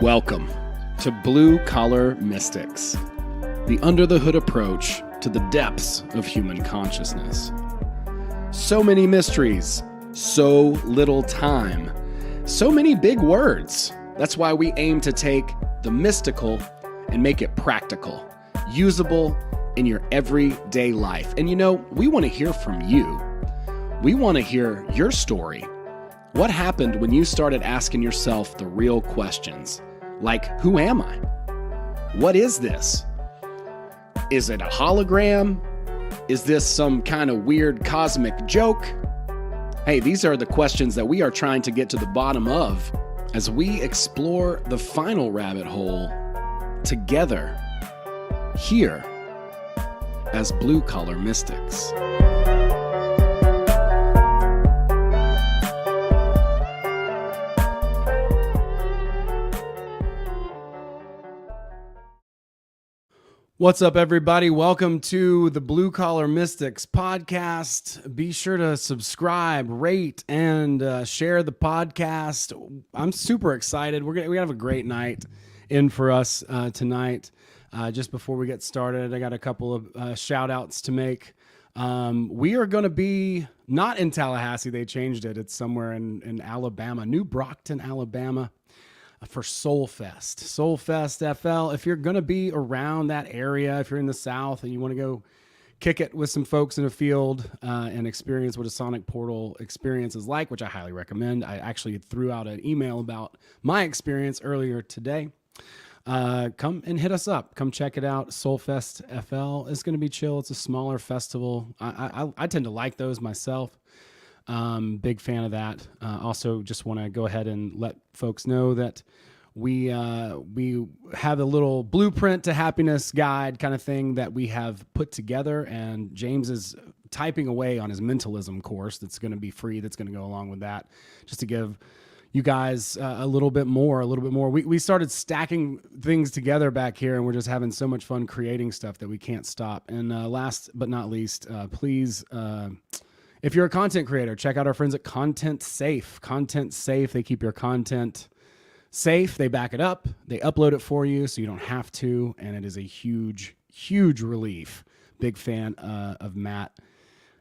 Welcome to Blue Collar Mystics, the under-the-hood approach to the depths of human consciousness. So many mysteries, so little time, so many big words. That's why we aim to take the mystical and make it practical, usable in your everyday life. And you know, we want to hear from you. We want to hear your story. What happened when you started asking yourself the real questions? Like, who am I? What is this? Is it a hologram? Is this some kind of weird cosmic joke? Hey, these are the questions that we are trying to get to the bottom of as we explore the final rabbit hole together here as Blue Collar Mystics. What's up, everybody? Welcome to the Blue Collar Mystics podcast. Be sure to subscribe, rate, and share the podcast. I'm super excited. We're gonna have a great night in for us tonight. Just before we get started, I got a couple of shout outs to make. We are going to be not in Tallahassee. They changed it. It's somewhere in Alabama, New Brockton, Alabama, for Soulfest FL. If you're going to be around that area, if you're in the South and you want to go kick it with some folks in a field and experience what a sonic portal experience is like, which I highly recommend. I actually threw out an email about my experience earlier today. Come and hit us up. Come check it out. Soulfest FL is going to be chill. It's a smaller festival. I tend to like those myself. Big fan of that. Also just want to go ahead and let folks know that we have a little blueprint to happiness guide kind of thing that we have put together, and James is typing away on his mentalism course that's going to be free, that's going to go along with that, just to give you guys a little bit more. We started stacking things together back here, and we're just having so much fun creating stuff that we can't stop. And last but not least, please, if you're a content creator, check out our friends at Content Safe. Content Safe, they keep your content safe. They back it up. They upload it for you so you don't have to. And it is a huge, huge relief. Big fan of Matt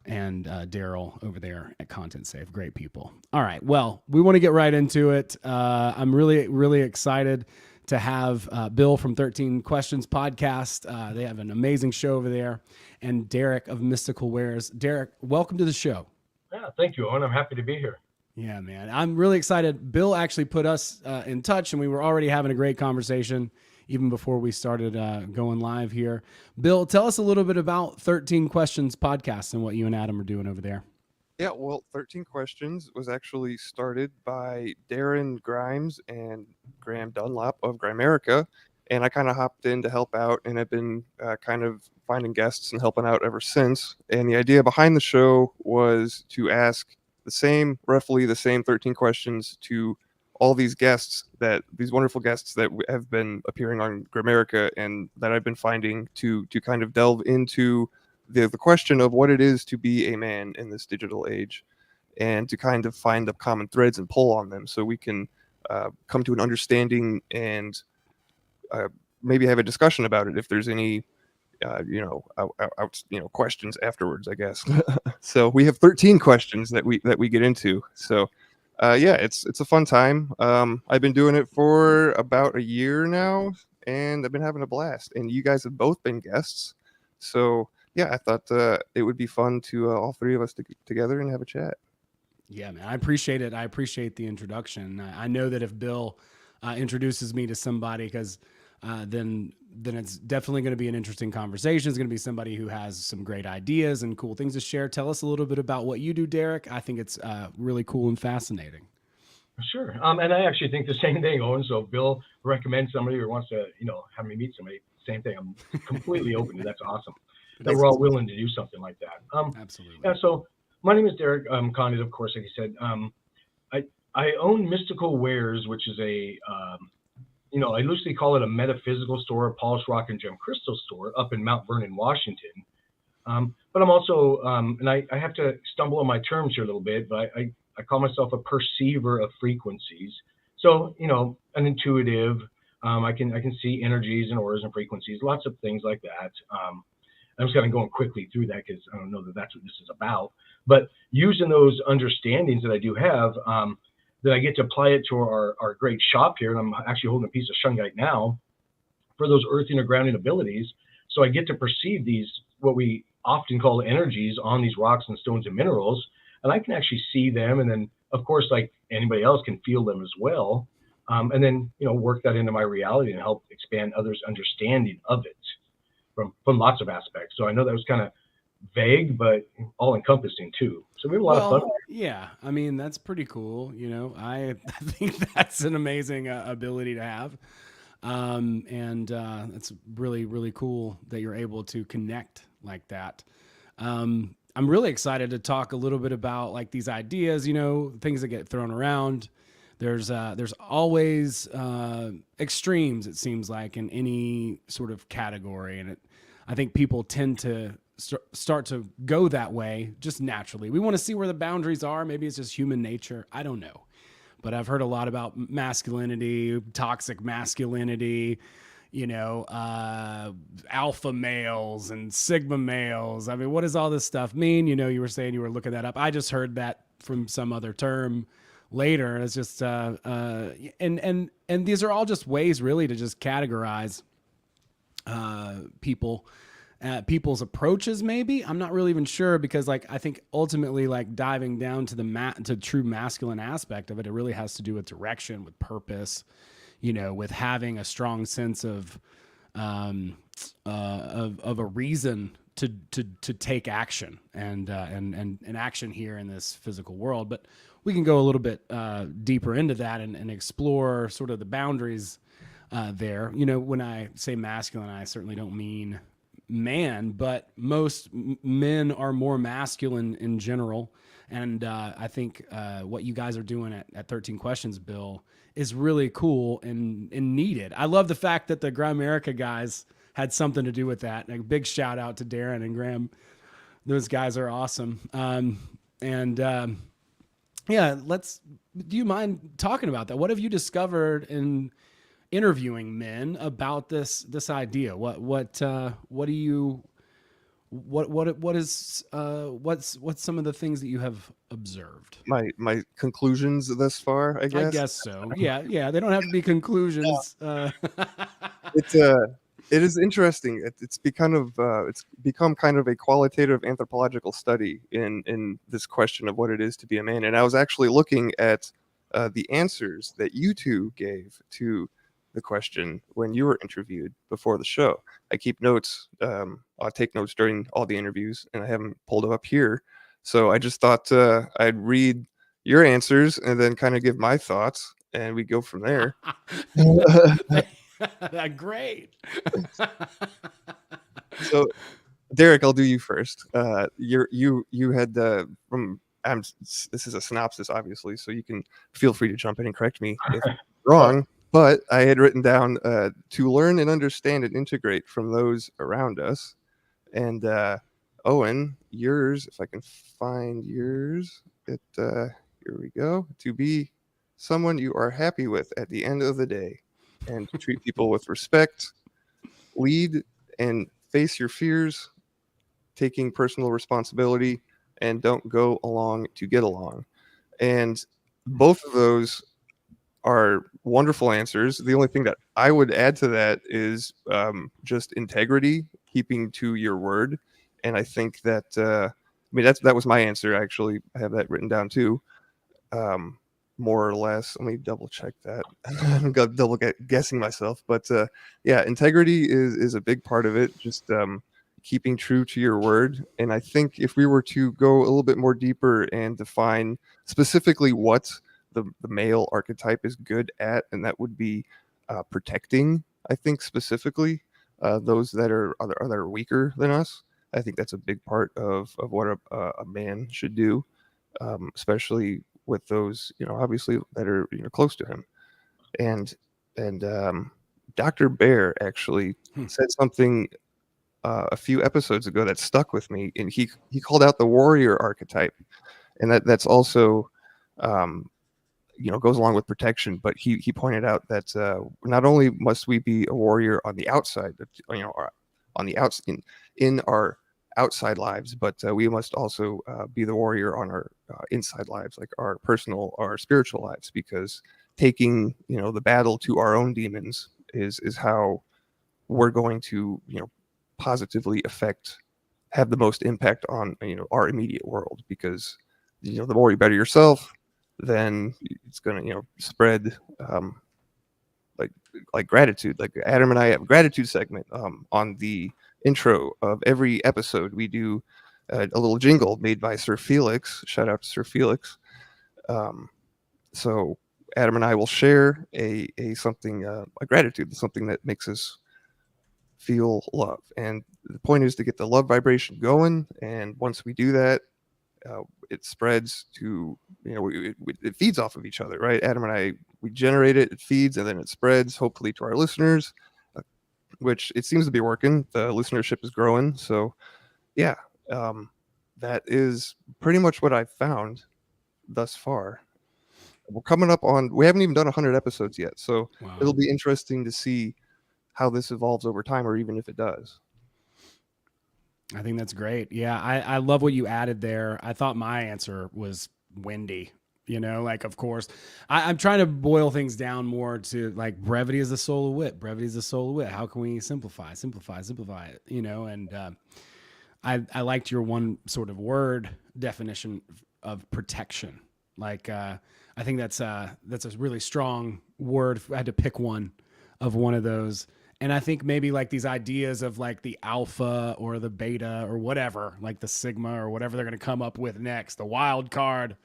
and Daryl over there at Content Safe. Great people. All right. Well, we want to get right into it. I'm really, really excited to have Bill from 13 Questions podcast. They have an amazing show over there. And Derek of Mystical Wares. Derek, welcome to the show. Yeah, thank you, Owen. I'm happy to be here. Yeah, man. I'm really excited. Bill actually put us in touch, and we were already having a great conversation even before we started going live here. Bill, tell us a little bit about 13 Questions podcast and what you and Adam are doing over there. Yeah, well, 13 Questions was actually started by Darren Grimes and Graham Dunlap of Grimerica, and I kind of hopped in to help out, and I've been kind of finding guests and helping out ever since. And the idea behind the show was to ask roughly the same 13 questions to all these wonderful guests that have been appearing on Grimerica, and that I've been finding to kind of delve into the question of what it is to be a man in this digital age, and to kind of find the common threads and pull on them so we can come to an understanding and maybe have a discussion about it if there's any questions afterwards, I guess. So we have 13 questions that we get into. So yeah, it's a fun time. I've been doing it for about a year now, and I've been having a blast, and you guys have both been guests. So yeah, I thought it would be fun to all three of us to get together and have a chat. Yeah, man, I appreciate it. I appreciate the introduction. I know that if Bill introduces me to somebody, because then it's definitely going to be an interesting conversation. It's going to be somebody who has some great ideas and cool things to share. Tell us a little bit about what you do, Derek. I think it's really cool and fascinating. Sure. And I actually think the same thing, Owen. So Bill recommends somebody or wants to, have me meet somebody. Same thing. I'm completely open to. That's awesome. That we're all willing to do something like that. Absolutely. Yeah. So my name is Derek Condit, of course, like you said. I own Mystical Wares, which is I loosely call it a metaphysical store, a polished rock and gem crystal store up in Mount Vernon, Washington. But I'm also, and I have to stumble on my terms here a little bit, but I call myself a perceiver of frequencies. So, an intuitive. I can see energies and auras and frequencies, lots of things like that. I'm just kind of going quickly through that because I don't know that that's what this is about. But using those understandings that I do have, that I get to apply it to our great shop here, and I'm actually holding a piece of shungite now for those earthing or grounding abilities. So I get to perceive these, what we often call energies on these rocks and stones and minerals, and I can actually see them. And then, of course, like anybody else, can feel them as well. And then, work that into my reality and help expand others' understanding of it from lots of aspects. So I know that was kind of vague, but all encompassing too. So we have a lot of fun. Well, yeah, I mean, that's pretty cool. I think that's an amazing ability to have. And it's really, really cool that you're able to connect like that. I'm really excited to talk a little bit about like these ideas, things that get thrown around. There's always extremes, it seems like, in any sort of category, and I think people tend to start to go that way just naturally. We want to see where the boundaries are. Maybe it's just human nature. I don't know, but I've heard a lot about masculinity, toxic masculinity, alpha males and sigma males. I mean, what does all this stuff mean? You were saying you were looking that up. I just heard that from some other term later. It's just and these are all just ways really to just categorize people, people's approaches. Maybe I'm not really even sure, because like I think ultimately, like diving down to to true masculine aspect of it, it really has to do with direction, with purpose, with having a strong sense of a reason to take action and action here in this physical world. But we can go a little bit deeper into that and explore sort of the boundaries there. When I say masculine, I certainly don't mean man, but most men are more masculine in general. And I think what you guys are doing at 13 Questions, Bill, is really cool and needed. I love the fact that the Grimerica guys had something to do with that. And a big shout out to Darren and Graham. Those guys are awesome. Yeah, do you mind talking about that? What have you discovered in interviewing men about this idea? What's some of the things that you have observed? My conclusions thus far, I guess. I guess so. Yeah. They don't have to be conclusions. It is interesting. It's become kind of a qualitative anthropological study in this question of what it is to be a man. And I was actually looking at the answers that you two gave to the question when you were interviewed before the show. I keep notes. I'll take notes during all the interviews, and I have them pulled up here. So I just thought I'd read your answers and then kind of give my thoughts, and we go from there. Great. So, Derek, I'll do you first. You had this is a synopsis, obviously, so you can feel free to jump in and correct me if I'm wrong. But I had written down to learn and understand and integrate from those around us. And Owen, yours, if I can find yours, here we go. To be someone you are happy with at the end of the day, and to treat people with respect, lead and face your fears, taking personal responsibility, and don't go along to get along. And both of those are wonderful answers. The only thing that I would add to that is just integrity, keeping to your word. And I think that that was my answer. Actually, I have that written down too, more or less. Let me double check that. I'm double guessing myself, but yeah, integrity is a big part of it. Just keeping true to your word. And I think if we were to go a little bit more deeper and define specifically what the male archetype is good at, and that would be protecting, I think specifically those that are weaker than us. I think that's a big part of what a man should do, especially with those, obviously that are close to him. And Dr. Bear actually said something a few episodes ago that stuck with me, and he called out the warrior archetype, and that's also goes along with protection. But he pointed out that not only must we be a warrior on the outside, on the in our outside lives, but we must also be the warrior on our inside lives, like our spiritual lives, because taking the battle to our own demons is how we're going to positively have the most impact on our immediate world, because the more you better yourself, then it's going to spread like gratitude. Like Adam and I have a gratitude segment on the intro of every episode. We do a little jingle made by Sir Felix. Shout out to Sir Felix. So Adam and I will share a gratitude, something that makes us feel love. And the point is to get the love vibration going. And once we do that, it spreads to, it feeds off of each other, right? Adam and I, we generate it, it feeds, and then it spreads, hopefully, to our listeners, which it seems to be working. The listenership is growing. So, yeah, that is pretty much what I've found thus far. We're coming up on, we haven't even done 100 episodes yet. So Wow. It'll be interesting to see how this evolves over time, or even if it does. I think that's great. Yeah, I love what you added there. I thought my answer was windy. Like, of course, I'm trying to boil things down more to like brevity is the soul of wit. Brevity is the soul of wit. How can we simplify it? And I liked your one sort of word definition of protection. Like, I think that's a really strong word. If I had to pick one of one of those. And I think maybe like these ideas of like the alpha or the beta or whatever, like the sigma or whatever they're going to come up with next, the wild card,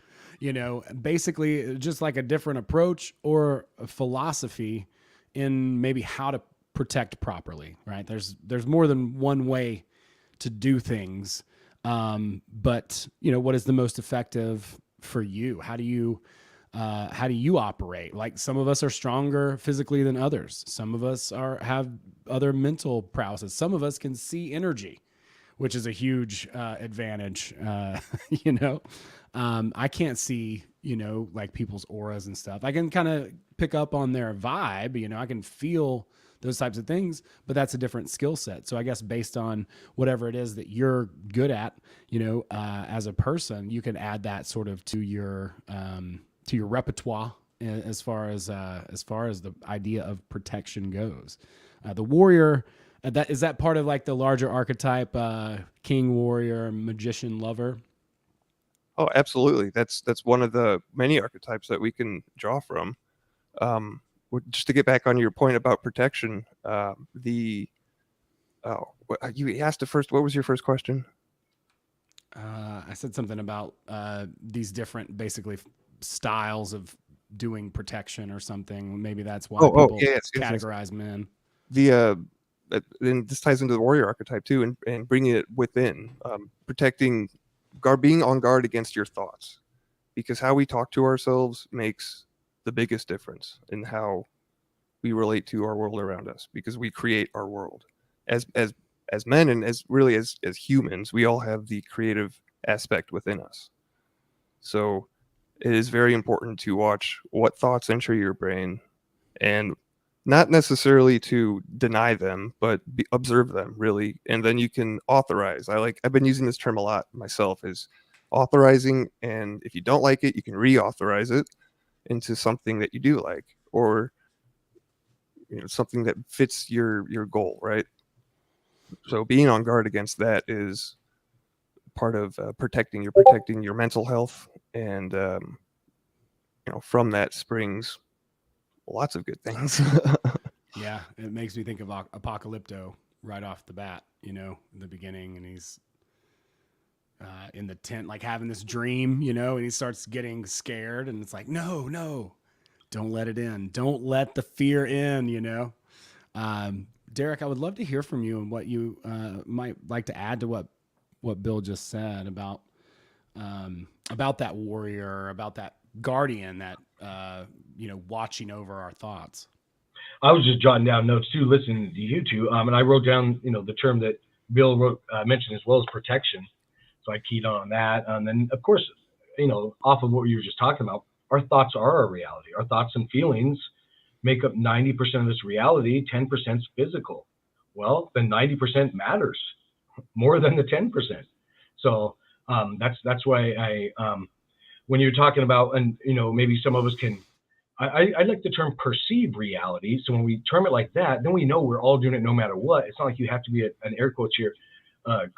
basically just like a different approach or a philosophy in maybe how to protect properly, right? There's more than one way to do things. But what is the most effective for you? How do you operate? Like, some of us are stronger physically than others. Some of us have other mental prowess. Some of us can see energy, which is a huge advantage. I can't see, like people's auras and stuff. I can kind of pick up on their vibe. I can feel those types of things, but that's a different skill set. So I guess based on whatever it is that you're good at, as a person, you can add that sort of to your repertoire as far as the idea of protection goes. The warrior, is that part of like the larger archetype, king, warrior, magician, lover? Oh, absolutely. That's one of the many archetypes that we can draw from. Just to get back on your point about protection, you asked what was your first question? I said something about these different basically styles of doing protection or something. Maybe that's why people categorize men. Then this ties into the warrior archetype too, and bringing it within, protecting, being on guard against your thoughts, because how we talk to ourselves makes the biggest difference in how we relate to our world around us, because we create our world as men, and as humans. We all have the creative aspect within us. So it is very important to watch what thoughts enter your brain, and not necessarily to deny them, but observe them, really. And then you can authorize. I've been using this term a lot myself, is authorizing. And if you don't like it, you can reauthorize it into something that you do like, or something that fits your goal, right? So being on guard against that is part of protecting your mental health, and from that springs lots of good things. Yeah, it makes me think of Apocalypto right off the bat, in the beginning, and he's in the tent, like having this dream, and he starts getting scared, and it's like, no, don't let it in. Don't let the fear in, Derek, I would love to hear from you and what you might like to add to what Bill just said about that warrior, about that guardian, that watching over our thoughts. I was just jotting down notes too, listening to you two, and I wrote down the term that Bill mentioned as well as protection. So I keyed on that, and then of course off of what you were just talking about, our thoughts are our reality. Our thoughts and feelings make up 90% of this reality, 10% is physical. Well, the 90% matters more than the 10%. So that's why when you're talking about, and maybe some of us can, I like the term perceive reality. So when we term it like that, then we know we're all doing it no matter what. It's not like you have to be an air quotes here,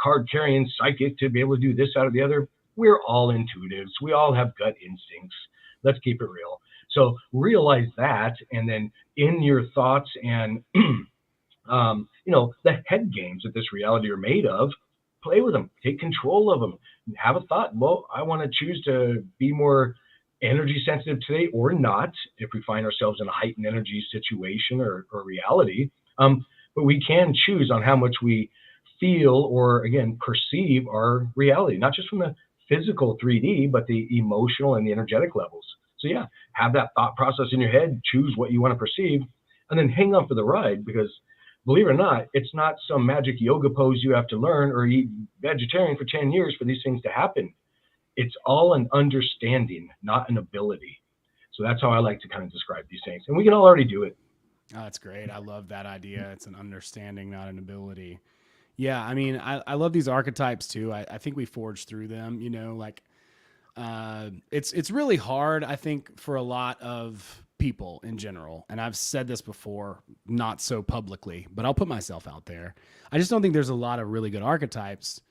card carrying psychic to be able to do this out of the other. We're all intuitives. We all have gut instincts. Let's keep it real. So realize that, and then in your thoughts and the head games that this reality are made of, play with them, take control of them, have a thought. Well, I want to choose to be more energy sensitive today or not, if we find ourselves in a heightened energy situation or reality. But we can choose on how much we feel or, again, perceive our reality, not just from the physical 3D, but the emotional and the energetic levels. So yeah, have that thought process in your head, choose what you want to perceive, and then hang on for the ride, because believe it or not, it's not some magic yoga pose you have to learn or eat vegetarian for 10 years for these things to happen. It's all an understanding, not an ability. So that's how I like to kind of describe these things. And we can all already do it. Oh, that's great. I love that idea. It's an understanding, not an ability. Yeah, I mean, I love these archetypes too. I think we forge through them, like it's really hard, I think, for a lot of people in general. And I've said this before, not so publicly, but I'll put myself out there. I just don't think there's a lot of really good archetypes,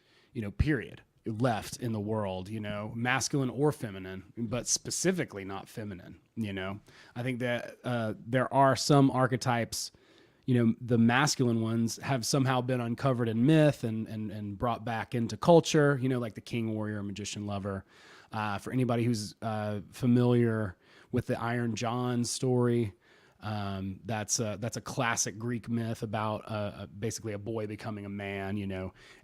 period, left in the world, masculine or feminine, but specifically not feminine. I think that there are some archetypes, the masculine ones have somehow been uncovered in myth and brought back into culture, like the king, warrior, magician, lover. For anybody who's familiar with the Iron John story, that's a classic Greek myth about basically a boy becoming a man,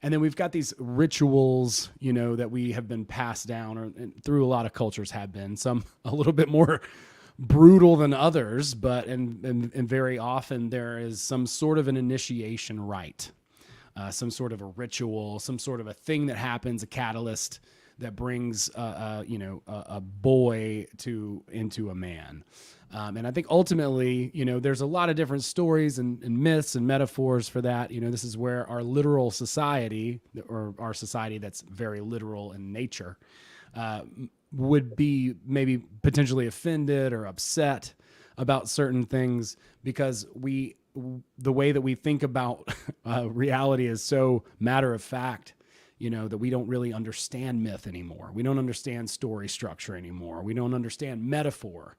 And then we've got these rituals, that we have been passed down or through a lot of cultures have been, some a little bit more brutal than others, but and very often there is some sort of an initiation rite, some sort of a ritual, some sort of a thing that happens, a catalyst that brings a boy into a man. And I think ultimately, there's a lot of different stories and myths and metaphors for that. This is where our literal society, or our society that's very literal in nature, would be maybe potentially offended or upset about certain things, because the way that we think about reality is so matter of fact, that we don't really understand myth anymore. We don't understand story structure anymore. We don't understand metaphor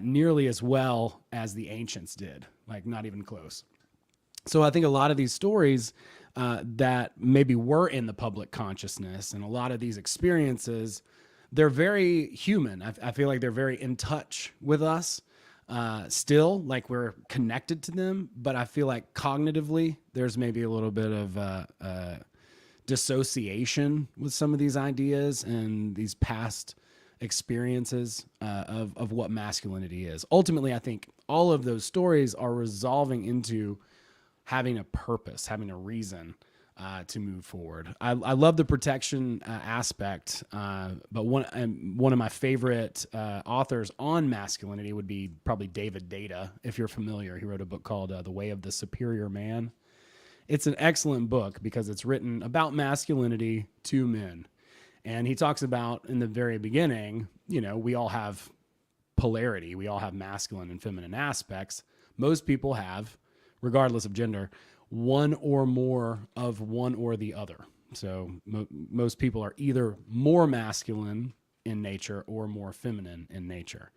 nearly as well as the ancients did, like not even close. So I think a lot of these stories that maybe were in the public consciousness and a lot of these experiences, they're very human. I feel like they're very in touch with us still, like we're connected to them. But I feel like cognitively, there's maybe a little bit of dissociation with some of these ideas and these past experiences of what masculinity is. Ultimately, I think all of those stories are resolving into having a purpose, having a reason to move forward. I love the protection aspect, but one of my favorite authors on masculinity would be probably David Data. If you're familiar, he wrote a book called The Way of the Superior Man. It's an excellent book because it's written about masculinity to men. And he talks about in the very beginning, we all have polarity. We all have masculine and feminine aspects. Most people have, regardless of gender, one or more of one or the other. So most people are either more masculine in nature or more feminine in nature.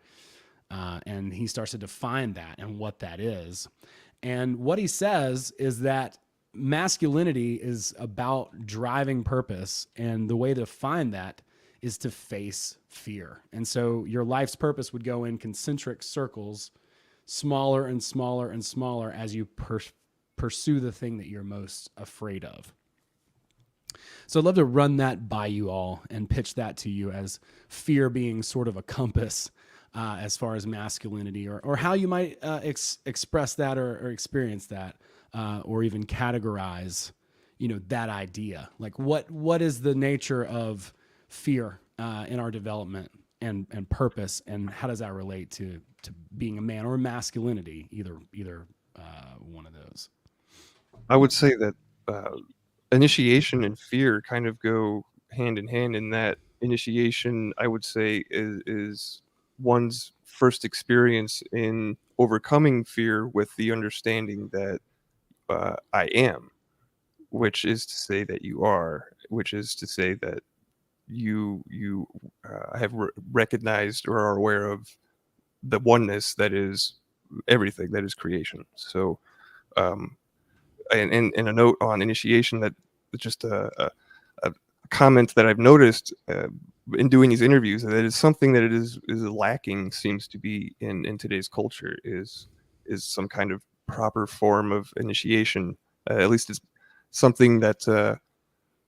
And he starts to define that and what that is. And what he says is that masculinity is about driving purpose, and the way to find that is to face fear. And so your life's purpose would go in concentric circles, smaller and smaller and smaller as you pursue the thing that you're most afraid of. So I'd love to run that by you all and pitch that to you as fear being sort of a compass as far as masculinity, or how you might express that or experience that. Or even categorize, that idea. Like what is the nature of fear in our development? and purpose, and how does that relate to being a man or masculinity, either one of those? I would say that initiation and fear kind of go hand in hand, in that initiation, I would say, is one's first experience in overcoming fear with the understanding that I am, which is to say that you are, which is to say that you have recognized or are aware of the oneness that is everything, that is creation. So um, and a note on initiation, that just a comment that I've noticed in doing these interviews, that is something that is lacking, seems to be in today's culture, is some kind of proper form of initiation. At least it's something that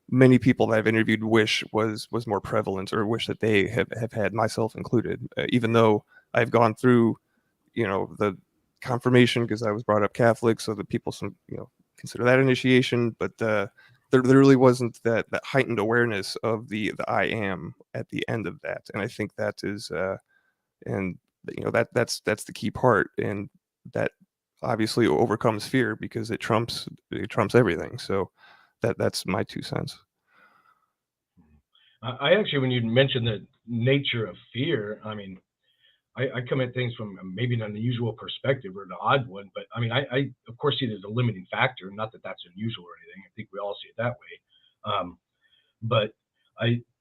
many people that I've interviewed wish was more prevalent, or wish that they have had, myself included. Even though I've gone through, the confirmation, because I was brought up Catholic, so that people consider that initiation, but there really wasn't that heightened awareness of the I am at the end of that. And I think that is and that's the key part, and that obviously overcomes fear, because it trumps everything. So that's my 2 cents. I actually, when you mentioned the nature of fear, I mean, I come at things from maybe an unusual perspective, or an odd one, but I mean, I of course see it as a limiting factor. Not that that's unusual or anything. I think we all see it that way. But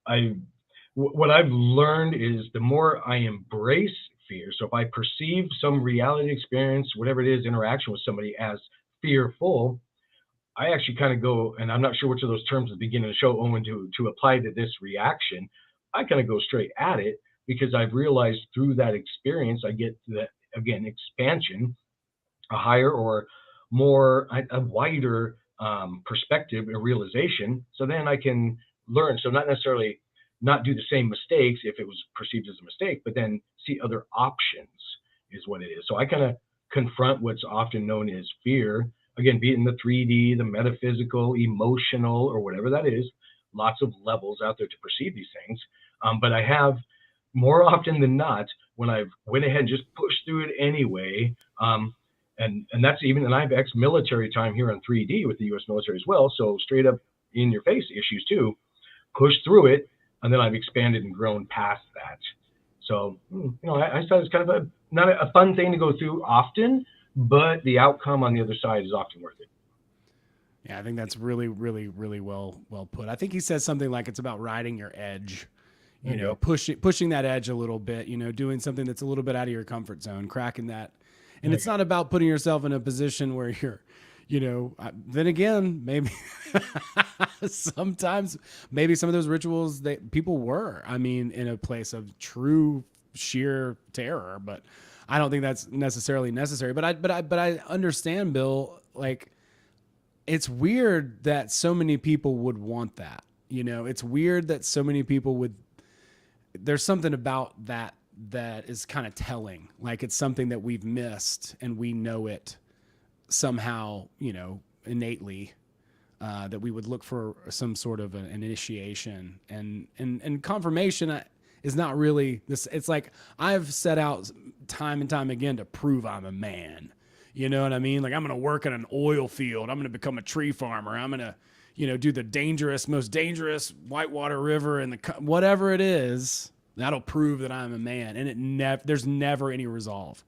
I what I've learned is, the more I embrace fear, so if I perceive some reality experience, whatever it is, interaction with somebody, as fearful, I actually kind of go, and I'm not sure which of those terms at the beginning of the show, Owen, to apply to this reaction. I kind of go straight at it, because I've realized through that experience, I get that, again, expansion, a higher or more, a wider perspective and realization. So then I can learn. So not necessarily not do the same mistakes if it was perceived as a mistake, but then see other options is what it is. So I kind of confront what's often known as fear, again, be it in the 3D, the metaphysical, emotional, or whatever that is. Lots of levels out there to perceive these things. But I have, more often than not, when I've went ahead and just pushed through it anyway, and that's even, and I have ex-military time here on 3D with the U.S. military as well, so straight up in your face issues too, push through it, and then I've expanded and grown past that. So, I thought it's kind of not a fun thing to go through often, but the outcome on the other side is often worth it. Yeah, I think that's really, really, really well put. I think he says something like it's about riding your edge, pushing that edge a little bit, doing something that's a little bit out of your comfort zone, cracking that. And it's not about putting yourself in a position where you're, then again, maybe sometimes, maybe some of those rituals that people were, in a place of true sheer terror, but I don't think that's necessarily necessary. But I understand, Bill, like, it's weird that so many people would want that. It's weird that so many people would. There's something about that is kind of telling. Like, it's something that we've missed, and we know it somehow, innately, that we would look for some sort of an initiation, and confirmation is not really this. It's like, I've set out time and time again to prove I'm a man. You know what I mean? Like, I'm going to work in an oil field. I'm going to become a tree farmer. I'm going to, do the most dangerous whitewater river and whatever it is. That'll prove that I'm a man. And there's never any resolve.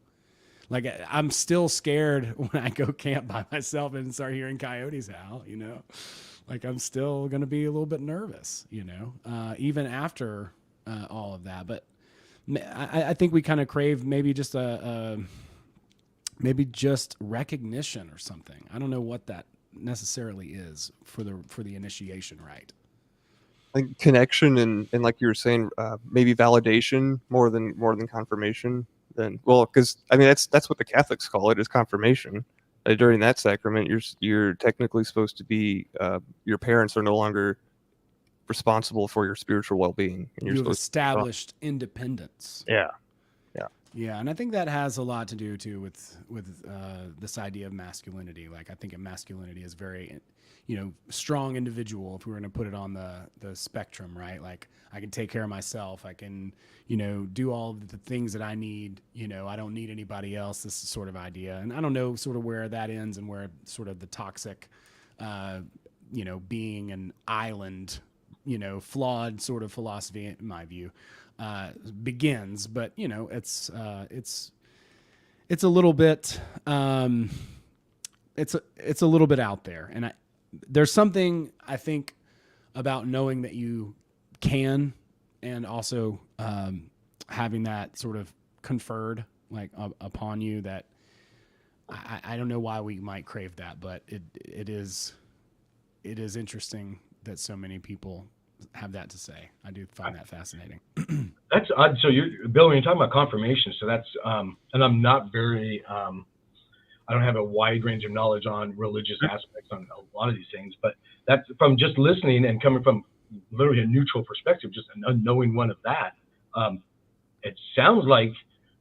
Like, I'm still scared when I go camp by myself and start hearing coyotes howl, like, I'm still going to be a little bit nervous, even after all of that. But I think we kind of crave maybe just maybe just recognition or something. I don't know what that necessarily is for the initiation rite. I think connection and like you were saying, maybe validation more than confirmation. Because that's what the Catholics call it, is confirmation. During that sacrament, you're technically supposed to be, your parents are no longer responsible for your spiritual well-being, and you've established independence. Yeah. Yeah, and I think that has a lot to do too with this idea of masculinity. Like I think masculinity is very, strong individual. If we were going to put it on the spectrum, right? Like I can take care of myself. I can, do all of the things that I need. I don't need anybody else. This sort of idea, and I don't know sort of where that ends and where sort of the toxic, being an island, flawed sort of philosophy, in my view, begins. But it's a little bit it's a little bit out there, and there's something I think about knowing that you can, and also having that sort of conferred like upon you that I don't know why we might crave that, but it is interesting that so many people have that to say. I do find that fascinating. That's odd. So Bill, when you're talking about confirmation, so that's, and I'm not very, I don't have a wide range of knowledge on religious aspects on a lot of these things, but that's from just listening and coming from literally a neutral perspective, just an unknowing one of that. It sounds like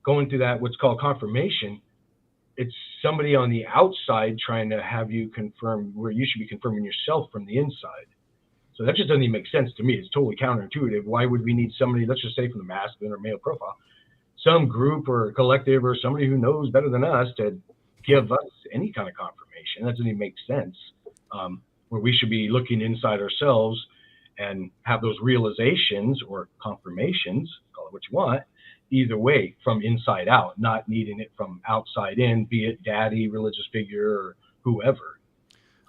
going through that, what's called confirmation, it's somebody on the outside trying to have you confirm where you should be confirming yourself from the inside. So that just doesn't even make sense to me. It's totally counterintuitive. Why would we need somebody, let's just say from the masculine or male profile, some group or collective or somebody who knows better than us to give us any kind of confirmation? That doesn't even make sense. Where we should be looking inside ourselves and have those realizations or confirmations, call it what you want, either way, from inside out, not needing it from outside in, be it daddy, religious figure, or whoever.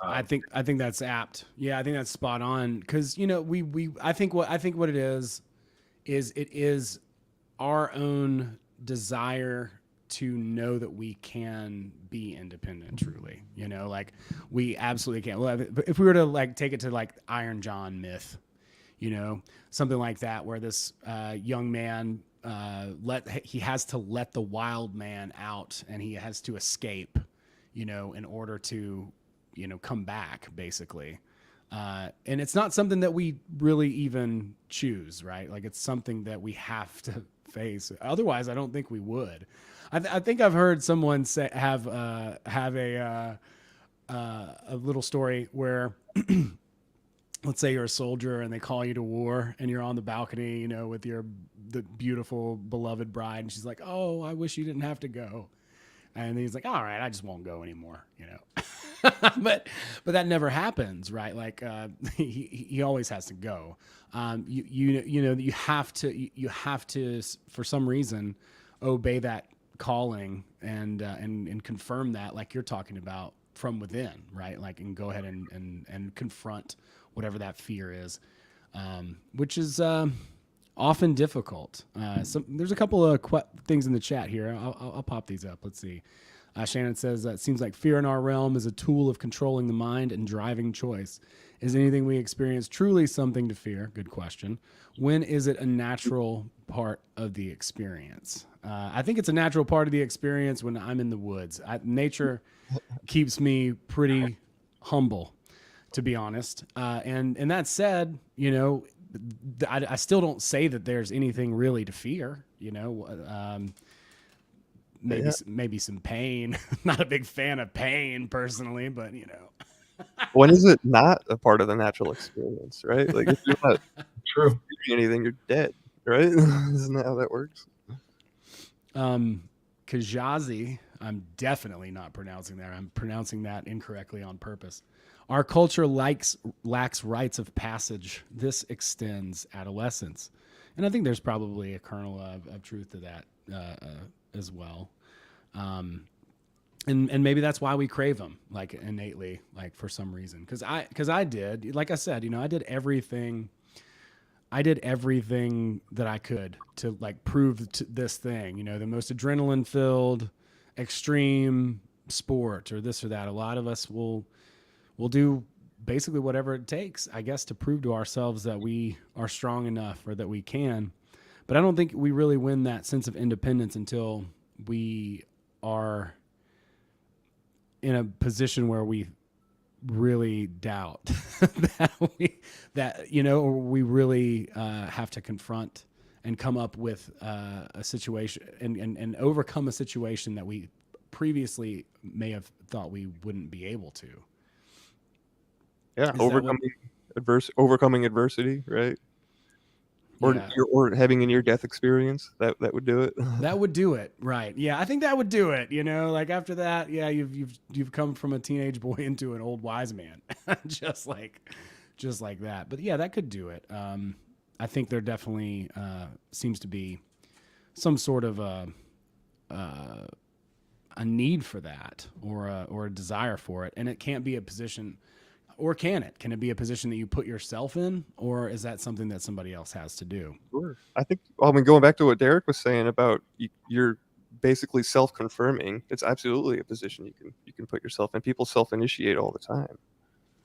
I think that's apt. Yeah, I think that's spot on. Because I think what it is it is our own desire to know that we can be independent truly. Like we absolutely can. Well, if we were to like take it to like Iron John myth, something like that, where this young man he has to let the wild man out, and he has to escape, in order to come back, basically. And it's not something that we really even choose, right? Like it's something that we have to face. Otherwise, I don't think we would. I think I've heard someone say have a little story where let's say you're a soldier and they call you to war and you're on the balcony, with the beautiful beloved bride, and she's like, "Oh, I wish you didn't have to go." And he's like, "All right, I just won't go anymore," but that never happens, right? Like he always has to go. You have to for some reason obey that calling and confirm that, like you're talking about, from within, right? Like, and go ahead and confront whatever that fear is, which is often difficult. There's a couple of things in the chat here. I'll pop these up. Let's see. Shannon says, it seems like fear in our realm is a tool of controlling the mind and driving choice. Is anything we experience truly something to fear? Good question. When is it a natural part of the experience? I think it's a natural part of the experience when I'm in the woods. Nature keeps me pretty humble, to be honest. And that said, I still don't say that there's anything really to fear, maybe some pain. Not a big fan of pain personally, but When is it not a part of the natural experience, right? Like if you're not True. feeling anything, you're dead, right? Isn't that how that works? Kajazi, I'm definitely not pronouncing that. I'm pronouncing that incorrectly on purpose. Our culture lacks rites of passage. This extends adolescence. And I think there's probably a kernel of truth to that as well. And maybe that's why we crave them, like innately, like for some reason. Because I did, like I said, I did everything that I could to like prove this thing, the most adrenaline filled extreme sport or this or that. A lot of us will do basically whatever it takes, I guess, to prove to ourselves that we are strong enough or that we can. But I don't think we really win that sense of independence until we are in a position where we really doubt or we really have to confront and come up with a situation and overcome a situation that we previously may have thought we wouldn't be able to. Yeah, Is that what- overcoming adversity, right? Or Yeah. or having a near-death experience that would do it. That would do it, right? Yeah, I think that would do it. You know, like after that, yeah, you've come from a teenage boy into an old wise man, just like that. But yeah, that could do it. I think there definitely seems to be some sort of a need for that, or a desire for it, and it can't be a position. Or can it? Can it be a position that you put yourself in, or is that something that somebody else has to do? Sure. I think, I mean, going back to what Derek was saying about you're basically self-confirming, it's absolutely a position you can put yourself in. People self-initiate all the time.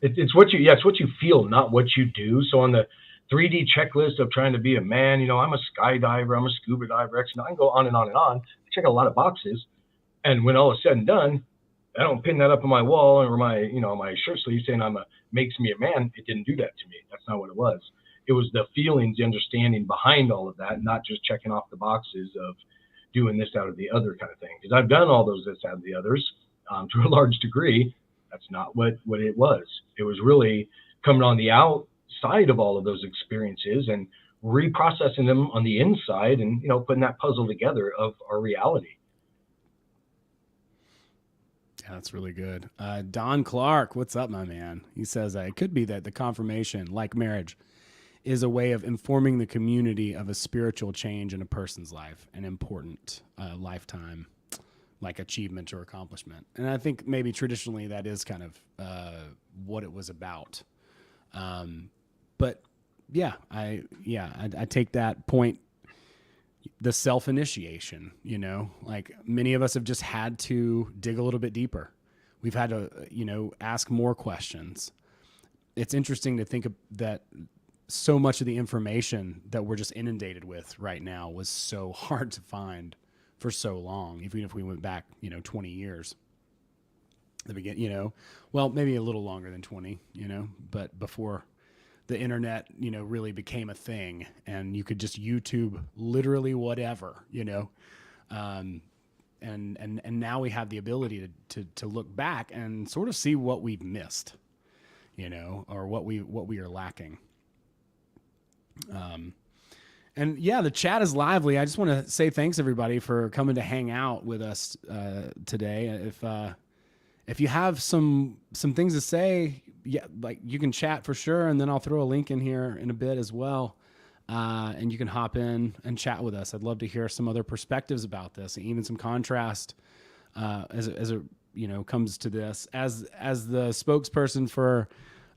It's what you feel, not what you do. So on the 3D checklist of trying to be a man, I'm a skydiver, I'm a scuba diver, I can go on and on and on. I check a lot of boxes, and when all is said and done, I don't pin that up on my wall or my shirt sleeve saying makes me a man. It didn't do that to me. That's not what it was. It was the feelings, the understanding behind all of that, not just checking off the boxes of doing this out of the other kind of thing. Because I've done all those this out of the others to a large degree. That's not what it was. It was really coming on the outside of all of those experiences and reprocessing them on the inside, and putting that puzzle together of our reality. That's really good. Don Clark, what's up, my man? He says it could be that the confirmation, like marriage, is a way of informing the community of a spiritual change in a person's life, an important lifetime, like achievement or accomplishment. And I think maybe traditionally that is kind of what it was about. But yeah, I take that point. The self-initiation, like many of us have just had to dig a little bit deeper. We've had to, ask more questions. It's interesting to think of that so much of the information that we're just inundated with right now was so hard to find for so long, even if we went back, 20 years. The beginning, well, maybe a little longer than 20, but before the internet, really became a thing, and you could just YouTube literally whatever, and now we have the ability to look back and sort of see what we've missed, or what we are lacking. And yeah, the chat is lively. I just want to say thanks everybody for coming to hang out with us today. If you have some things to say, yeah, like you can chat for sure, and then I'll throw a link in here in a bit as well, and you can hop in and chat with us. I'd love to hear some other perspectives about this, and even some contrast as it comes to this. As the spokesperson for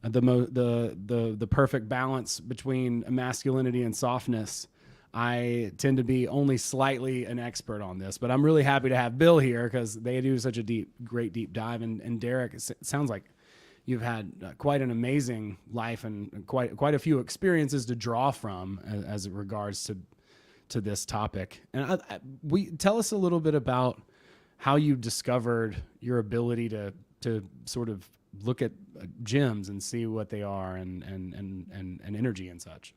the perfect balance between masculinity and softness, I tend to be only slightly an expert on this, but I'm really happy to have Bill here because they do such a great deep dive. And Derek, it sounds like you've had quite an amazing life and quite a few experiences to draw from as it regards to this topic. And we tell us a little bit about how you discovered your ability to sort of look at gems and see what they are and energy and such.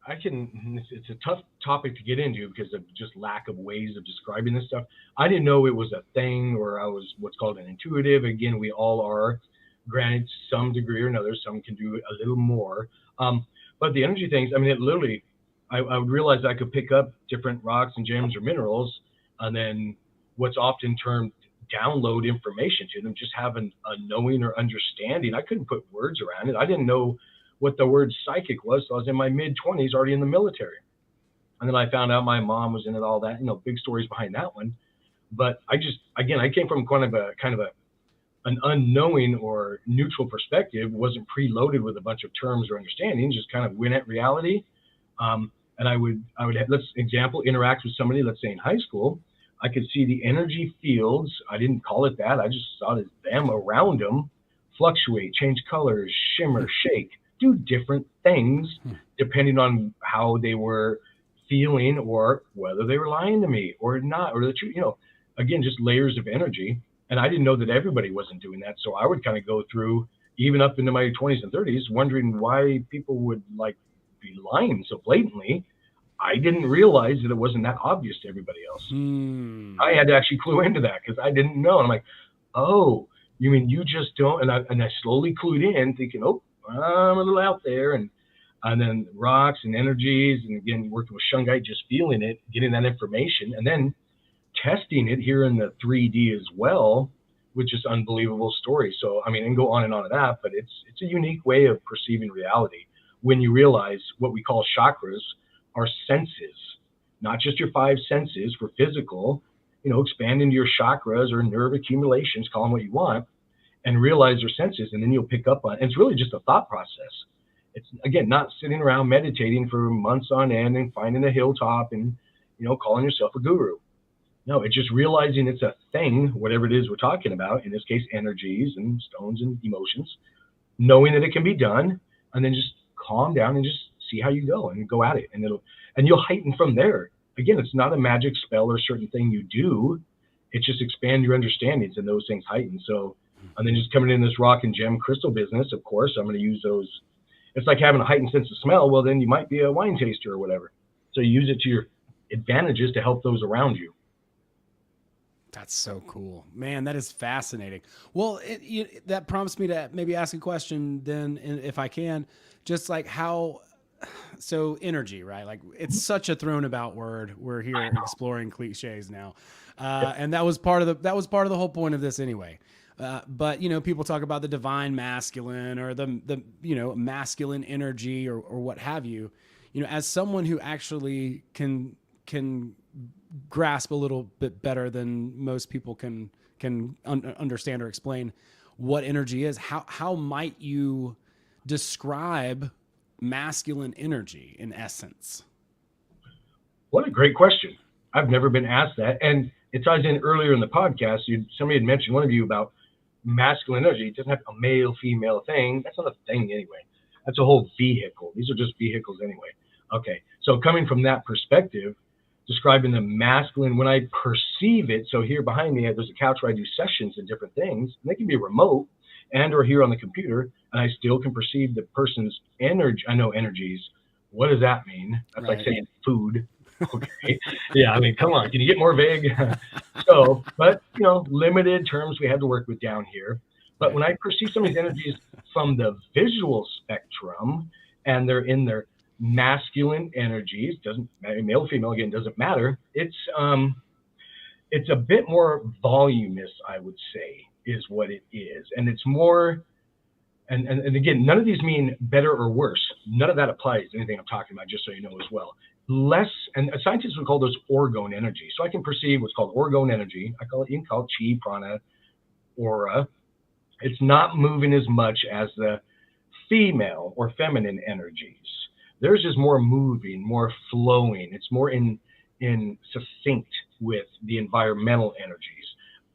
It's a tough topic to get into because of just lack of ways of describing this stuff. I didn't know it was a thing, or I was what's called an intuitive. Again, we all are, granted some degree or another. Some can do a little more. But the energy things, it literally, I would realize I could pick up different rocks and gems or minerals, and then what's often termed download information to them, just have a knowing or understanding. I couldn't put words around it. I didn't know what the word psychic was. So I was in my mid-20s, already in the military. And then I found out my mom was into all that, big stories behind that one. But I came from kind of an unknowing or neutral perspective, wasn't preloaded with a bunch of terms or understanding, just kind of went at reality. And I would have, let's example, interact with somebody, let's say in high school. I could see the energy fields. I didn't call it that. I just saw it as them around them fluctuate, change colors, shimmer, shake, do different things depending on how they were feeling or whether they were lying to me or not, or the truth, again, just layers of energy. And I didn't know that everybody wasn't doing that. So I would kind of go through even up into my 20s and 30s, wondering why people would be lying so blatantly. I didn't realize that it wasn't that obvious to everybody else. I had to actually clue into that because I didn't know. And I'm like, oh, you mean you just don't? And I slowly clued in, thinking, oh, I'm a little out there. And then rocks and energies, and again, working with Shungite, just feeling it, getting that information, and then testing it here in the 3D as well, with just unbelievable stories. So, I mean, and go on and that, but it's a unique way of perceiving reality when you realize what we call chakras are senses, not just your 5 senses for physical, expand into your chakras or nerve accumulations, call them what you want, and realize their senses, and then you'll pick up on it. And it's really just a thought process. It's, again, not sitting around meditating for months on end and finding a hilltop and, calling yourself a guru. No, it's just realizing it's a thing, whatever it is we're talking about, in this case, energies and stones and emotions, knowing that it can be done, and then just calm down and just see how you go and go at it. And you'll heighten from there. Again, it's not a magic spell or certain thing you do. It's just expand your understandings, and those things heighten. So, and then just coming in this rock and gem crystal business, of course, I'm going to use those. It's like having a heightened sense of smell. Well, then you might be a wine taster or whatever. So you use it to your advantages to help those around you. That's so cool, man. That is fascinating. Well, that prompts me to maybe ask a question then, if I can, just like so energy, right? Like, it's such a thrown about word. We're here exploring cliches now. And that was part of the whole point of this anyway. But people talk about the divine masculine or the masculine energy or what have you. As someone who actually can grasp a little bit better than most people can understand or explain what energy is, how might you describe masculine energy in essence? What a great question. I've never been asked that. And it ties in earlier in the podcast. Somebody had mentioned, one of you, about masculine energy. It doesn't have a male, female thing. That's not a thing anyway. That's a whole vehicle. These are just vehicles anyway. Okay. So coming from that perspective, describing the masculine, when I perceive it, so here behind me, there's a couch where I do sessions and different things, and they can be remote and or here on the computer, and I still can perceive the person's energy. I know energies. What does that mean? That's right. Like saying food. Okay. Yeah, I mean, come on. Can you get more vague? So, but, limited terms we had to work with down here. But when I perceive some of these energies from the visual spectrum, and they're in their masculine energies, doesn't matter, male, female, again, doesn't matter. It's a bit more voluminous, I would say, is what it is. And it's more, and again, none of these mean better or worse. None of that applies to anything I'm talking about, just so you know as well. Less, and scientists would call those orgone energy. So I can perceive what's called orgone energy. You can call it chi, prana, aura. It's not moving as much as the female or feminine energies. Theirs is more moving, more flowing. It's more in succinct with the environmental energies.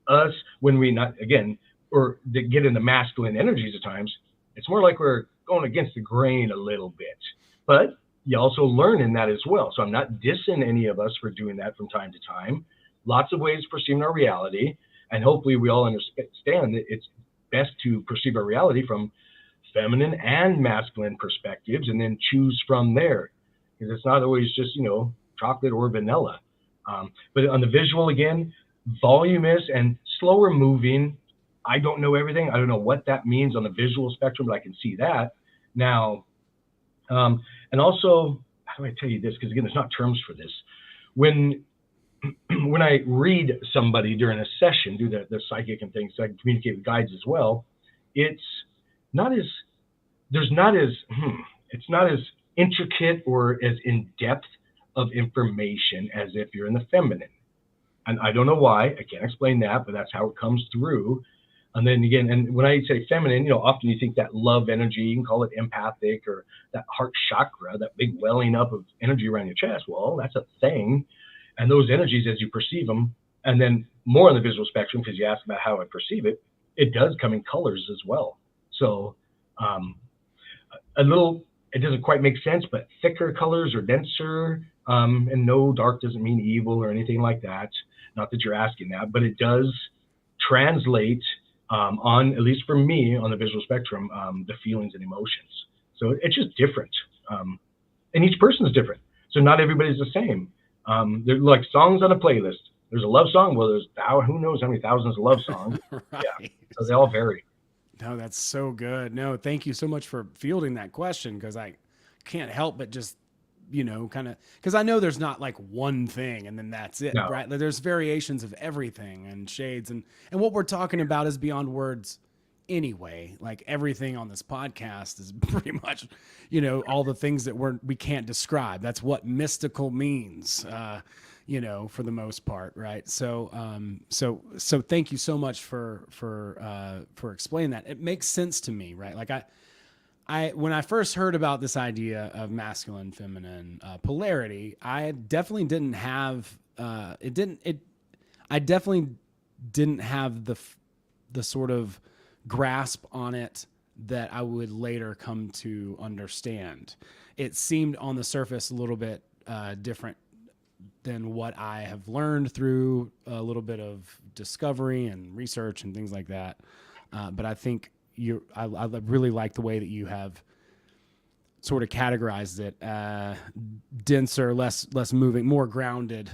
Us, when we get into masculine energies at times, it's more like we're going against the grain a little bit. But you also learn in that as well. So I'm not dissing any of us for doing that from time to time. Lots of ways of perceiving our reality. And hopefully we all understand that it's best to perceive our reality from feminine and masculine perspectives, and then choose from there, because it's not always just chocolate or vanilla. But on the visual, again, voluminous and slower moving. I don't know everything. I don't know what that means on the visual spectrum, but I can see that now. And also, how do I tell you this? Because again, there's not terms for this. When I read somebody during a session, do the psychic and things, so I can communicate with guides as well. It's not as intricate or as in depth of information as if you're in the feminine. And I don't know why, I can't explain that, but that's how it comes through. And then again, and when I say feminine, often you think that love energy, you can call it empathic, or that heart chakra, that big welling up of energy around your chest. Well, that's a thing. And those energies, as you perceive them, and then more on the visual spectrum, because you asked about how I perceive it, it does come in colors as well. So it doesn't quite make sense, but thicker colors or denser, and no, dark doesn't mean evil or anything like that. Not that you're asking that, but it does translate on, at least for me, on the visual spectrum, the feelings and emotions. So it's just different. And each person is different. So not everybody's the same. They're like songs on a playlist. There's a love song. Well, there's who knows how many thousands of love songs. Right. Yeah, so they all vary. No, that's so good. No, thank you so much for fielding that question, because I can't help but just, kind of, because I know there's not like one thing and then that's it, No. right? There's variations of everything and shades, and what we're talking about is beyond words anyway. Like everything on this podcast is pretty much, all the things that we can't describe. That's what mystical means. For the most part, right? So thank you so much for explaining that. It makes sense to me, right? Like I when I first heard about this idea of masculine, feminine polarity, I definitely didn't have I definitely didn't have the sort of grasp on it that I would later come to understand. It seemed on the surface a little bit different than what I have learned through a little bit of discovery and research and things like that. But I think I really like the way that you have sort of categorized it, denser, less moving, more grounded,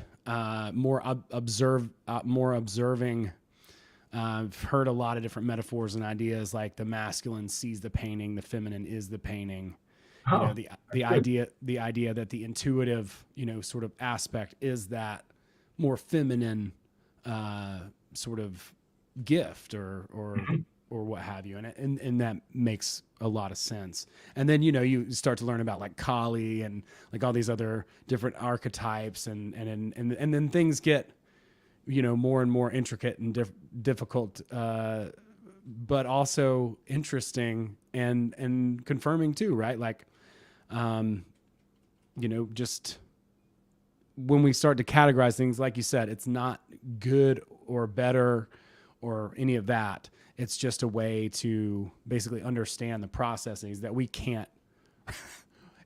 more observing. I've heard a lot of different metaphors and ideas, like the masculine sees the painting, the feminine is the painting. The idea that the intuitive, sort of aspect is that more feminine sort of gift or what have you. And that makes a lot of sense. And then, you start to learn about like Kali and like all these other different archetypes and then things get, more and more intricate and difficult, but also interesting and confirming too, right? Like, just when we start to categorize things, like you said, it's not good or better or any of that. It's just a way to basically understand the processes that we can't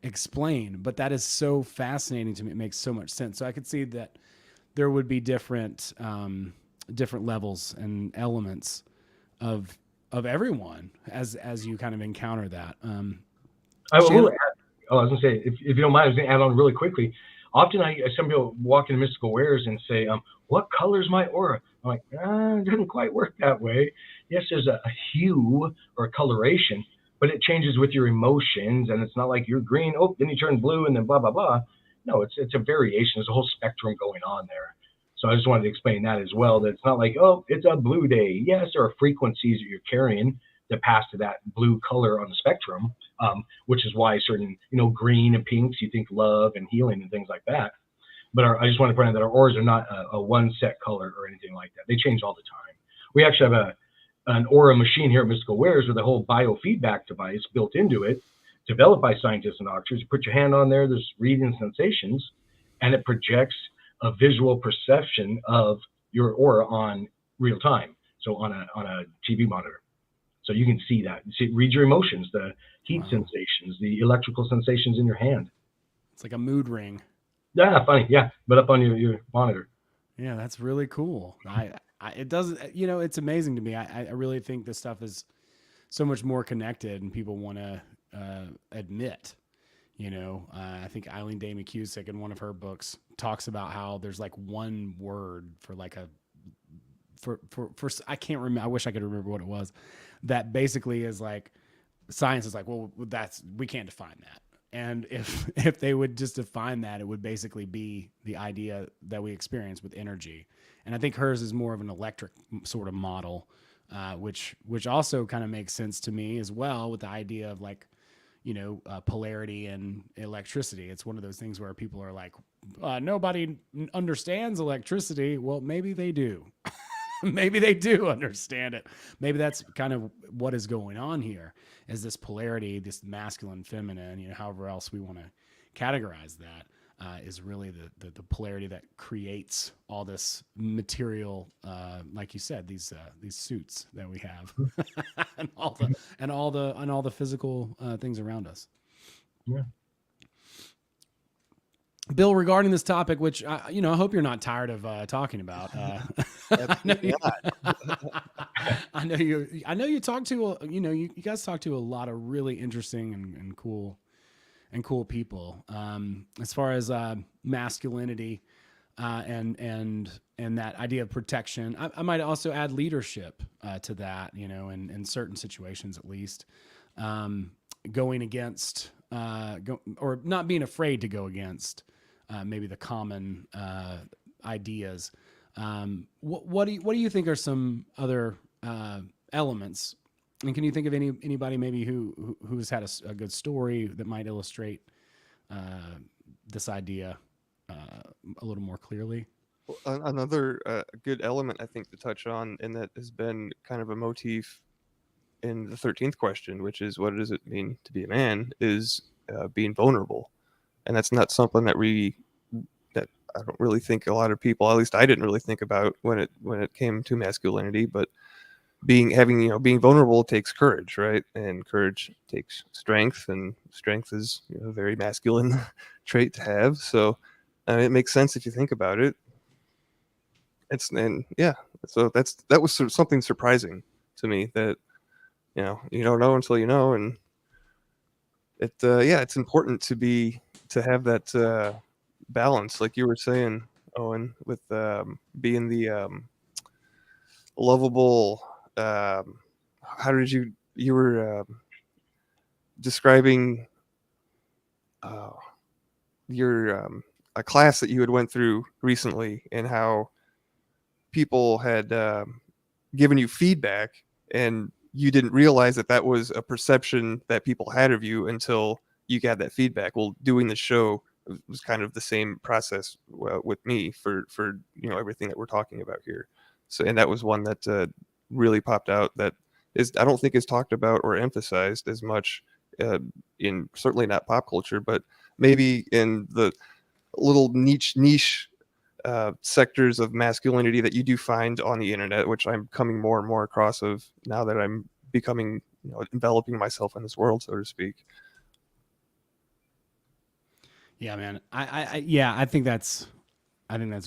explain, but that is so fascinating to me. It makes so much sense. So I could see that there would be different levels and elements of everyone as you kind of encounter that. I will add, I was going to say, if you don't mind, I was going to add on really quickly. Often some people walk into mystical wares and say, what color's my aura? I'm like, it doesn't quite work that way. Yes, there's a hue or a coloration, but it changes with your emotions, and it's not like you're green, oh, then you turn blue, and then blah, blah, blah. No, it's a variation. There's a whole spectrum going on there. So I just wanted to explain that as well, that it's not like, oh, it's a blue day. Yes, there are frequencies that you're carrying that pass to that blue color on the spectrum, which is why certain, green and pinks, you think love and healing and things like that. But I just want to point out that our auras are not a one set color or anything like that. They change all the time. We actually have an aura machine here at Mystical Wares with a whole biofeedback device built into it, developed by scientists and doctors. You put your hand on there, there's reading sensations, and it projects a visual perception of your aura on real time. So on a TV monitor. So you can see that. Read your emotions, the heat sensations, the electrical sensations in your hand. It's like a mood ring. Yeah, funny. Yeah, but up on your monitor. Yeah, that's really cool. It doesn't, it's amazing to me. I really think this stuff is so much more connected and people want to admit. I think Eileen Day McCusick in one of her books talks about how there's like one word for like for I can't remember. I wish I could remember what it was. That basically is like, science is like, well, we can't define that. And if they would just define that, it would basically be the idea that we experience with energy. And I think hers is more of an electric sort of model, which also kind of makes sense to me as well, with the idea of like, polarity and electricity. It's one of those things where people are like, nobody understands electricity. Well, maybe they do. Maybe they do understand it. Maybe that's kind of what is going on here, is this polarity, this masculine, feminine, however else we want to categorize that, is really the polarity that creates all this material, like you said, these suits that we have, and all the physical things around us. Yeah. Bill, regarding this topic, which I hope you're not tired of talking about. I know you talk to you guys talk to a lot of really interesting and cool cool people. As far as masculinity and that idea of protection, I might also add leadership to that. In certain situations at least, going against or not being afraid to go against maybe the common ideas. What do you think are some other elements? And can you think of anybody maybe who's had a good story that might illustrate this idea a little more clearly? Another good element I think to touch on, and that has been kind of a motif in the 13th question, which is what does it mean to be a man, is being vulnerable. And that's not something that I don't really think a lot of people, at least I didn't really think about when it came to masculinity. But being vulnerable takes courage, right? And courage takes strength, and strength is a very masculine trait to have. So it makes sense if you think about it. So that was something surprising to me, that you don't know until you know. And it's important to have that balance, like you were saying, Owen, with being the lovable. How did you were describing your a class that you had went through recently, and how people had given you feedback, and you didn't realize that was a perception that people had of you until you got that feedback. Well, doing the show was kind of the same process with me for everything that we're talking about here. So, and that was one that really popped out, that I don't think is talked about or emphasized as much in, certainly not pop culture, but maybe in the little niche sectors of masculinity that you do find on the internet, which I'm coming more and more across of now that I'm becoming, enveloping myself in this world, so to speak. Yeah, man. I think that's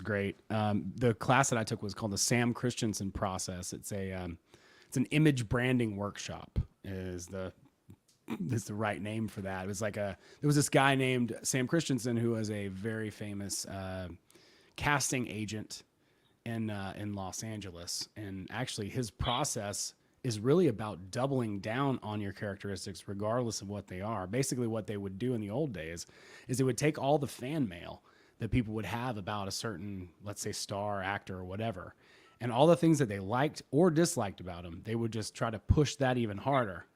great. The class that I took was called the Sam Christensen process. It's an image branding workshop is the right name for that. It was there was this guy named Sam Christensen who was a very famous casting agent in Los Angeles, and actually his process is really about doubling down on your characteristics regardless of what they are. Basically what they would do in the old days is they would take all the fan mail that people would have about a certain, let's say, star, actor, or whatever, and all the things that they liked or disliked about them, they would just try to push that even harder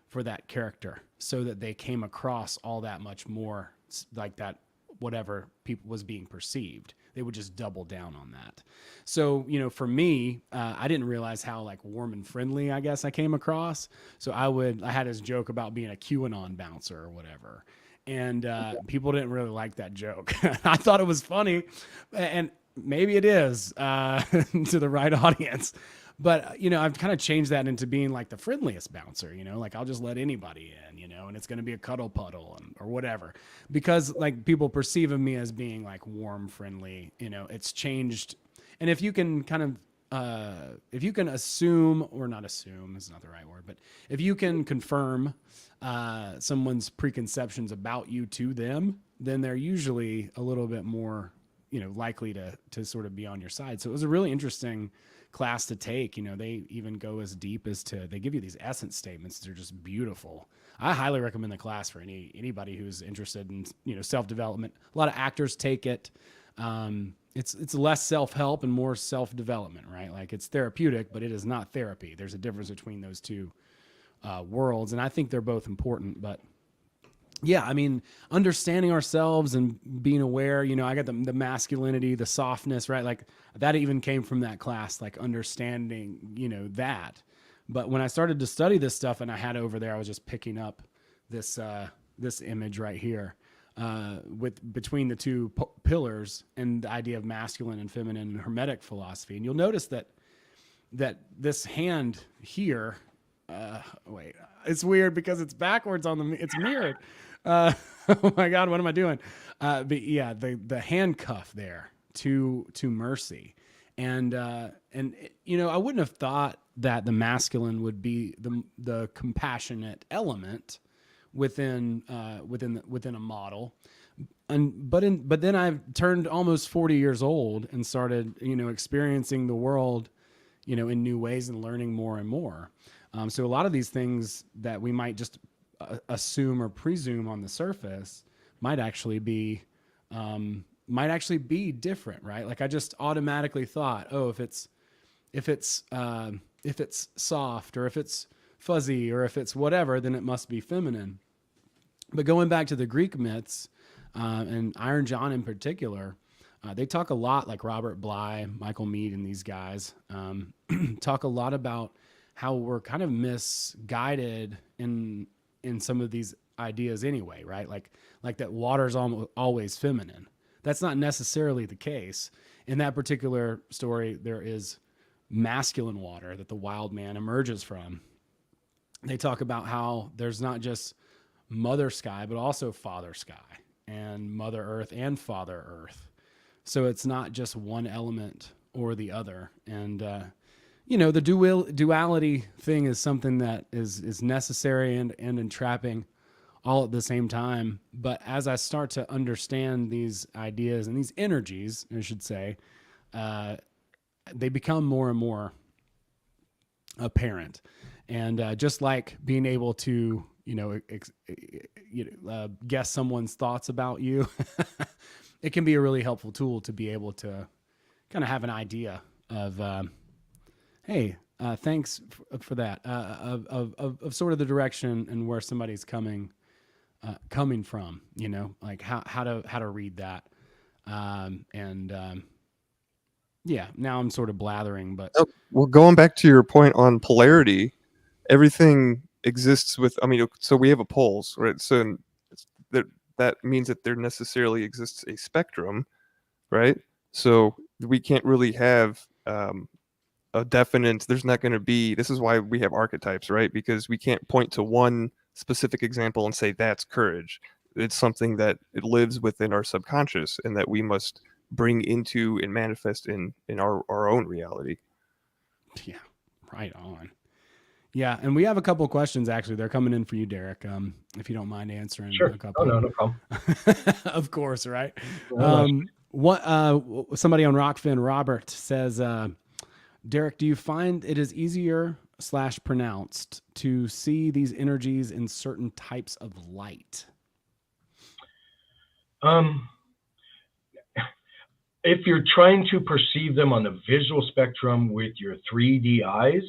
for that character, so that they came across all that much more like that, whatever people was being perceived. They would just double down on that. So, for me, I didn't realize how warm and friendly, I guess, I came across. So I had this joke about being a QAnon bouncer or whatever. And people didn't really like that joke. I thought it was funny, and maybe it is to the right audience. But, I've kind of changed that into being the friendliest bouncer, I'll just let anybody in, and it's going to be a cuddle puddle or whatever, because people perceive of me as being warm, friendly, it's changed. And if you can if you can assume, or not assume is not the right word, but if you can confirm someone's preconceptions about you to them, then they're usually a little bit more, likely to sort of be on your side. So it was a really interesting class to take. They even go as deep as they give you these essence statements. They're just beautiful. I highly recommend the class for anybody who's interested in, self-development. A lot of actors take it. It's less self-help and more self-development, right? It's therapeutic, but it is not therapy. There's a difference between those two worlds. And I think they're both important, but yeah, understanding ourselves and being aware, I got the masculinity, the softness, right? That even came from that class, understanding, that. But when I started to study this stuff, and I had over there, I was just picking up this image right here between the two pillars and the idea of masculine and feminine and hermetic philosophy. And you'll notice that this hand here, wait, it's weird because it's backwards it's mirrored. Oh my God, what am I doing? But yeah, the handcuff there to mercy. And I wouldn't have thought that the masculine would be the compassionate element within a model. But then I've turned almost 40 years old and started, experiencing the world, in new ways and learning more and more. So a lot of these things that we might just assume or presume on the surface might actually be different, right? Like I just automatically thought, oh, if it's soft, or if it's fuzzy, or if it's whatever, then it must be feminine. But going back to the Greek myths, and Iron John in particular, they talk a lot, like Robert Bly, Michael Mead, and these guys talk a lot about how we're kind of misguided in some of these ideas anyway, right? Like that water's always feminine. That's not necessarily the case. In that particular story, there is masculine water that the wild man emerges from. They talk about how there's not just mother sky, but also father sky, and mother earth and father earth. So it's not just one element or the other. And, the duality thing is something that is necessary and entrapping all at the same time. But as I start to understand these ideas and these energies, I should say, they become more and more apparent. And just like being able to, guess someone's thoughts about you, it can be a really helpful tool to be able to kind of have an idea of, hey, thanks for that, of sort of the direction and where somebody's coming from, like how to read that. Yeah, now I'm sort of blathering, but Well, going back to your point on polarity, everything exists with, so we have a poles, right? So that means that there necessarily exists a spectrum, right? So we can't really have a definite, there's not going to be, this is why we have archetypes, right? Because we can't point to one specific example and say that's courage. It's something that it lives within our subconscious and that we must bring into and manifest in our own reality. Yeah, right on. Yeah, and we have a couple of questions, actually. They're coming in for you, Derek, if you don't mind answering. Sure. A couple. Oh, no problem. Of course, right? No, Somebody on Rockfin, Robert, says, Derek, do you find it is easier / pronounced to see these energies in certain types of light? If you're trying to perceive them on the visual spectrum with your 3D eyes,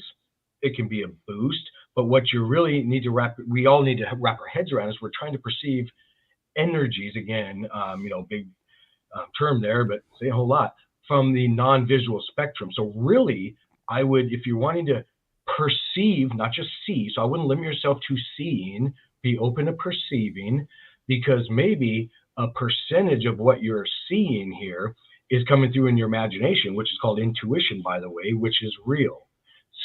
it can be a boost. But what you really need to we all need to wrap our heads around is we're trying to perceive energies, again, big term there, but say a whole lot, from the non-visual spectrum. So really, I would, if you're wanting to perceive, not just see, so I wouldn't limit yourself to seeing, be open to perceiving, because maybe a percentage of what you're seeing here is coming through in your imagination, which is called intuition, by the way, which is real.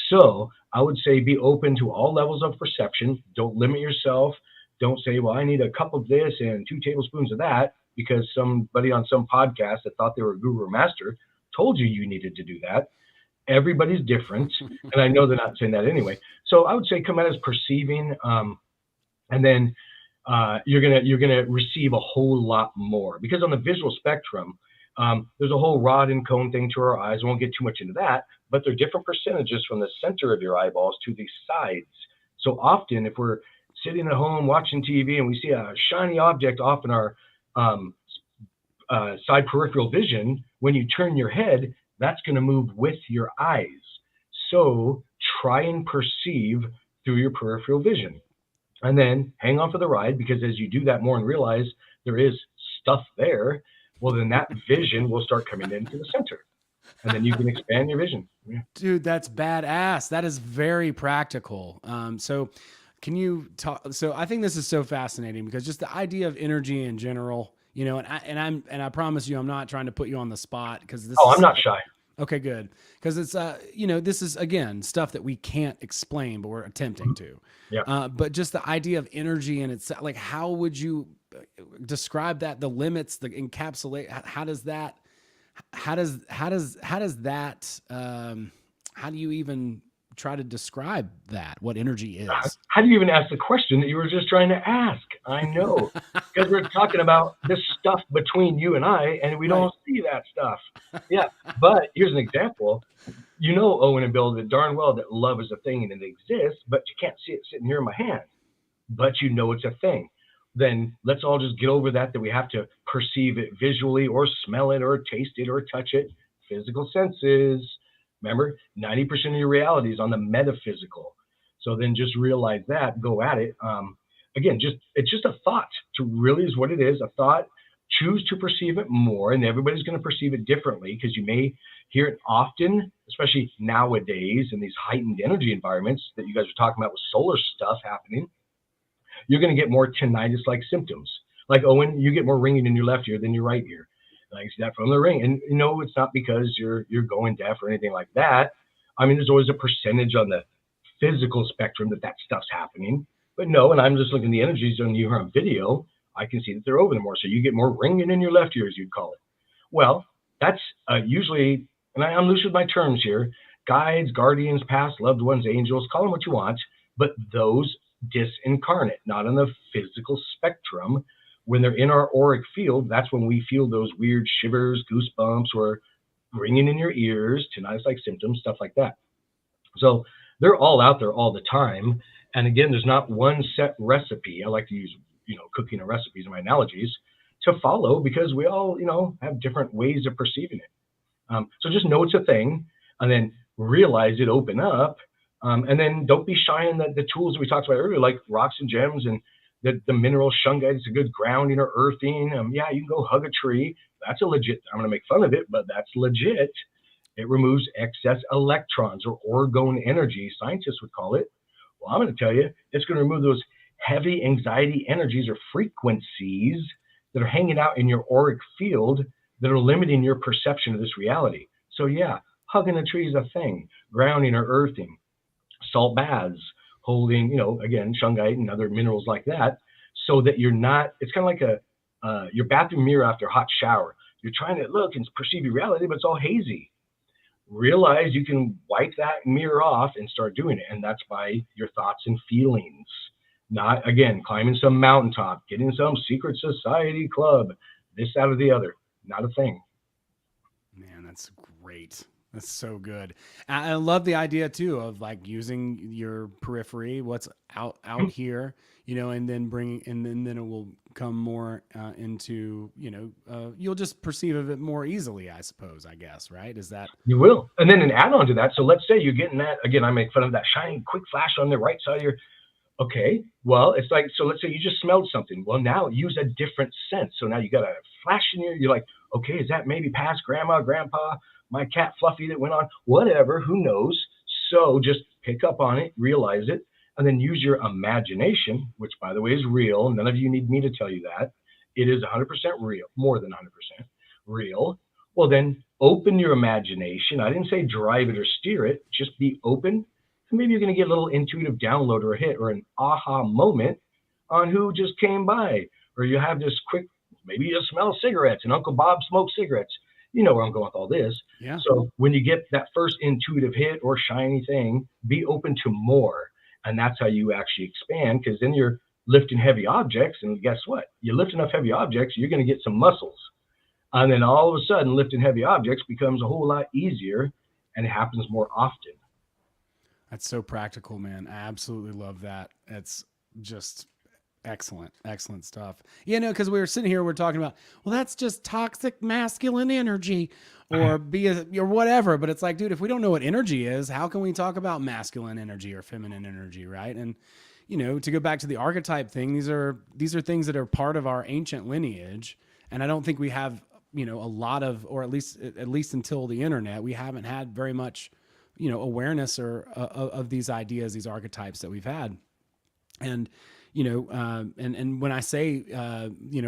So I would say be open to all levels of perception. Don't limit yourself. Don't say, well, I need a cup of this and 2 tablespoons of that, because somebody on some podcast that thought they were a guru or master told you needed to do that. Everybody's different. And I know they're not saying that anyway. So I would say come out as perceiving, and then you're gonna receive a whole lot more, because on the visual spectrum, there's a whole rod and cone thing to our eyes. I won't get too much into that, but there are different percentages from the center of your eyeballs to the sides. So often, if we're sitting at home watching TV and we see a shiny object off in our side peripheral vision, when you turn your head, that's going to move with your eyes. So try and perceive through your peripheral vision, and then hang on for the ride, because as you do that more and realize there is stuff there, well, then that vision will start coming into the center, and then you can expand your vision. Yeah. Dude, that's badass. That is very practical. So can you talk? So I think this is so fascinating, because just the idea of energy in general, and I promise you, I'm not trying to put you on the spot, because this. I'm not shy. Okay, good. Because it's, this is, again, stuff that we can't explain, but we're attempting to. Yeah. But just the idea of energy, and it's like, how would you describe that? The limits, the encapsulate, how do you even try to describe that, what energy is. How do you even ask the question that you were just trying to ask? I know, because we're talking about this stuff between you and I, and we Right. don't see that stuff. Yeah, but here's an example. You know, Owen and Bill, that darn well that love is a thing and it exists, but you can't see it sitting here in my hand. But you know it's a thing. Then let's all just get over that we have to perceive it visually or smell it or taste it or touch it. Physical senses. Remember, 90% of your reality is on the metaphysical. So then just realize that, go at it. Again, it's just a thought. To really is what it is, a thought. Choose to perceive it more, and everybody's going to perceive it differently, because you may hear it often, especially nowadays in these heightened energy environments that you guys are talking about with solar stuff happening. You're going to get more tinnitus-like symptoms. Like, Owen, you get more ringing in your left ear than your right ear. I see that from the ring. And you know, it's not because you're going deaf or anything like that. I mean, there's always a percentage on the physical spectrum that stuff's happening. But no, and I'm just looking at the energies on you here on video, I can see that they're over there more. So you get more ringing in your left ear, as you'd call it. Well, that's usually, and I'm loose with my terms here, guides, guardians, past loved ones, angels, call them what you want, but those disincarnate, not on the physical spectrum. When they're in our auric field, that's when we feel those weird shivers, goosebumps, or ringing in your ears, tinnitus-like symptoms, stuff like that. So they're all out there all the time. And again, there's not one set recipe. I like to use, cooking and recipes in my analogies to follow, because we all, have different ways of perceiving it. So just know it's a thing, and then realize it, open up, and then don't be shy in the tools that we talked about earlier, like rocks and gems and the mineral shungite. It's a good grounding or earthing. Yeah, you can go hug a tree. That's a legit, I'm going to make fun of it, but that's legit. It removes excess electrons, or orgone energy, scientists would call it. Well, I'm going to tell you, it's going to remove those heavy anxiety energies or frequencies that are hanging out in your auric field that are limiting your perception of this reality. So yeah, hugging a tree is a thing. Grounding or earthing, salt baths, holding, again, shungite and other minerals like that, so that you're not, it's kind of like your bathroom mirror after a hot shower. You're trying to look and perceive your reality, but it's all hazy. Realize you can wipe that mirror off and start doing it. And that's by your thoughts and feelings. Not, again, climbing some mountaintop, getting some secret society club, this, that, or the other. Not a thing. Man, that's great. That's so good. I love the idea too of like using your periphery, what's out here, and then then it will come more into, you'll just perceive of it more easily, I suppose, I guess, right? Is that? You will. And then an add-on to that. So let's say you're getting that, again, I make fun of that shiny quick flash on the right side of your, okay, well, it's like, so let's say you just smelled something. Well, now use a different sense. So now you got a flash in you're like, okay, is that maybe past grandma, grandpa, my cat Fluffy that went on, whatever, who knows? So just pick up on it, realize it, and then use your imagination, which by the way is real. None of you need me to tell you that. It is 100% real, more than 100% real. Well, then open your imagination. I didn't say drive it or steer it, just be open. And maybe you're going to get a little intuitive download or a hit or an aha moment on who just came by. Or you have this quick, maybe you smell cigarettes and Uncle Bob smoked cigarettes. You know where I'm going with all this. Yeah. So when you get that first intuitive hit or shiny thing, be open to more. And that's how you actually expand, because then you're lifting heavy objects. And guess what? You lift enough heavy objects, you're going to get some muscles. And then all of a sudden, lifting heavy objects becomes a whole lot easier, and it happens more often. That's so practical, man. I absolutely love that. It's just excellent stuff. Because we were sitting here, we're talking about, well, that's just toxic masculine energy, or or whatever. But it's like, dude, if we don't know what energy is, how can we talk about masculine energy or feminine energy, right? And to go back to the archetype thing, these are things that are part of our ancient lineage, and I don't think we have a lot of, or at least until the internet, we haven't had very much awareness or of these ideas, these archetypes that we've had. And and when I say,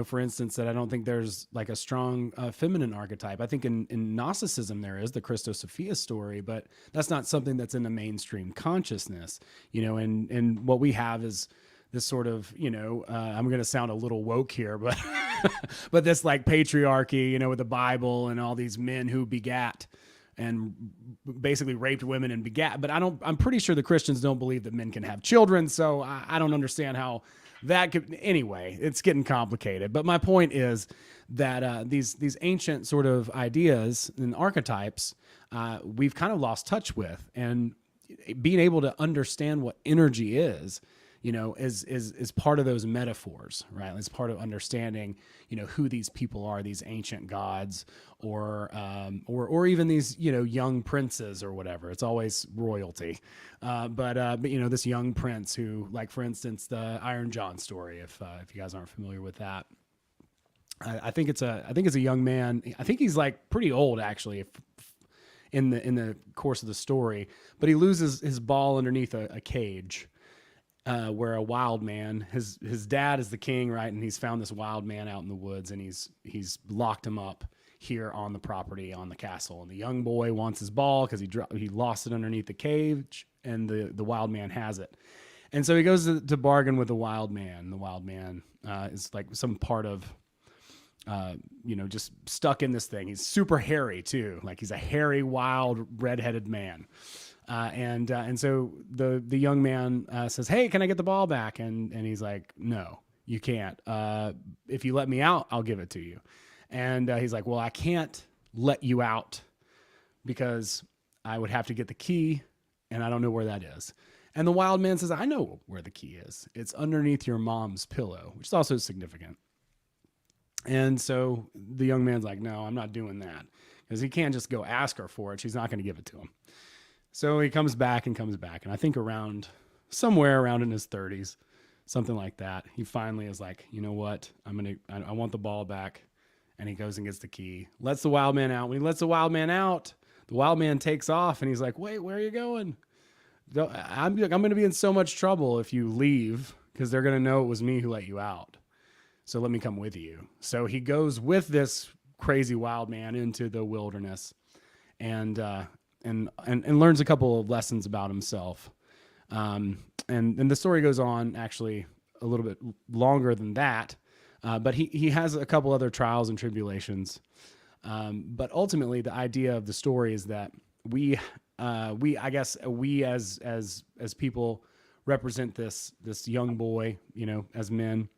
for instance, that I don't think there's like a strong feminine archetype, I think in Gnosticism there is the Christos Sophia story, but that's not something that's in the mainstream consciousness, and what we have is this sort of, I'm going to sound a little woke here, but, but this like patriarchy, with the Bible and all these men who begat and basically raped women and begat. But I'm pretty sure the Christians don't believe that men can have children. So I don't understand how that could, anyway, it's getting complicated. But my point is that these ancient sort of ideas and archetypes, we've kind of lost touch with, and being able to understand what energy is, is part of those metaphors, right? It's part of understanding, who these people are, these ancient gods, or even these, young princes or whatever. It's always royalty, but this young prince who, like for instance, the Iron John story. If you guys aren't familiar with that, I think it's a young man. I think he's like pretty old actually, in the course of the story, but he loses his ball underneath a cage. Where a wild man, his dad is the king, right? And he's found this wild man out in the woods, and he's locked him up here on the property, on the castle. And the young boy wants his ball because he lost it underneath the cage, and the wild man has it. And so he goes to bargain with the wild man. The wild man is like some part of, just stuck in this thing. He's super hairy too. Like he's a hairy, wild, redheaded man. And so the young man says, "Hey, can I get the ball back?" And he's like, "No, you can't. If you let me out, I'll give it to you." And he's like, "Well, I can't let you out because I would have to get the key, and I don't know where that is." And the wild man says, "I know where the key is. It's underneath your mom's pillow," which is also significant. And so the young man's like, "No, I'm not doing that," because he can't just go ask her for it. She's not going to give it to him. So he comes back. And I think somewhere around in his 30s, something like that, he finally is like, "You know what? I want the ball back." And he goes and gets the key, lets the wild man out. When he lets the wild man out, the wild man takes off, and he's like, "Wait, where are you going? I'm going to be in so much trouble if you leave, because they're going to know it was me who let you out. So let me come with you." So he goes with this crazy wild man into the wilderness, and learns a couple of lessons about himself. And the story goes on actually a little bit longer than that. But he has a couple other trials and tribulations. But ultimately the idea of the story is that we as people represent this young boy, as men,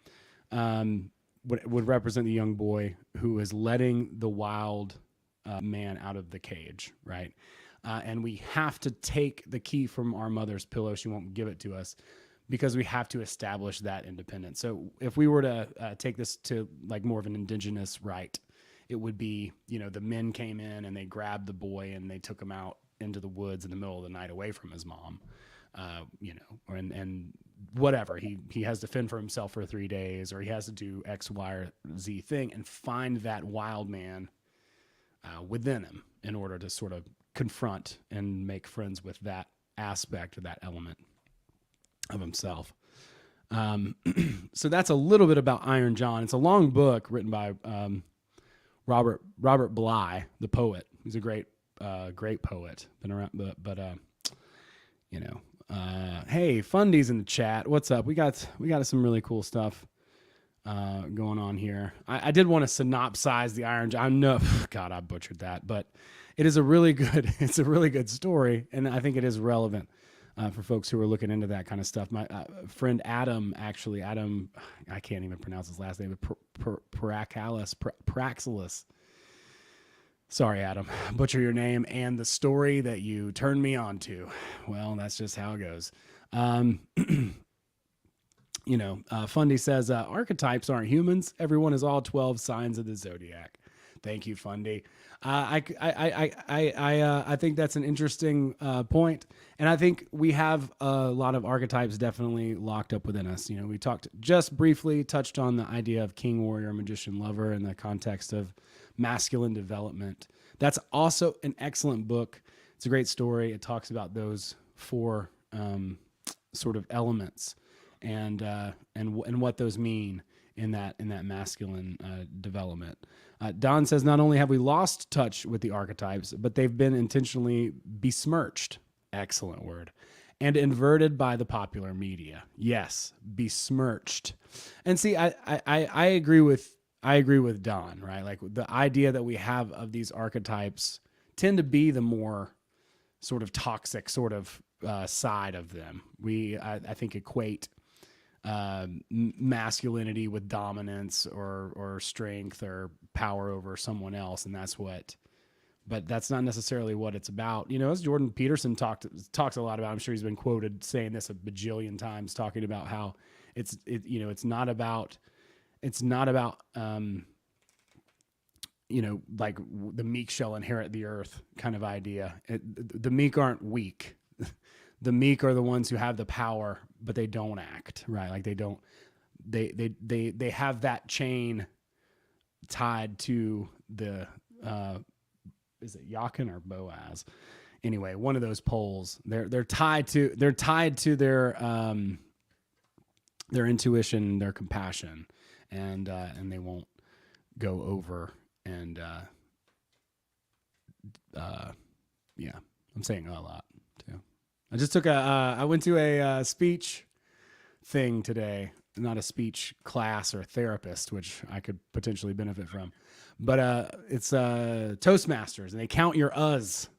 would represent the young boy who is letting the wild man out of the cage, right? And we have to take the key from our mother's pillow. She won't give it to us because we have to establish that independence. So if we were to take this to like more of an indigenous right, it would be, the men came in and they grabbed the boy and they took him out into the woods in the middle of the night away from his mom, and whatever. He has to fend for himself for 3 days, or he has to do X, Y, or Z thing and find that wild man within him in order to sort of confront and make friends with that aspect or that element of himself. So that's a little bit about Iron John. It's a long book written by Robert Bly, the poet. He's a great poet. Been around, but hey, Fundy's in the chat. What's up? We got some really cool stuff going on here. I did want to synopsize the Iron John. No, God, I butchered that, but it is a really good story, and I think it is relevant for folks who are looking into that kind of stuff. My friend Adam, I can't even pronounce his last name, Praxilus. Sorry, Adam, butcher your name and the story that you turned me on to. Well, that's just how it goes. Fundy says, archetypes aren't humans. Everyone is all 12 signs of the zodiac. Thank you, Fundy. I think that's an interesting point. And I think we have a lot of archetypes definitely locked up within us. We just briefly touched on the idea of king, warrior, magician, lover in the context of masculine development. That's also an excellent book. It's a great story. It talks about those 4 sort of elements and what those mean in that masculine development. Don says, not only have we lost touch with the archetypes, but they've been intentionally besmirched. Excellent word. And inverted by the popular media. Yes, besmirched. And see, I agree with Don, right? Like the idea that we have of these archetypes tend to be the more sort of toxic sort of side of them. I think, equate masculinity with dominance or strength or power over someone else, and but that's not necessarily what it's about. As Jordan Peterson talks a lot about, I'm sure he's been quoted saying this a bajillion times, talking about how it's not about like the meek shall inherit the earth kind of idea. The meek aren't weak. The meek are the ones who have the power, but they don't act, right? Like they have that chain tied to the, is it Jachin or Boaz? Anyway, one of those poles. They're tied to their intuition, their compassion, and they won't go over. And yeah, I'm saying a lot too. I just took I went to a speech thing today, not a speech class or therapist, which I could potentially benefit from, but it's Toastmasters, and they count your uhs.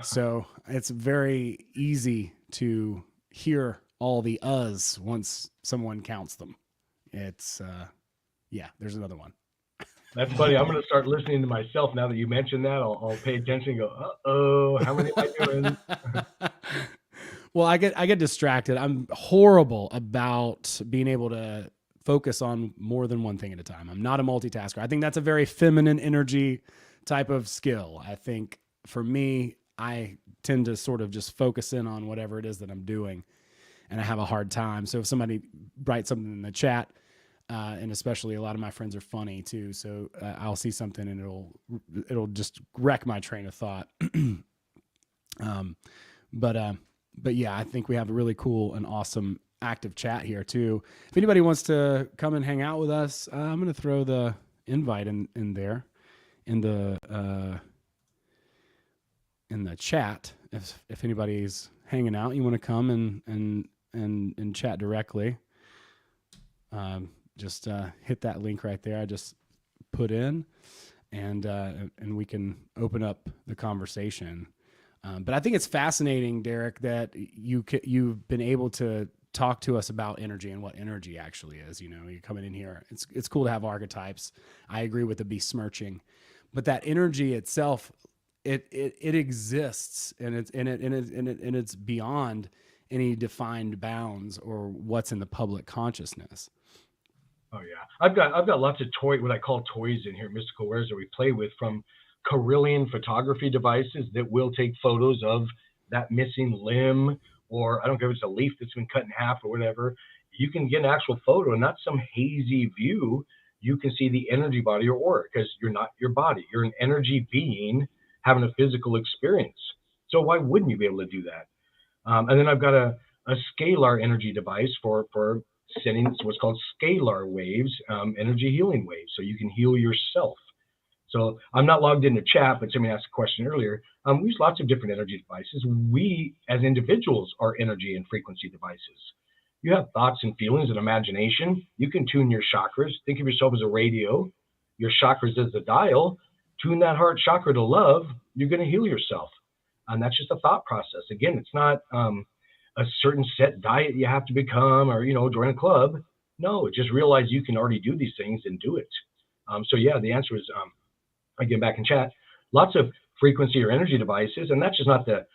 So it's very easy to hear all the uhs once someone counts them. It's yeah, there's another one. That's funny. I'm going to start listening to myself now that you mentioned that. I'll pay attention and go, uh-oh, how many am I doing? Well, I get distracted. I'm horrible about being able to focus on more than one thing at a time. I'm not a multitasker. I think that's a very feminine energy type of skill. I think for me, I tend to sort of just focus in on whatever it is that I'm doing, and I have a hard time. So if somebody writes something in the chat, and especially a lot of my friends are funny too, so I'll see something and it'll just wreck my train of thought. But yeah, I think we have a really cool and awesome active chat here too. If anybody wants to come and hang out with us, I'm going to throw the invite in there in the chat. If anybody's hanging out, you want to come and chat directly. Just hit that link right there I just put in, and we can open up the conversation. But I think it's fascinating, Derek, that you've been able to talk to us about energy and what energy actually is. You're coming in here. It's cool to have archetypes. I agree with the besmirching, but that energy itself, it exists, and it's beyond any defined bounds or what's in the public consciousness. Oh yeah, I've got lots of what I call toys in here, mystical wares that we play with, from Carillion photography devices that will take photos of that missing limb, or I don't care if it's a leaf that's been cut in half or whatever. You can get an actual photo, and not some hazy view. You can see the energy body or aura, because you're not your body. You're an energy being having a physical experience. So why wouldn't you be able to do that? And then I've got a scalar energy device for sending what's called scalar waves, energy healing waves, so you can heal yourself. So I'm not logged into chat, but somebody asked a question earlier. We use lots of different energy devices. We, as individuals, are energy and frequency devices. You have thoughts and feelings and imagination. You can tune your chakras. Think of yourself as a radio. Your chakras as the dial. Tune that heart chakra to love. You're going to heal yourself. And that's just a thought process. Again, it's not a certain set diet you have to become, or join a club. No, just realize you can already do these things and do it. So yeah, the answer is, again, back in chat, lots of frequency or energy devices, and that's just not the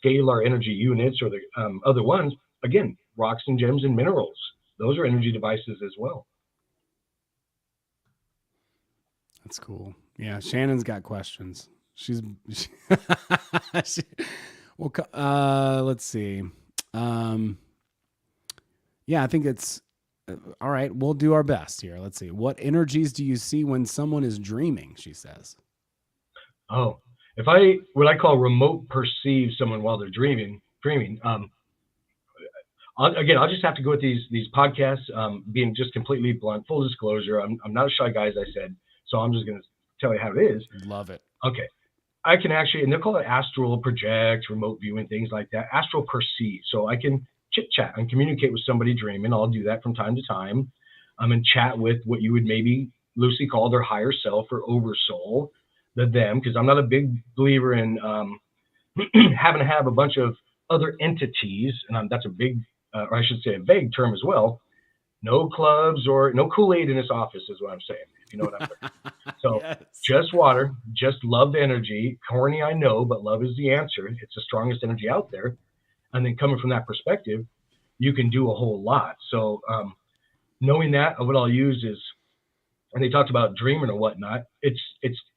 scalar energy units or the other ones. Again, rocks and gems and minerals, those are energy devices as well. That's cool. Yeah, Shannon's got questions. Well, let's see. Yeah, I think it's all right. We'll do our best here. Let's see. What energies do you see when someone is dreaming? She says. Oh, what I call remote perceive someone while they're dreaming. I'll just have to go with these podcasts, being just completely blunt, full disclosure. I'm not a shy guy, as I said, so I'm just going to tell you how it is. Love it. Okay. I can actually, and they'll call it astral project, remote viewing, things like that. Astral perceive. So I can chit chat and communicate with somebody dreaming. I'll do that from time to time. And chat with what you would maybe loosely call their higher self or oversoul. the them, because I'm not a big believer in having to have a bunch of other entities, and that's a big, or I should say a vague term as well. No clubs or no Kool-Aid in this office is what I'm saying, if you know what I'm saying. So Yes. just water, just love the energy. Corny, I know, but love is the answer. It's the strongest energy out there. And then coming from that perspective, you can do a whole lot. So knowing that, what I'll use is, and they talked about dreaming or whatnot. It's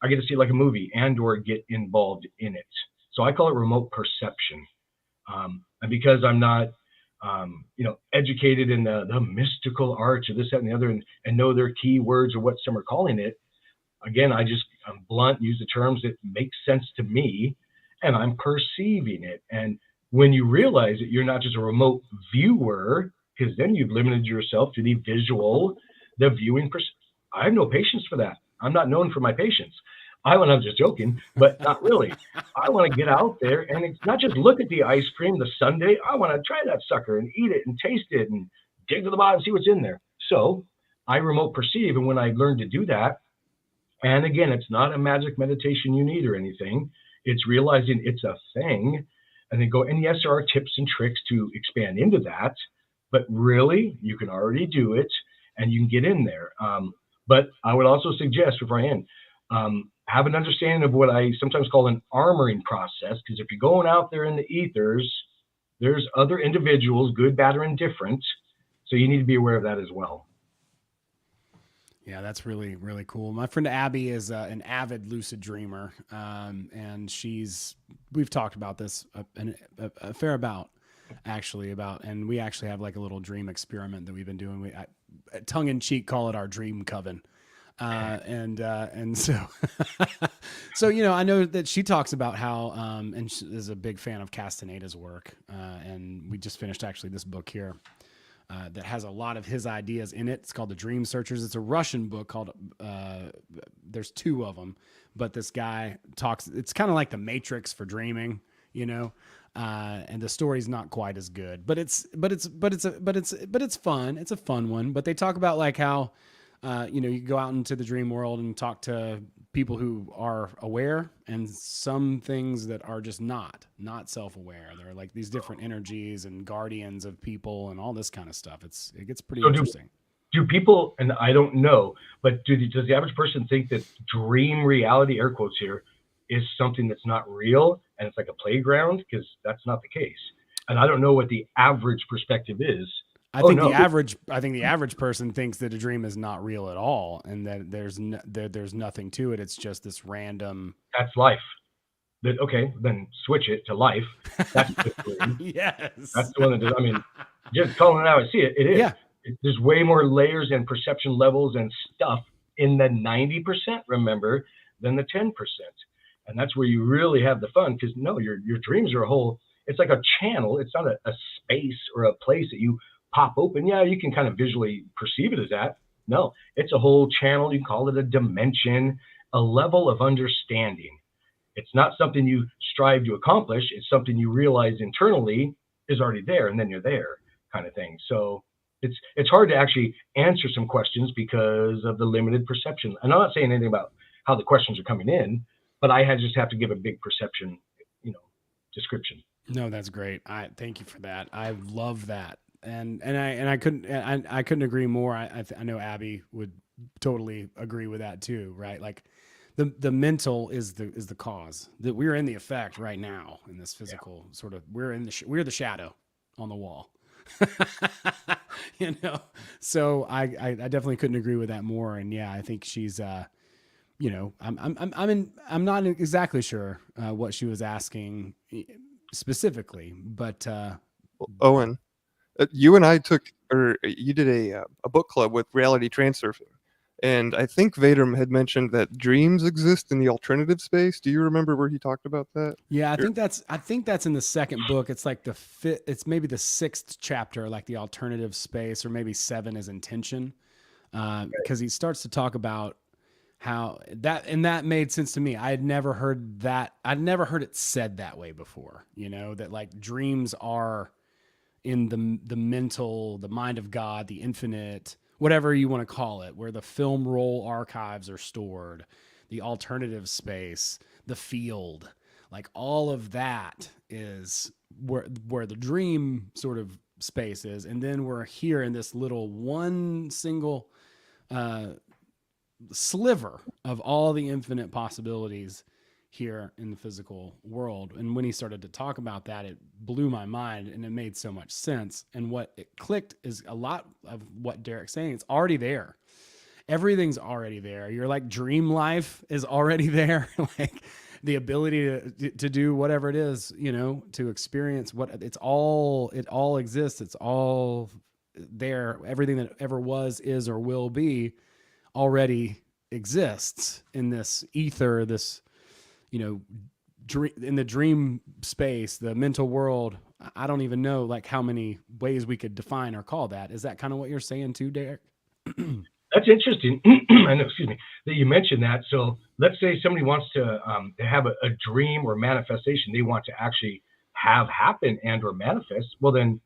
I get to see it like a movie and or get involved in it. So I call it remote perception. And because I'm not, educated in the mystical arts or this, that, and the other, and know their key words or what some are calling it, again, I'm blunt, use the terms that make sense to me, and I'm perceiving it. And when you realize that you're not just a remote viewer, because then you've limited yourself to the visual, the viewing. I have no patience for that. I'm not known for my patience. I'm just joking, but not really. I want to get out there and it's not just look at the ice cream, the sundae. I want to try that sucker and eat it and taste it and dig to the bottom and see what's in there. So I remote perceive. And when I learned to do that, and again, it's not a magic meditation you need or anything. It's realizing it's a thing and then go, and yes, there are tips and tricks to expand into that, but really you can already do it and you can get in there. But I would also suggest before I end, have an understanding of what I sometimes call an armoring process, because if you're going out there in the ethers, there's other individuals, good, bad, or indifferent. So you need to be aware of that as well. Yeah, that's really, really cool. My friend Abby is an avid lucid dreamer, and we've talked about this a fair amount, actually, and we actually have like a little dream experiment that we've been doing. We tongue in cheek call it our dream coven. And so, I know that she talks about how, and she is a big fan of Castaneda's work. And we just finished actually this book here, that has a lot of his ideas in it. It's called The Dream Searchers. It's a Russian book called, there's two of them, but this guy talks, it's kind of like the Matrix for dreaming, and the story's not quite as good, but it's fun. It's a fun one, but they talk about like how, you go out into the dream world and talk to people who are aware and some things that are just not self-aware. They're like these different energies and guardians of people and all this kind of stuff. It gets pretty interesting. Do people, and I don't know, but does the average person think that dream reality, air quotes here, is something that's not real and it's like a playground? Because that's not the case. And I don't know what the average perspective is. I think the average person thinks that a dream is not real at all, and that there's nothing to it. It's just this random. That's life. Okay, then switch it to life. That's the dream. Yes, that's the one that. Just calling it out, I see it. It is. Yeah. There's way more layers and perception levels and stuff in the 90%. Remember, than the 10%, and that's where you really have the fun. Because your dreams are a whole. It's like a channel. It's not a space or a place that you pop open. Yeah, you can kind of visually perceive it as that. No, it's a whole channel. You can call it a dimension, a level of understanding. It's not something you strive to accomplish. It's something you realize internally is already there, and then you're there, kind of thing. So it's hard to actually answer some questions because of the limited perception. And I'm not saying anything about how the questions are coming in, but I just have to give a big perception, description. No, that's great. Thank you for that. I love that. And I couldn't agree more. I know Abby would totally agree with that too, right? Like the mental is the cause, that we're in the effect right now in this physical sort of, we're the shadow on the wall, so I definitely couldn't agree with that more. And yeah, I think she's, I'm not exactly sure what she was asking specifically, but Owen, you and I you did a book club with Reality Transurfer, and I think Vader had mentioned that dreams exist in the alternative space. Do you remember where he talked about that? Yeah, I think that's in the second book. It's like it's maybe the 6th chapter, like the alternative space, or maybe 7 is intention, because he starts to talk about how that made sense to me. I had never heard that. I'd never heard it said that way before. That like dreams are in the mental, the mind of God, the infinite, whatever you want to call it, where the film roll archives are stored, the alternative space, the field, like all of that is where the dream sort of space is. And then we're here in this little one single sliver of all the infinite possibilities here in the physical world. And when he started to talk about that, it blew my mind and it made so much sense. And what it clicked is a lot of what Derek's saying. It's already there. Everything's already there. Your like dream life is already there. Like the ability to do whatever it is, you know, to experience what it all exists. It's all there. Everything that ever was, is, or will be already exists in this ether, this, you know, in the dream space, the mental world. I don't even know like how many ways we could define or call that. Is that kind of what you're saying too, Derek? That's interesting. I know, excuse me, that you mentioned that. So let's say somebody wants to have a dream or manifestation they want to actually have happen and or manifest. Well, then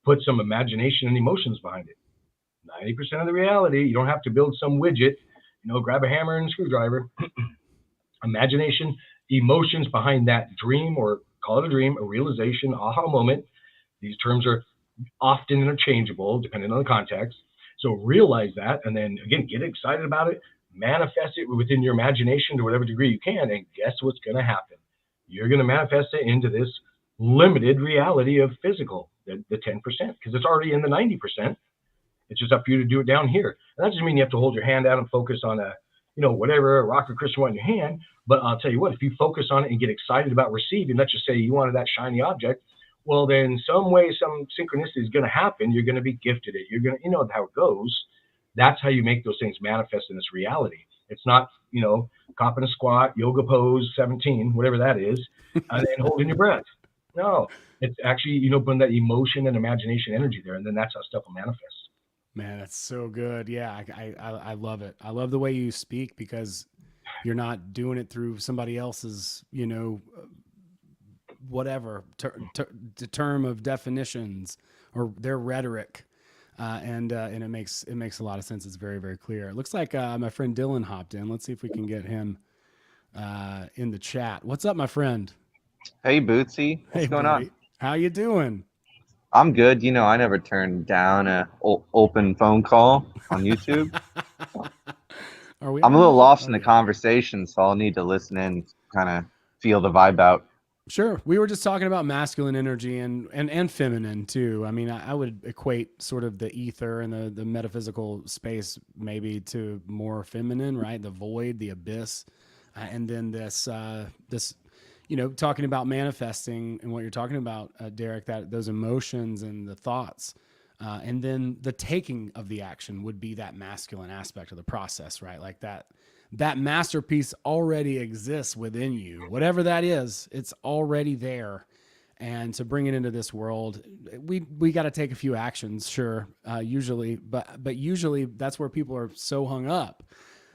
put some imagination and emotions behind it. 90% of the reality. You don't have to build some widget, you know, grab a hammer and a screwdriver. Imagination, emotions behind that dream, or call it a dream, a realization, aha moment. These terms are often interchangeable depending on the context. So realize that, and then again, get excited about it, manifest it within your imagination to whatever degree you can, and guess what's going to happen? You're going to manifest it into this limited reality of physical, the 10%, because it's already in the 90%. It's just up to you to do it down here. And that doesn't mean you have to hold your hand out and focus on a, you know, whatever, a rock or crystal in your hand. But I'll tell you what, if you focus on it and get excited about receiving, let's just say you wanted that shiny object, well, then some way, some synchronicity is going to happen. You're going to be gifted it. You're going to, you know how it goes. That's how you make those things manifest in this reality. It's not, you know, copping a squat, yoga pose 17, whatever that is, and then holding your breath. No, it's actually, you know, putting that emotion and imagination energy there, and then that's how stuff will manifest. Man, that's so good. Yeah, I love it. I love the way you speak because you're not doing it through somebody else's, you know, whatever term of definitions or their rhetoric, and it makes a lot of sense. It's very, very clear. It looks like my friend Dylan hopped in. Let's see if we can get him in the chat. What's up, my friend? Hey, Bootsy. What's going on? How you doing? I'm good. You know, I never turn down a open phone call on YouTube. I'm a little lost in the conversation, so I'll need to listen in, kind of feel the vibe out. Sure. We were just talking about masculine energy and feminine too. I mean, I would equate sort of the ether and the metaphysical space maybe to more feminine, right? The void, the abyss, and then this, you know, talking about manifesting and what you're talking about, Derek, that those emotions and the thoughts, and then the taking of the action would be that masculine aspect of the process, right? Like that masterpiece already exists within you. Whatever that is, it's already there. And to bring it into this world, we got to take a few actions, sure, usually, but usually that's where people are so hung up.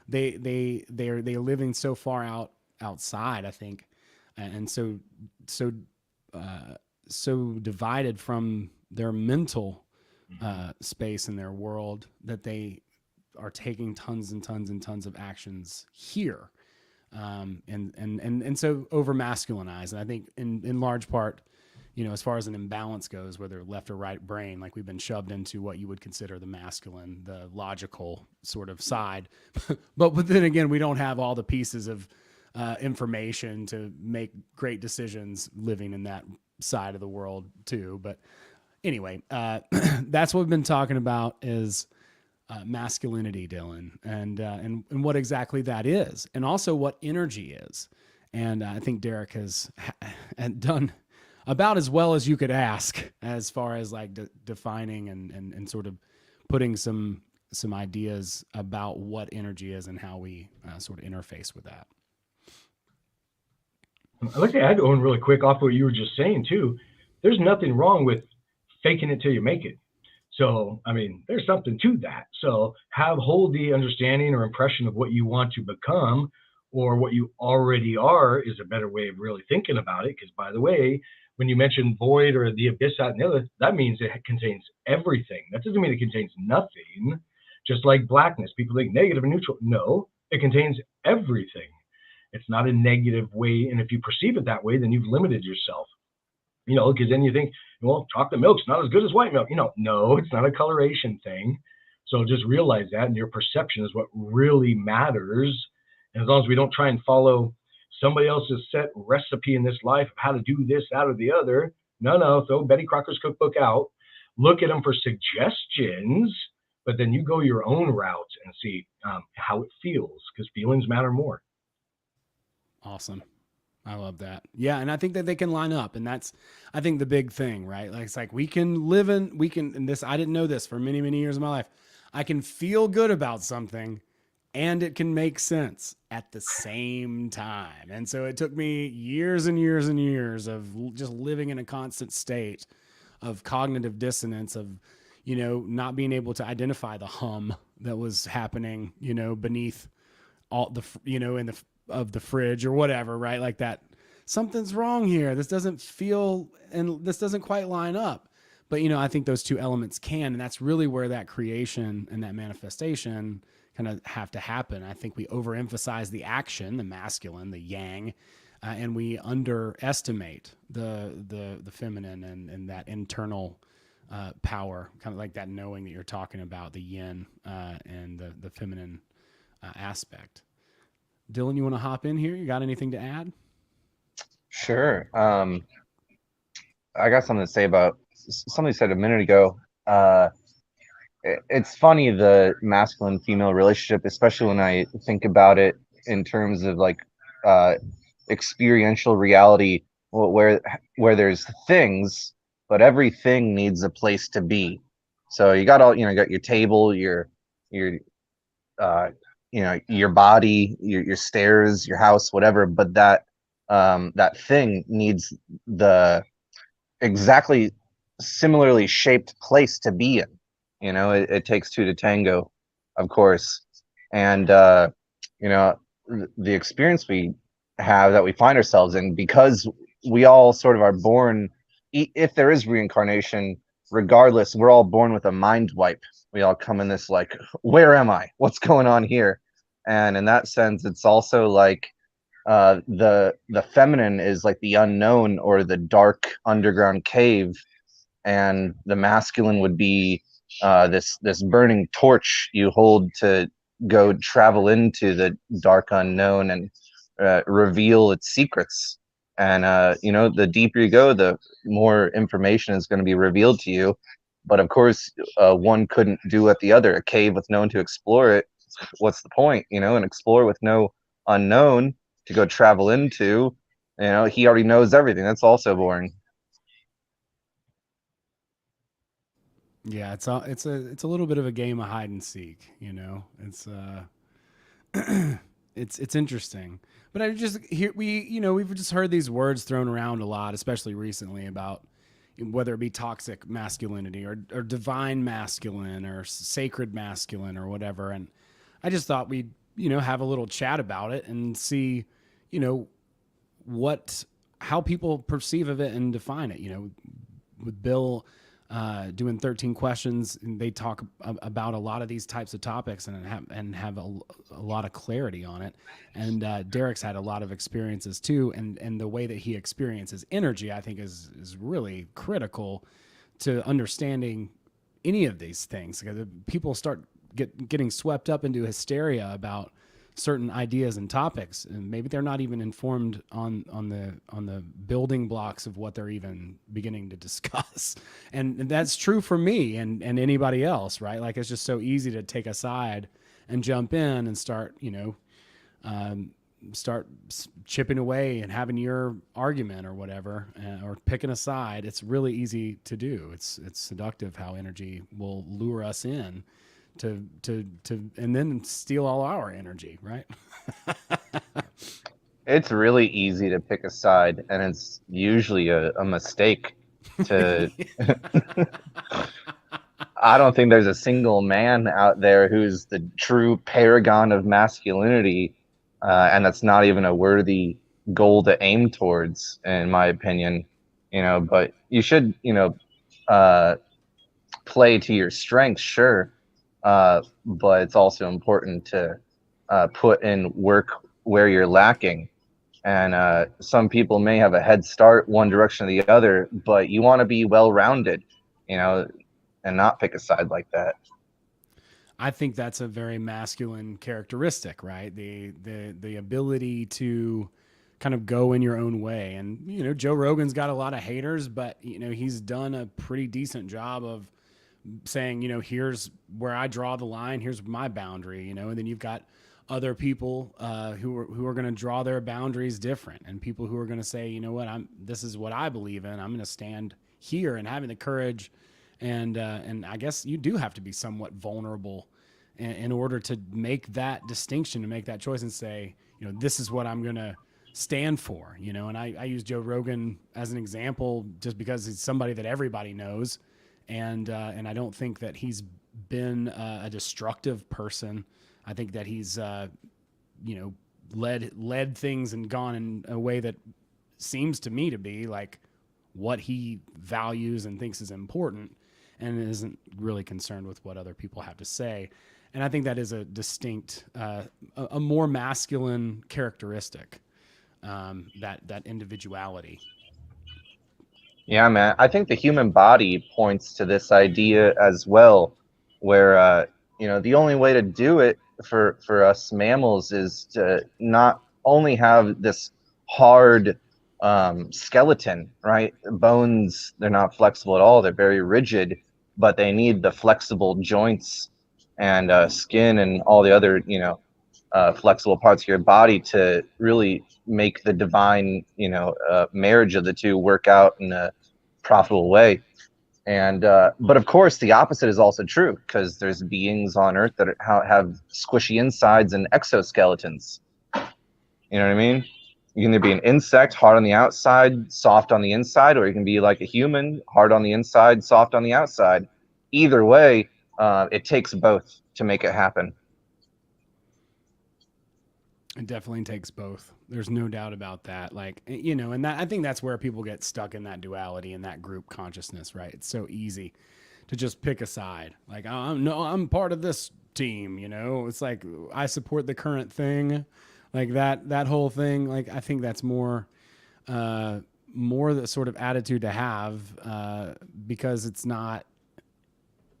They're living so far outside, I think, and so divided from their mental space in their world that they are taking tons and tons and tons of actions here, and so over masculinized. And I think in large part, you know, as far as an imbalance goes, whether left or right brain, like we've been shoved into what you would consider the masculine, the logical sort of side, but then again, we don't have all the pieces of information to make great decisions living in that side of the world too. But anyway, that's what we've been talking about is masculinity, Dylan, and what exactly that is, and also what energy is. And I think Derek has done about as well as you could ask as far as like defining and sort of putting some ideas about what energy is and how we sort of interface with that. I'd like to add, Owen, really quick off what you were just saying too. There's nothing wrong with faking it till you make it. So, I mean, there's something to that. So hold the understanding or impression of what you want to become or what you already are is a better way of really thinking about it. Because by the way, when you mention void or the abyss out and the other, that means it contains everything. That doesn't mean it contains nothing. Just like blackness, people think negative and neutral. No, it contains everything. It's not a negative way. And if you perceive it that way, then you've limited yourself, because then you think, well, chocolate milk's not as good as white milk. No, it's not a coloration thing. So just realize that, and your perception is what really matters. And as long as we don't try and follow somebody else's set recipe in this life of how to do this, that, or the other, no, throw Betty Crocker's cookbook out, look at them for suggestions, but then you go your own route and see how it feels, because feelings matter more. Awesome. I love that. Yeah. And I think that they can line up, and that's, I think, the big thing, right? Like, it's like we can and this, I didn't know this for many, many years of my life. I can feel good about something and it can make sense at the same time. And so it took me years and years and years of just living in a constant state of cognitive dissonance, of, not being able to identify the hum that was happening, beneath all the, in the, of the fridge or whatever, right? Like that, something's wrong here. This doesn't feel, and this doesn't quite line up. But, I think those two elements can, and that's really where that creation and that manifestation kind of have to happen. I think we overemphasize the action, the masculine, the yang, and we underestimate the feminine and that internal power, kind of like that knowing that you're talking about, the yin and the feminine aspect. Dylan, you want to hop in here? You got anything to add? Sure. I got something to say about something you said a minute ago. It's funny, the masculine female relationship, especially when I think about it in terms of like experiential reality, where there's things, but everything needs a place to be. So you got you got your table, your your body, your stairs, your house, whatever, but that thing needs the exactly similarly shaped place to be in. It takes two to tango, of course. And the experience we have, that we find ourselves in, because we all sort of are born, if there is reincarnation, regardless, we're all born with a mind wipe. We all come in this like, where am I? What's going on here? And in that sense, it's also like the feminine is like the unknown, or the dark underground cave, and the masculine would be this burning torch you hold to go travel into the dark unknown and reveal its secrets. And the deeper you go, the more information is going to be revealed to you. But of course, one couldn't do what the other. A cave with no one to explore it, what's the point? And explore with no unknown to go travel into, he already knows everything. That's also boring. Yeah, it's a little bit of a game of hide and seek. It's it's interesting. But I just hear we've just heard these words thrown around a lot, especially recently, about whether it be toxic masculinity or divine masculine or sacred masculine or whatever. And I just thought we'd have a little chat about it and see how people perceive of it and define it. With Bill doing 13 questions, and they talk about a lot of these types of topics and have a lot of clarity on it. And Derek's had a lot of experiences too, and the way that he experiences energy, I think, is really critical to understanding any of these things, because people start getting swept up into hysteria about certain ideas and topics, and maybe they're not even informed on the building blocks of what they're even beginning to discuss. And that's true for me and anybody else, right? Like, it's just so easy to take a side and jump in and start chipping away and having your argument or whatever, or picking a side. It's really easy to do. It's seductive how energy will lure us in to and then steal all our energy, right? It's really easy to pick a side, and it's usually a mistake to I don't think there's a single man out there who's the true paragon of masculinity, and that's not even a worthy goal to aim towards, in my opinion. But you should play to your strengths, sure, but it's also important to put in work where you're lacking. And some people may have a head start one direction or the other, but you want to be well-rounded, you know, and not pick a side like that. I think that's a very masculine characteristic, right? The ability to kind of go in your own way. And, you know, Joe Rogan's got a lot of haters, but, you know, he's done a pretty decent job of saying, you know, here's where I draw the line, here's my boundary, you know, and then you've got other people who are going to draw their boundaries different, and people who are going to say, you know what, this is what I believe in. I'm going to stand here, and having the courage, and I guess you do have to be somewhat vulnerable in order to make that distinction, to make that choice, and say, you know, this is what I'm going to stand for, you know. And I use Joe Rogan as an example just because he's somebody that everybody knows, and I don't think that he's been a destructive person. I think that he's, you know, led things and gone in a way that seems to me to be like what he values and thinks is important, and isn't really concerned with what other people have to say. And I think that is a distinct, a more masculine characteristic, that individuality. Yeah, man. I think the human body points to this idea as well, where you know, the only way to do it for us mammals is to not only have this hard skeleton, right? Bones, they're not flexible at all. They're very rigid, but they need the flexible joints and skin and all the other, you know, flexible parts of your body to really make the divine, you know, marriage of the two work out in a profitable way. And but of course the opposite is also true, because there's beings on Earth that have squishy insides and exoskeletons. You know what I mean? You can either be an insect, hard on the outside, soft on the inside, or you can be like a human, hard on the inside, soft on the outside. Either way, it takes both to make it happen. It definitely takes both. There's no doubt about that. Like, you know, and that, I think that's where people get stuck in that duality and that group consciousness, right? It's so easy to just pick a side. Like, oh, no, I'm part of this team, you know? It's like, I support the current thing. Like that whole thing. Like, I think that's more the sort of attitude to have, because it's not,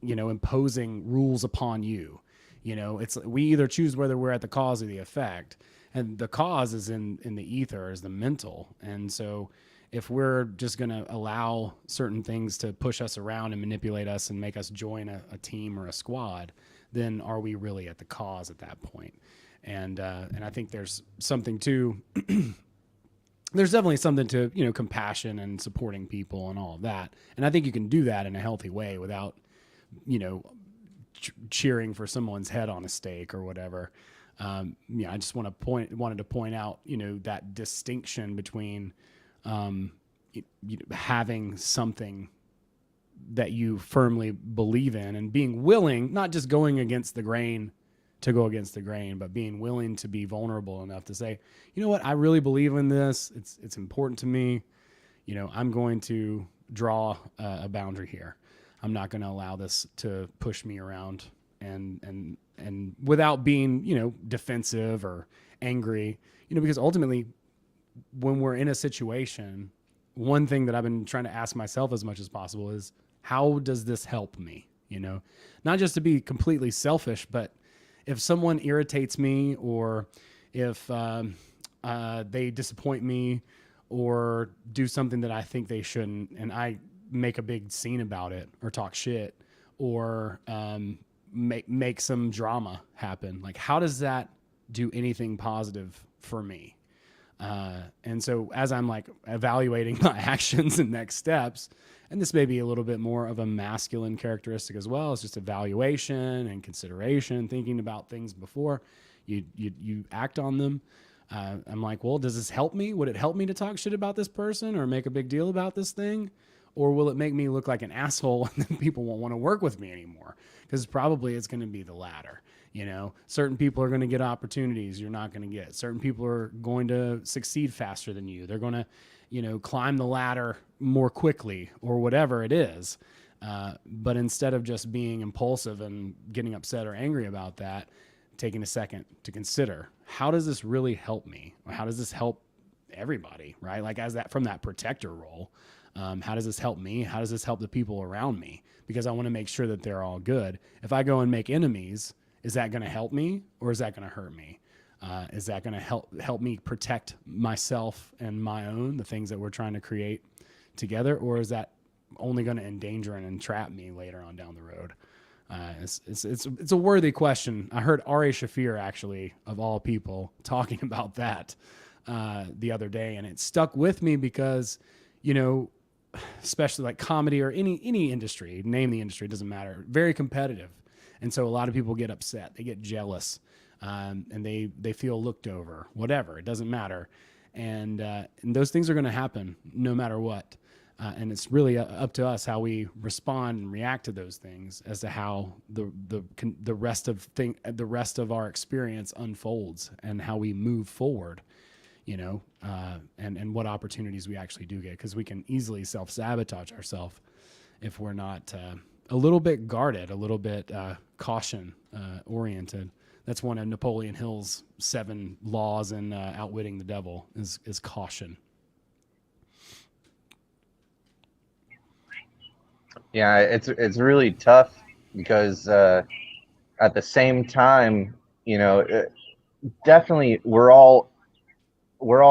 you know, imposing rules upon you. You know, it's, we either choose whether we're at the cause or the effect, and the cause is in the ether, is the mental. And so if we're just going to allow certain things to push us around and manipulate us and make us join a team or a squad, then are we really at the cause at that point? And I think there's something to, there's definitely something to, you know, compassion and supporting people and all of that. And I think you can do that in a healthy way without, you know, cheering for someone's head on a stake or whatever. I just wanted to point out, you know, that distinction between having something that you firmly believe in and being willing, not just going against the grain to go against the grain, but being willing to be vulnerable enough to say, you know what, I really believe in this. It's important to me. You know, I'm going to draw a boundary here. I'm not going to allow this to push me around and without being, you know, defensive or angry, you know, because ultimately when we're in a situation, one thing that I've been trying to ask myself as much as possible is, how does this help me? You know, not just to be completely selfish, but if someone irritates me, or if they disappoint me or do something that I think they shouldn't, and I make a big scene about it or talk shit or make some drama happen, like, how does that do anything positive for me? And so as I'm like evaluating my actions and next steps, and this may be a little bit more of a masculine characteristic as well, it's just evaluation and consideration, thinking about things before you act on them. I'm like, well, does this help me? Would it help me to talk shit about this person or make a big deal about this thing? Or will it make me look like an asshole and then people won't want to work with me anymore? Because probably it's going to be the latter. You know, certain people are going to get opportunities you're not going to get. Certain people are going to succeed faster than you. They're going to, you know, climb the ladder more quickly or whatever it is. But instead of just being impulsive and getting upset or angry about that, taking a second to consider, how does this really help me? Or how does this help everybody, right? Like as that, from that protector role, how does this help me? How does this help the people around me? Because I want to make sure that they're all good. If I go and make enemies, is that going to help me or is that going to hurt me? Is that going to help me protect myself and my own, the things that we're trying to create together? Or is that only going to endanger and entrap me later on down the road? It's a worthy question. I heard Ari Shafir, actually, of all people, talking about that the other day, and it stuck with me because, you know, especially like comedy or any industry, name the industry, it doesn't matter, very competitive. And so a lot of people get upset, they get jealous, and they feel looked over, whatever, it doesn't matter. And those things are going to happen no matter what. And it's really up to us how we respond and react to those things as to how the rest of our experience unfolds and how we move forward, you know, and what opportunities we actually do get, because we can easily self-sabotage ourselves if we're not a little bit guarded, a little bit caution oriented. That's one of Napoleon Hill's 7 laws in Outwitting the Devil is caution. Yeah, it's really tough because at the same time, you know, definitely we're all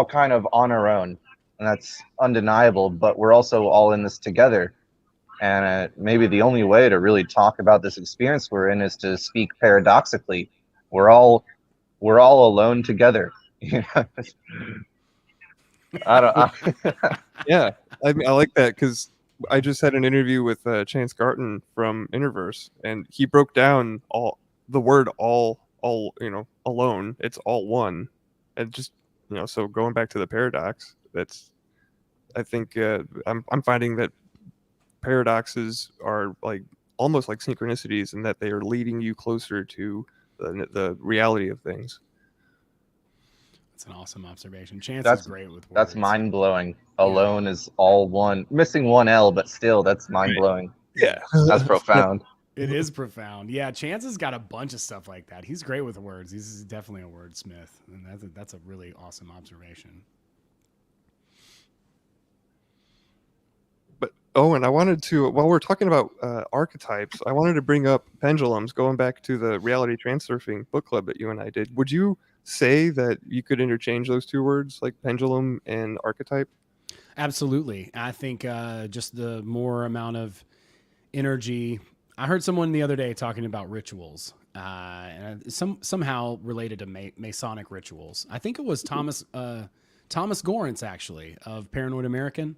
kind of on our own, and that's undeniable. But we're also all in this together, and maybe the only way to really talk about this experience we're in is to speak paradoxically. We're all alone together. You know, Yeah, I like that because I just had an interview with Chance Garton from Interverse, and he broke down the word all, you know, alone. It's all one, and just, you know, so going back to the paradox, that's, I think I'm finding that paradoxes are like almost like synchronicities, in that they are leading you closer to the reality of things. That's an awesome observation. Chance is great with words. That's mind blowing. Alone is all one, missing one L, but still, that's mind blowing. Yeah, that's profound. It is profound. Yeah, Chance has got a bunch of stuff like that. He's great with words. He's definitely a wordsmith, and that's a really awesome observation. But and I wanted to, while we're talking about archetypes, I wanted to bring up pendulums, going back to the reality transurfing book club that you and I did. Would you say that you could interchange those two words, like pendulum and archetype? Absolutely. I think just the more amount of energy. I heard someone the other day talking about rituals, and somehow related to Masonic rituals. I think it was Thomas Gorence, actually, of Paranoid American.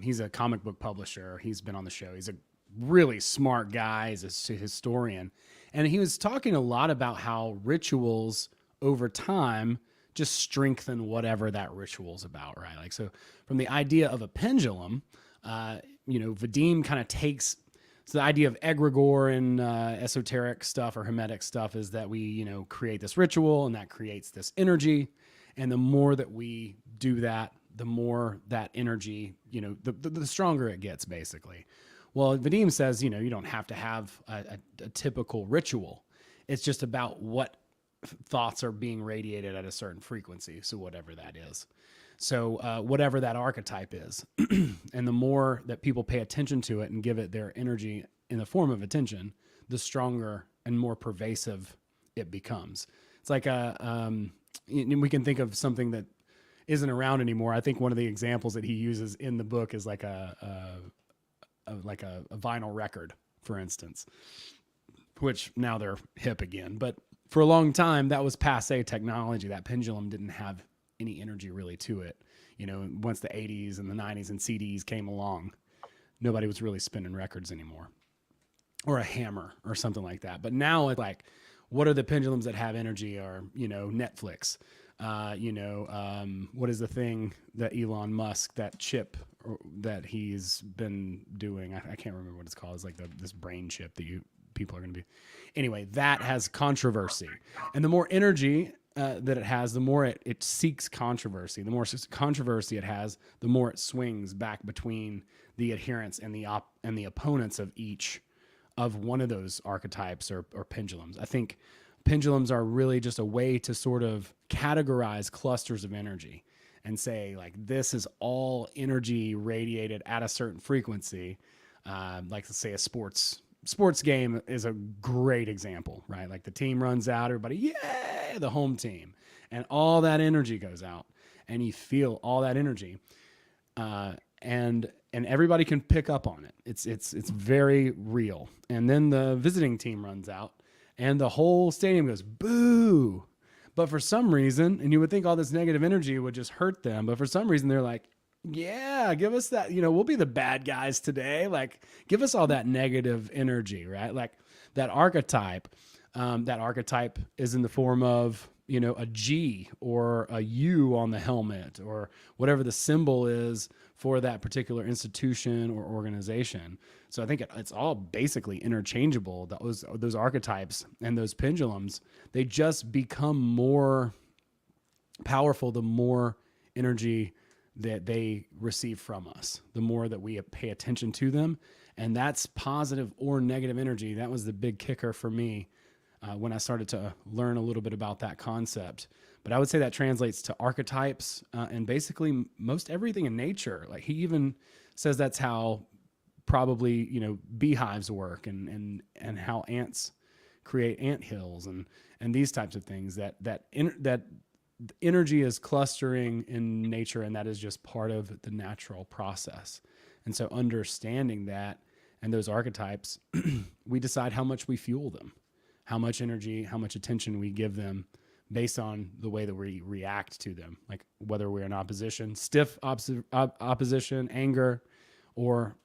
He's a comic book publisher. He's been on the show. He's a really smart guy. He's a historian. And he was talking a lot about how rituals over time just strengthen whatever that ritual's about, right? Like, so from the idea of a pendulum, Vadim kind of takes, so the idea of egregore and esoteric stuff or hermetic stuff is that we, create this ritual and that creates this energy. And the more that we do that, the more that energy, the stronger it gets, basically. Well, Vadim says, you don't have to have a typical ritual. It's just about what thoughts are being radiated at a certain frequency. So whatever that is. So whatever that archetype is, and the more that people pay attention to it and give it their energy in the form of attention, the stronger and more pervasive it becomes. It's like we can think of something that isn't around anymore. I think one of the examples that he uses in the book is like a vinyl record, for instance, which now they're hip again. But for a long time, that was passé technology. That pendulum didn't have any energy really to it. Once the 80s and the 90s and CDs came along, nobody was really spinning records anymore, or a hammer or something like that. But now it's like, what are the pendulums that have energy? Or, Netflix, what is the thing that Elon Musk, that chip that he's been doing? I can't remember what it's called. It's like this brain chip that people are going to be. Anyway, that has controversy. And the more energy that it has, the more it seeks controversy. The more controversy it has, the more it swings back between the adherents and the opponents of each of one of those archetypes or pendulums. I think pendulums are really just a way to sort of categorize clusters of energy and say, like, this is all energy radiated at a certain frequency. Like, let's say a sports game is a great example, right? Like the team runs out, everybody, yay, the home team, and all that energy goes out, and you feel all that energy, and everybody can pick up on it. It's very real. And then the visiting team runs out, and the whole stadium goes boo. But for some reason, and you would think all this negative energy would just hurt them, but for some reason they're like, yeah, give us that, we'll be the bad guys today. Like, give us all that negative energy, right? Like that archetype is in the form of, a G or a U on the helmet or whatever the symbol is for that particular institution or organization. So I think it's all basically interchangeable. Those archetypes and those pendulums, they just become more powerful the more energy that they receive from us, the more that we pay attention to them. And that's positive or negative energy. That was the big kicker for me when I started to learn a little bit about that concept. But I would say that translates to archetypes and basically most everything in nature. Like he even says that's how probably, beehives work and how ants create ant hills and these types of things that energy is clustering in nature, and that is just part of the natural process. And so understanding that and those archetypes, we decide how much we fuel them, how much energy, how much attention we give them based on the way that we react to them, like whether we're in opposition, stiff opposition, anger, or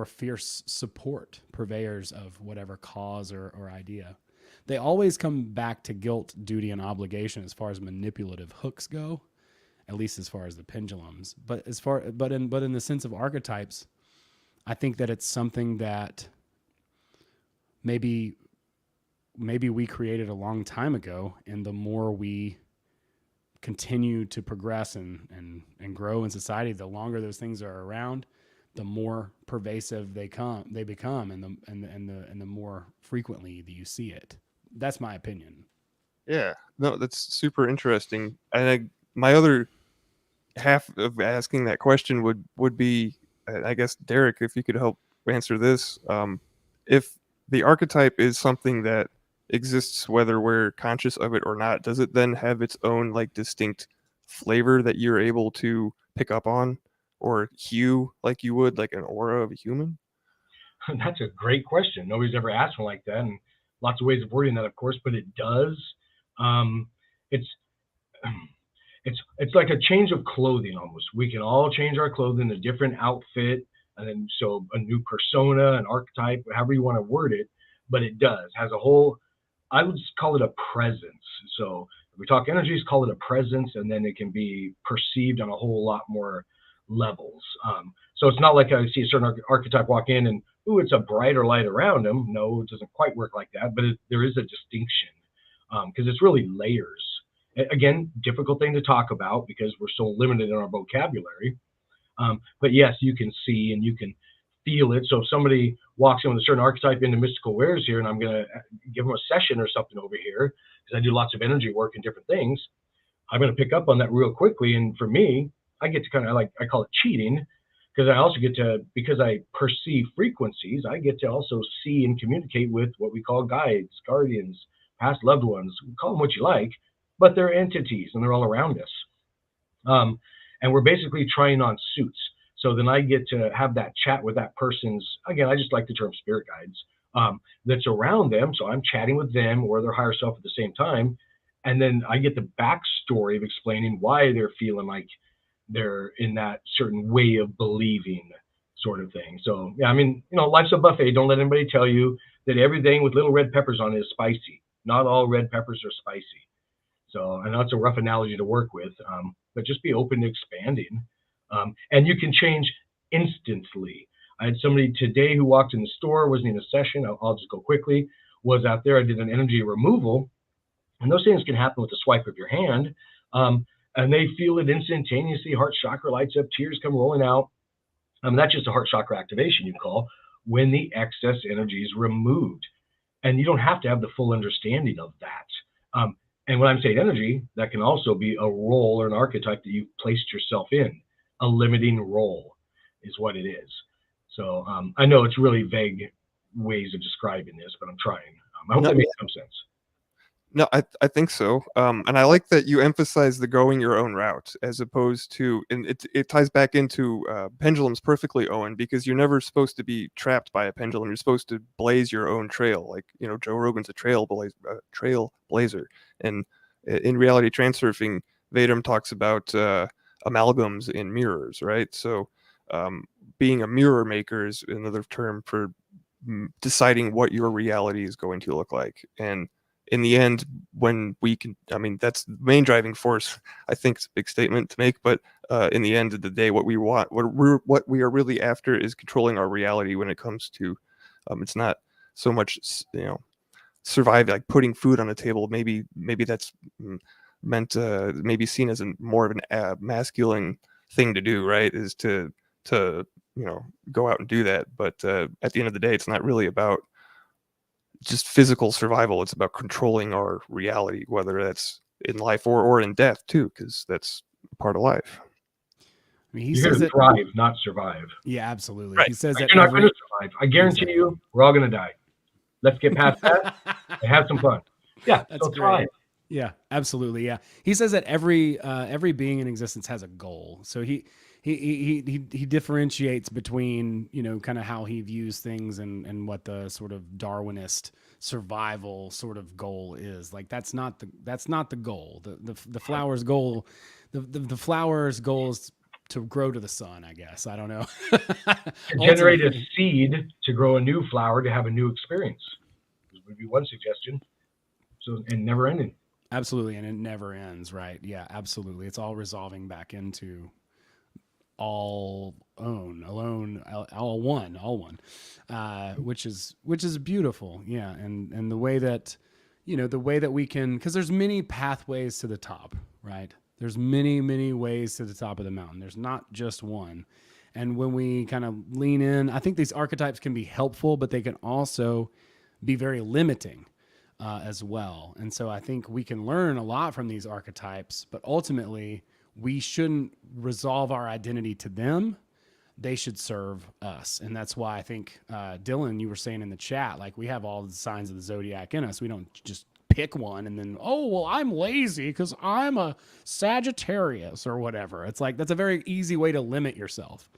fierce support, purveyors of whatever cause or idea. They always come back to guilt, duty, and obligation as far as manipulative hooks go, at least as far as the pendulums. But in the sense of archetypes, I think that it's something that maybe we created a long time ago, and the more we continue to progress and grow in society, the longer those things are around, the more pervasive they become, and the more frequently that you see it. That's my opinion. Yeah, no, that's super interesting. And my other half of asking that question would be, I guess, Derek, if you could help answer this. If the archetype is something that exists whether we're conscious of it or not, does it then have its own like distinct flavor that you're able to pick up on or hue like you would like an aura of a human? That's a great question. Nobody's ever asked one like that, and lots of ways of wording that, of course, but it does. It's like a change of clothing almost. We can all change our clothing, a different outfit, and then so a new persona, an archetype, however you want to word it, but it has a whole, I would call it a presence. So if we talk energies, call it a presence, and then it can be perceived on a whole lot more levels. So it's not like I see a certain archetype walk in and, ooh, it's a brighter light around them. No, it doesn't quite work like that, but there is a distinction because it's really layers. Again, difficult thing to talk about because we're so limited in our vocabulary. But yes, you can see and you can feel it. So if somebody walks in with a certain archetype into Mystical Wares here, and I'm going to give them a session or something over here, because I do lots of energy work and different things, I'm going to pick up on that real quickly. And for me, I get to kind of I call it cheating, because I also get to, because I perceive frequencies, I get to also see and communicate with what we call guides, guardians, past loved ones, call them what you like, but they're entities and they're all around us. And we're basically trying on suits. So then I get to have that chat with that person's, again, I just like the term spirit guides, that's around them. So I'm chatting with them or their higher self at the same time. And then I get the backstory of explaining why they're feeling like they're in that certain way of believing sort of thing. So yeah, I mean, life's a buffet. Don't let anybody tell you that everything with little red peppers on it is spicy. Not all red peppers are spicy. So I know it's a rough analogy to work with, but just be open to expanding. And you can change instantly. I had somebody today who walked in the store, wasn't in a session. I'll just go quickly, was out there. I did an energy removal, and those things can happen with the swipe of your hand. And they feel it instantaneously. Heart chakra lights up, tears come rolling out. That's just a heart chakra activation, you call, when the excess energy is removed. And you don't have to have the full understanding of that. And when I'm saying energy, that can also be a role or an archetype that you've placed yourself in. A limiting role is what it is. So I know it's really vague ways of describing this, but I'm trying. I hope No, that makes some sense. No, I think so. And I like that you emphasize the going your own route as opposed to, and it ties back into pendulums perfectly, Owen, because you're never supposed to be trapped by a pendulum. You're supposed to blaze your own trail. Like, you know, Joe Rogan's a trailblazer. And in reality transurfing, Vadam talks about amalgams in mirrors, right? So being a mirror maker is another term for deciding what your reality is going to look like. And in the end, when we can, I mean, that's the main driving force. I think it's a big statement to make, but in the end of the day, what we want, what we are really after is controlling our reality when it comes to, it's not so much, you know, survive, like putting food on the table. Maybe that's meant, maybe seen as more of an masculine thing to do, right? Is to, you know, go out and do that. But at the end of the day, it's not really about just physical survival. It's about controlling our reality, whether that's in life or in death too, because that's part of life. I mean, he You're says here to that. thrive, not survive. Yeah, absolutely. Right. He says that You're not going to survive. I guarantee Exactly. you, we're all going to die. Let's get past that and have some fun. Yeah, That's so great. thrive. Yeah, absolutely. Yeah, he says that every being in existence has a goal. So he differentiates between, you know, kind of how he views things and what the sort of Darwinist survival sort of goal is. Like that's not the goal. The flower's goal, the flower's goal is to grow to the sun, I guess. I don't know. To generate a seed to grow a new flower to have a new experience. This would be one suggestion. So, and never ending. Absolutely, and it never ends, right? Yeah, absolutely. It's all resolving back into all alone, all one, which is beautiful. Yeah, and the way that, you know, the way that we can, because there's many pathways to the top, right? There's many ways to the top of the mountain. There's not just one. And when we kind of lean in, I think these archetypes can be helpful, but they can also be very limiting. As well. And so I think we can learn a lot from these archetypes, but ultimately we shouldn't resolve our identity to them. They should serve us. And that's why I think, Dylan, you were saying in the chat, like we have all the signs of the zodiac in us. We don't just pick one and then, oh, well, I'm lazy because I'm a Sagittarius or whatever. It's like, that's a very easy way to limit yourself.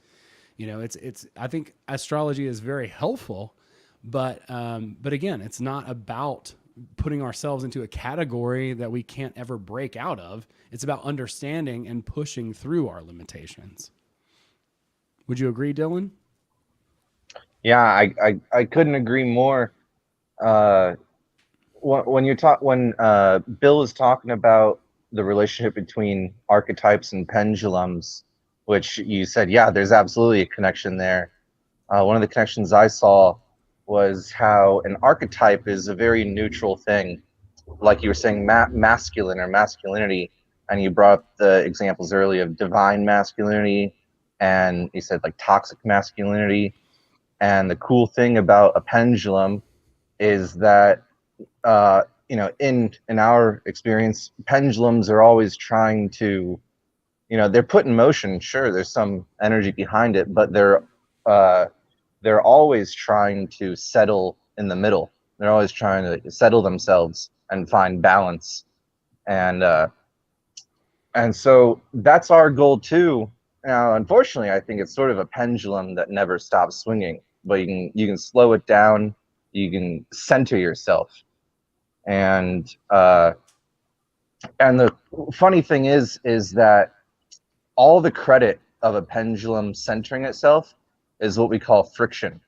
You know, I think astrology is very helpful, but again, it's not about putting ourselves into a category that we can't ever break out of. It's about understanding and pushing through our limitations. Would you agree, Dylan? Yeah, I couldn't agree more. When Bill is talking about the relationship between archetypes and pendulums, which you said, yeah, there's absolutely a connection there. One of the connections I saw was how an archetype is a very neutral thing. Like you were saying, masculine or masculinity, and you brought up the examples earlier of divine masculinity, and you said like toxic masculinity. And the cool thing about a pendulum is that, you know, in our experience, pendulums are always trying to, you know, they're put in motion. Sure, there's some energy behind it, but they're always trying to settle in the middle. They're always trying to settle themselves and find balance. And so that's our goal too. Now, unfortunately, I think it's sort of a pendulum that never stops swinging, but you can slow it down. You can center yourself. And the funny thing is that all the credit of a pendulum centering itself is what we call friction.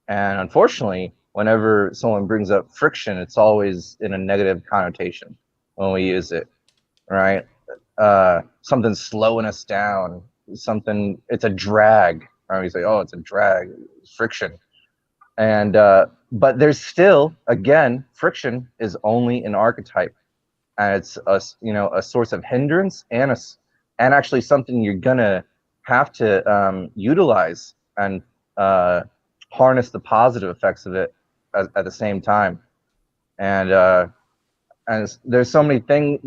And unfortunately, whenever someone brings up friction, it's always in a negative connotation when we use it, right? Something's slowing us down. It's a drag. Right? We say, oh, it's a drag, it's friction. And but there's still, again, friction is only an archetype, and it's a source of hindrance and actually something you're gonna have to utilize and harness the positive effects of it at the same time. And and there's so many things.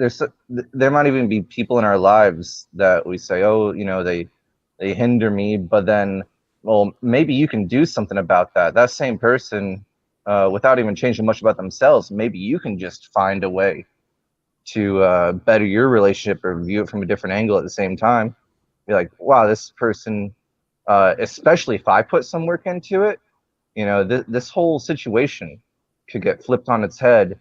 There might even be people in our lives that we say, oh, they hinder me, but then, well, maybe you can do something about that. That same person, without even changing much about themselves, maybe you can just find a way to better your relationship or view it from a different angle at the same time. Be like, wow, this person, especially if I put some work into it, this whole situation could get flipped on its head.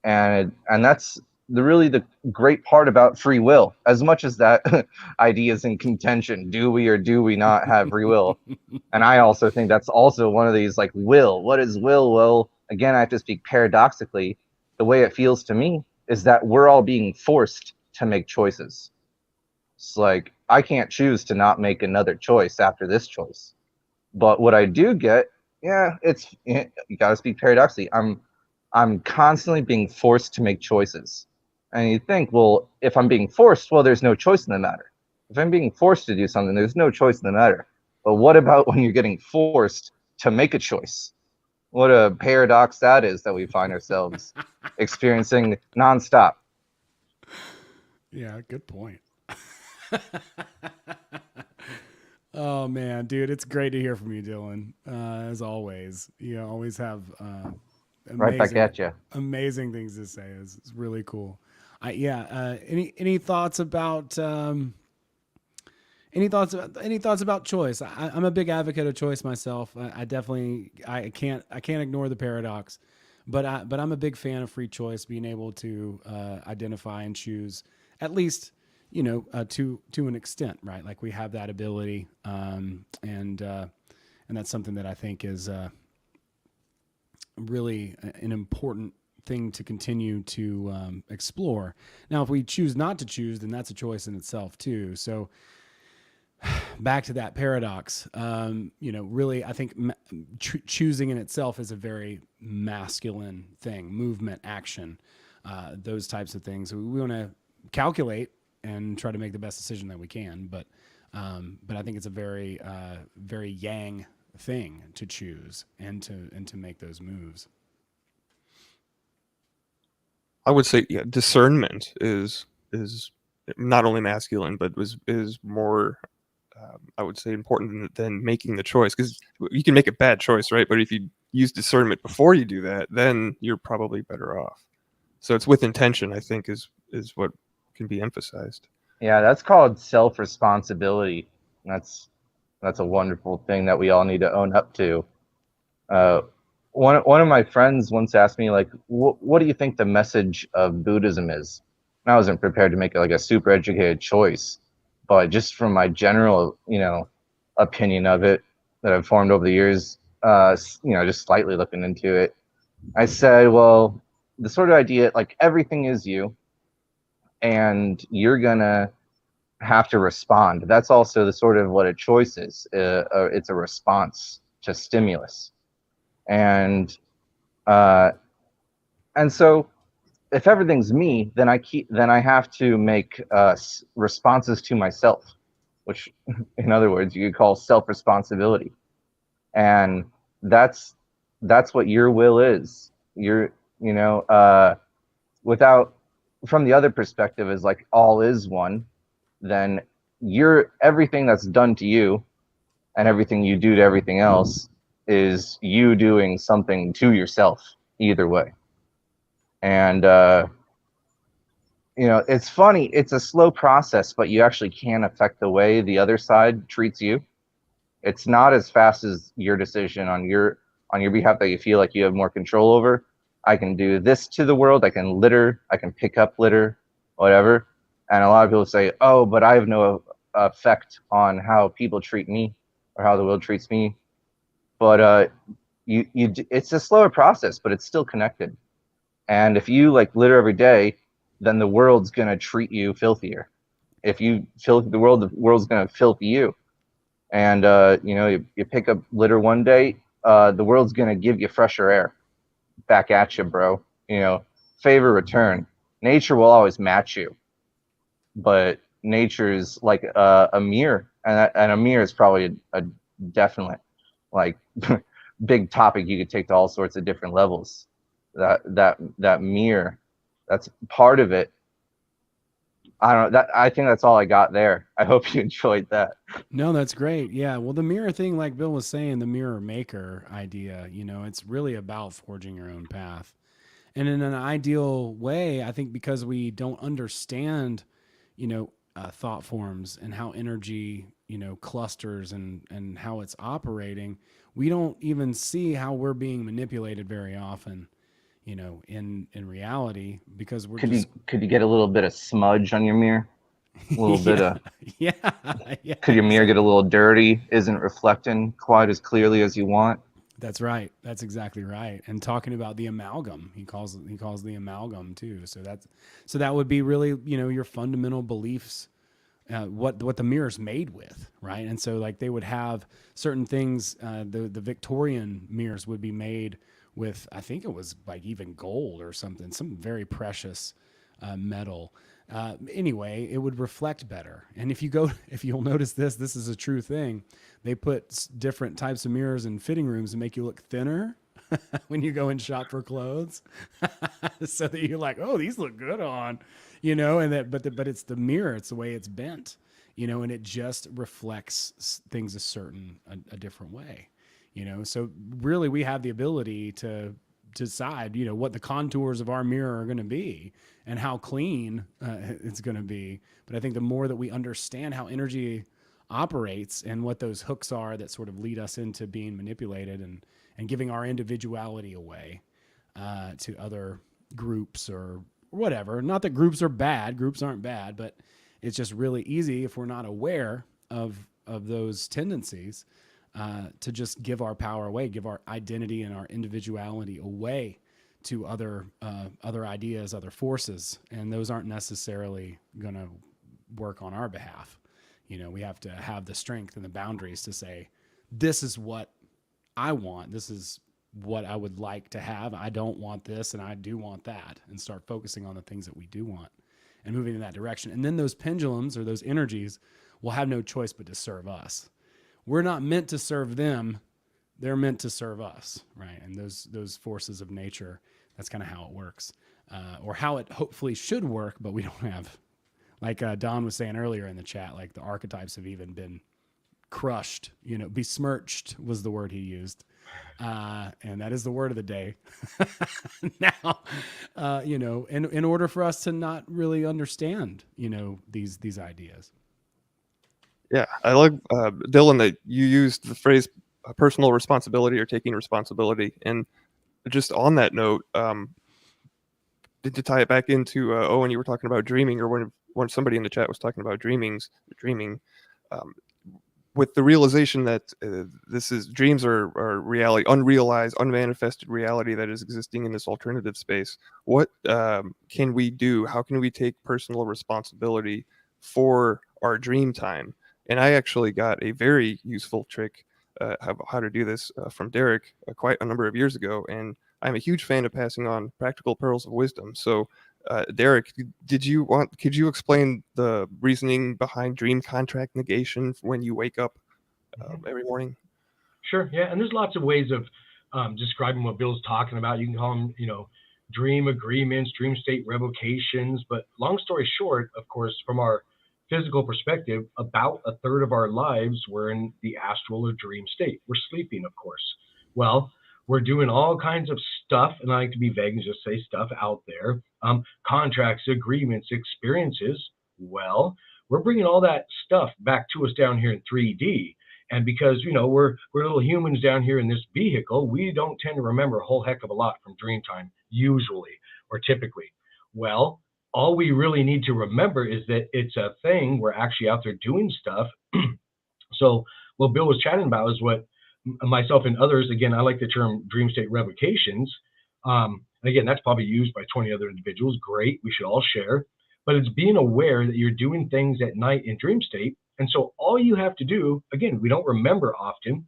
And that's the great part about free will. As much as that idea is in contention, do we or do we not have free will? And I also think that's also one of these, like, will. What is will? Well, again, I have to speak paradoxically. The way it feels to me is that we're all being forced to make choices. It's like, I can't choose to not make another choice after this choice. But what I do get, yeah, you got to speak paradoxically. I'm constantly being forced to make choices. And you think, well, if I'm being forced, well, there's no choice in the matter. If I'm being forced to do something, there's no choice in the matter. But what about when you're getting forced to make a choice? What a paradox that is, that we find ourselves experiencing nonstop. Yeah, good point. Oh man, dude, it's great to hear from you, Dylan. As always, you always have Right back at you. amazing things to say. It's really cool. Any thoughts about any thoughts about choice? I'm a big advocate of choice myself. I definitely I can't ignore the paradox, but I'm a big fan of free choice, being able to identify and choose, at least to an extent, right? Like we have that ability, and that's something that I think is really an important thing to continue to explore. Now, if we choose not to choose, then that's a choice in itself too. So back to that paradox, really, I think choosing in itself is a very masculine thing, movement, action, those types of things. We want to calculate and try to make the best decision that we can. But I think it's a very, very yang thing to choose and to make those moves. I would say, yeah, discernment is not only masculine, but is more, I would say, important than making the choice, because you can make a bad choice, right? But if you use discernment before you do that, then you're probably better off. So it's with intention, I think, is what can be emphasized. Yeah, that's called self-responsibility. That's a wonderful thing that we all need to own up to. One of my friends once asked me, like, what do you think the message of Buddhism is? And I wasn't prepared to make like a super educated choice, but just from my general, opinion of it that I've formed over the years, just slightly looking into it, I said, well, the sort of idea, like, everything is you, and you're gonna have to respond. That's also the sort of what a choice is. It's a response to stimulus, and so if everything's me, then I have to make responses to myself, which, in other words, you could call self-responsibility. And that's what your will is. Without, from the other perspective, is like all is one, then everything that's done to you and everything you do to everything else is you doing something to yourself either way. And it's funny, it's a slow process, but you actually can affect the way the other side treats you. It's not as fast as your decision on your behalf that you feel like you have more control over. I can do this to the world, I can litter, I can pick up litter, whatever. And a lot of people say, oh, but I have no effect on how people treat me or how the world treats me. But it's a slower process, but it's still connected. And if you like litter every day, then the world's gonna treat you filthier. If you filthy the world's gonna filthy you. And you pick up litter one day, the world's gonna give you fresher air back at you, bro. Favor return. Nature will always match you, but nature's like a mirror, and a mirror is probably a definite, like, big topic you could take to all sorts of different levels. That mirror That's part of it. I don't know. I think that's all I got there. I hope you enjoyed that. No, that's great. Yeah. Well, the mirror thing, like Bill was saying, the mirror maker idea, it's really about forging your own path. And in an ideal way, I think because we don't understand, thought forms and how energy, clusters and how it's operating, we don't even see how we're being manipulated very often, in reality, because we're just Could you get a little bit of smudge on your mirror? A little bit yeah, of yeah, yeah, Could your mirror get a exactly. little dirty? Isn't reflecting quite as clearly as you want? That's right. That's exactly right. And talking about the amalgam, he calls the amalgam too. So that would be really, your fundamental beliefs, what the mirror's made with, right? And so like they would have certain things. The Victorian mirrors would be made with, I think it was like even gold or something, some very precious metal. Anyway, it would reflect better. And if you'll notice this is a true thing. They put different types of mirrors in fitting rooms to make you look thinner when you go and shop for clothes, so that you're like, oh, these look good on, but it's the mirror, it's the way it's bent, and it just reflects things a different way, So really, we have the ability to decide, what the contours of our mirror are going to be and how clean it's going to be. But I think the more that we understand how energy operates and what those hooks are that sort of lead us into being manipulated and giving our individuality away to other groups or whatever. Not that groups are bad, groups aren't bad, but it's just really easy if we're not aware of those tendencies to just give our power away, give our identity and our individuality away to other ideas, other forces, and those aren't necessarily going to work on our behalf. We have to have the strength and the boundaries to say, this is what I want. This is what I would like to have. I don't want this, and I do want that, and start focusing on the things that we do want and moving in that direction. And then those pendulums or those energies will have no choice but to serve us. We're not meant to serve them. They're meant to serve us, right? And those forces of nature, that's kind of how it works, or how it hopefully should work, but we don't have. Like Don was saying earlier in the chat, like the archetypes have even been crushed, besmirched was the word he used. And that is the word of the day now, in order for us to not really understand, these ideas. Yeah, I like Dylan that you used the phrase personal responsibility or taking responsibility, and just on that note, to tie it back into Owen, you were talking about dreaming, or when somebody in the chat was talking about dreaming, um, with the realization that dreams are reality, unrealized, unmanifested reality that is existing in this alternative space. What can we do? How can we take personal responsibility for our dream time? And I actually got a very useful trick how to do this from Derek quite a number of years ago, and I'm a huge fan of passing on practical pearls of wisdom. So, Derek, could you explain the reasoning behind dream contract negation when you wake up every morning? Sure. Yeah. And there's lots of ways of describing what Bill's talking about. You can call them, dream agreements, dream state revocations. But long story short, of course, from our physical perspective, about a third of our lives we're in the astral or dream state. We're sleeping, of course. Well, we're doing all kinds of stuff, and I like to be vague and just say stuff out there. Contracts, agreements, experiences. Well, we're bringing all that stuff back to us down here in 3D. And because, we're little humans down here in this vehicle, we don't tend to remember a whole heck of a lot from dream time, usually or typically. Well, all we really need to remember is that it's a thing. We're actually out there doing stuff. So what Bill was chatting about is what myself and others, again, I like the term dream state revocations. And again, that's probably used by 20 other individuals. Great. We should all share. But it's being aware that you're doing things at night in dream state. And so all you have to do, again, we don't remember often.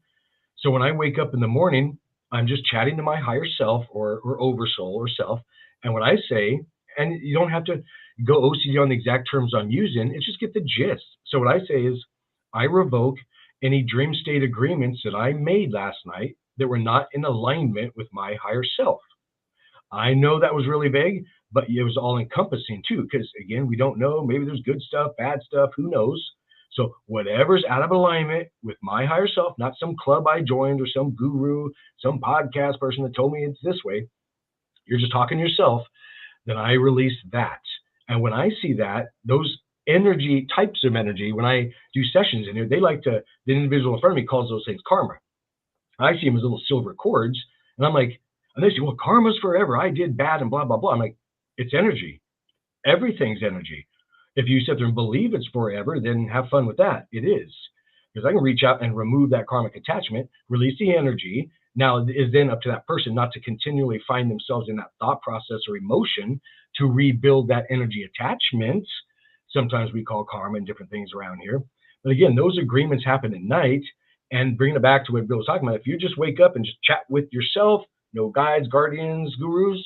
So when I wake up in the morning, I'm just chatting to my higher self or oversoul or self. And what I say, and you don't have to go OCD on the exact terms I'm using, it's just get the gist. So what I say is, I revoke any dream state agreements that I made last night that were not in alignment with my higher self. I know that was really vague, but it was all encompassing too, because again, we don't know. Maybe there's good stuff, bad stuff, who knows? So whatever's out of alignment with my higher self, not some club I joined or some guru, some podcast person that told me it's this way. You're just talking to yourself. Then I release that. And when I see that, those energy types of energy, when I do sessions in here, they like to, the individual in front of me calls those things karma. I see them as little silver cords. And I'm like, and they say, well, karma's forever. I did bad and blah, blah, blah. I'm like, it's energy. Everything's energy. If you sit there and believe it's forever, then have fun with that. It is. Because I can reach out and remove that karmic attachment, release the energy. Now it is then up to that person not to continually find themselves in that thought process or emotion to rebuild that energy attachment. Sometimes we call karma and different things around here. But again, those agreements happen at night. And bringing it back to what Bill was talking about, if you just wake up and just chat with yourself, no guides, guardians, gurus,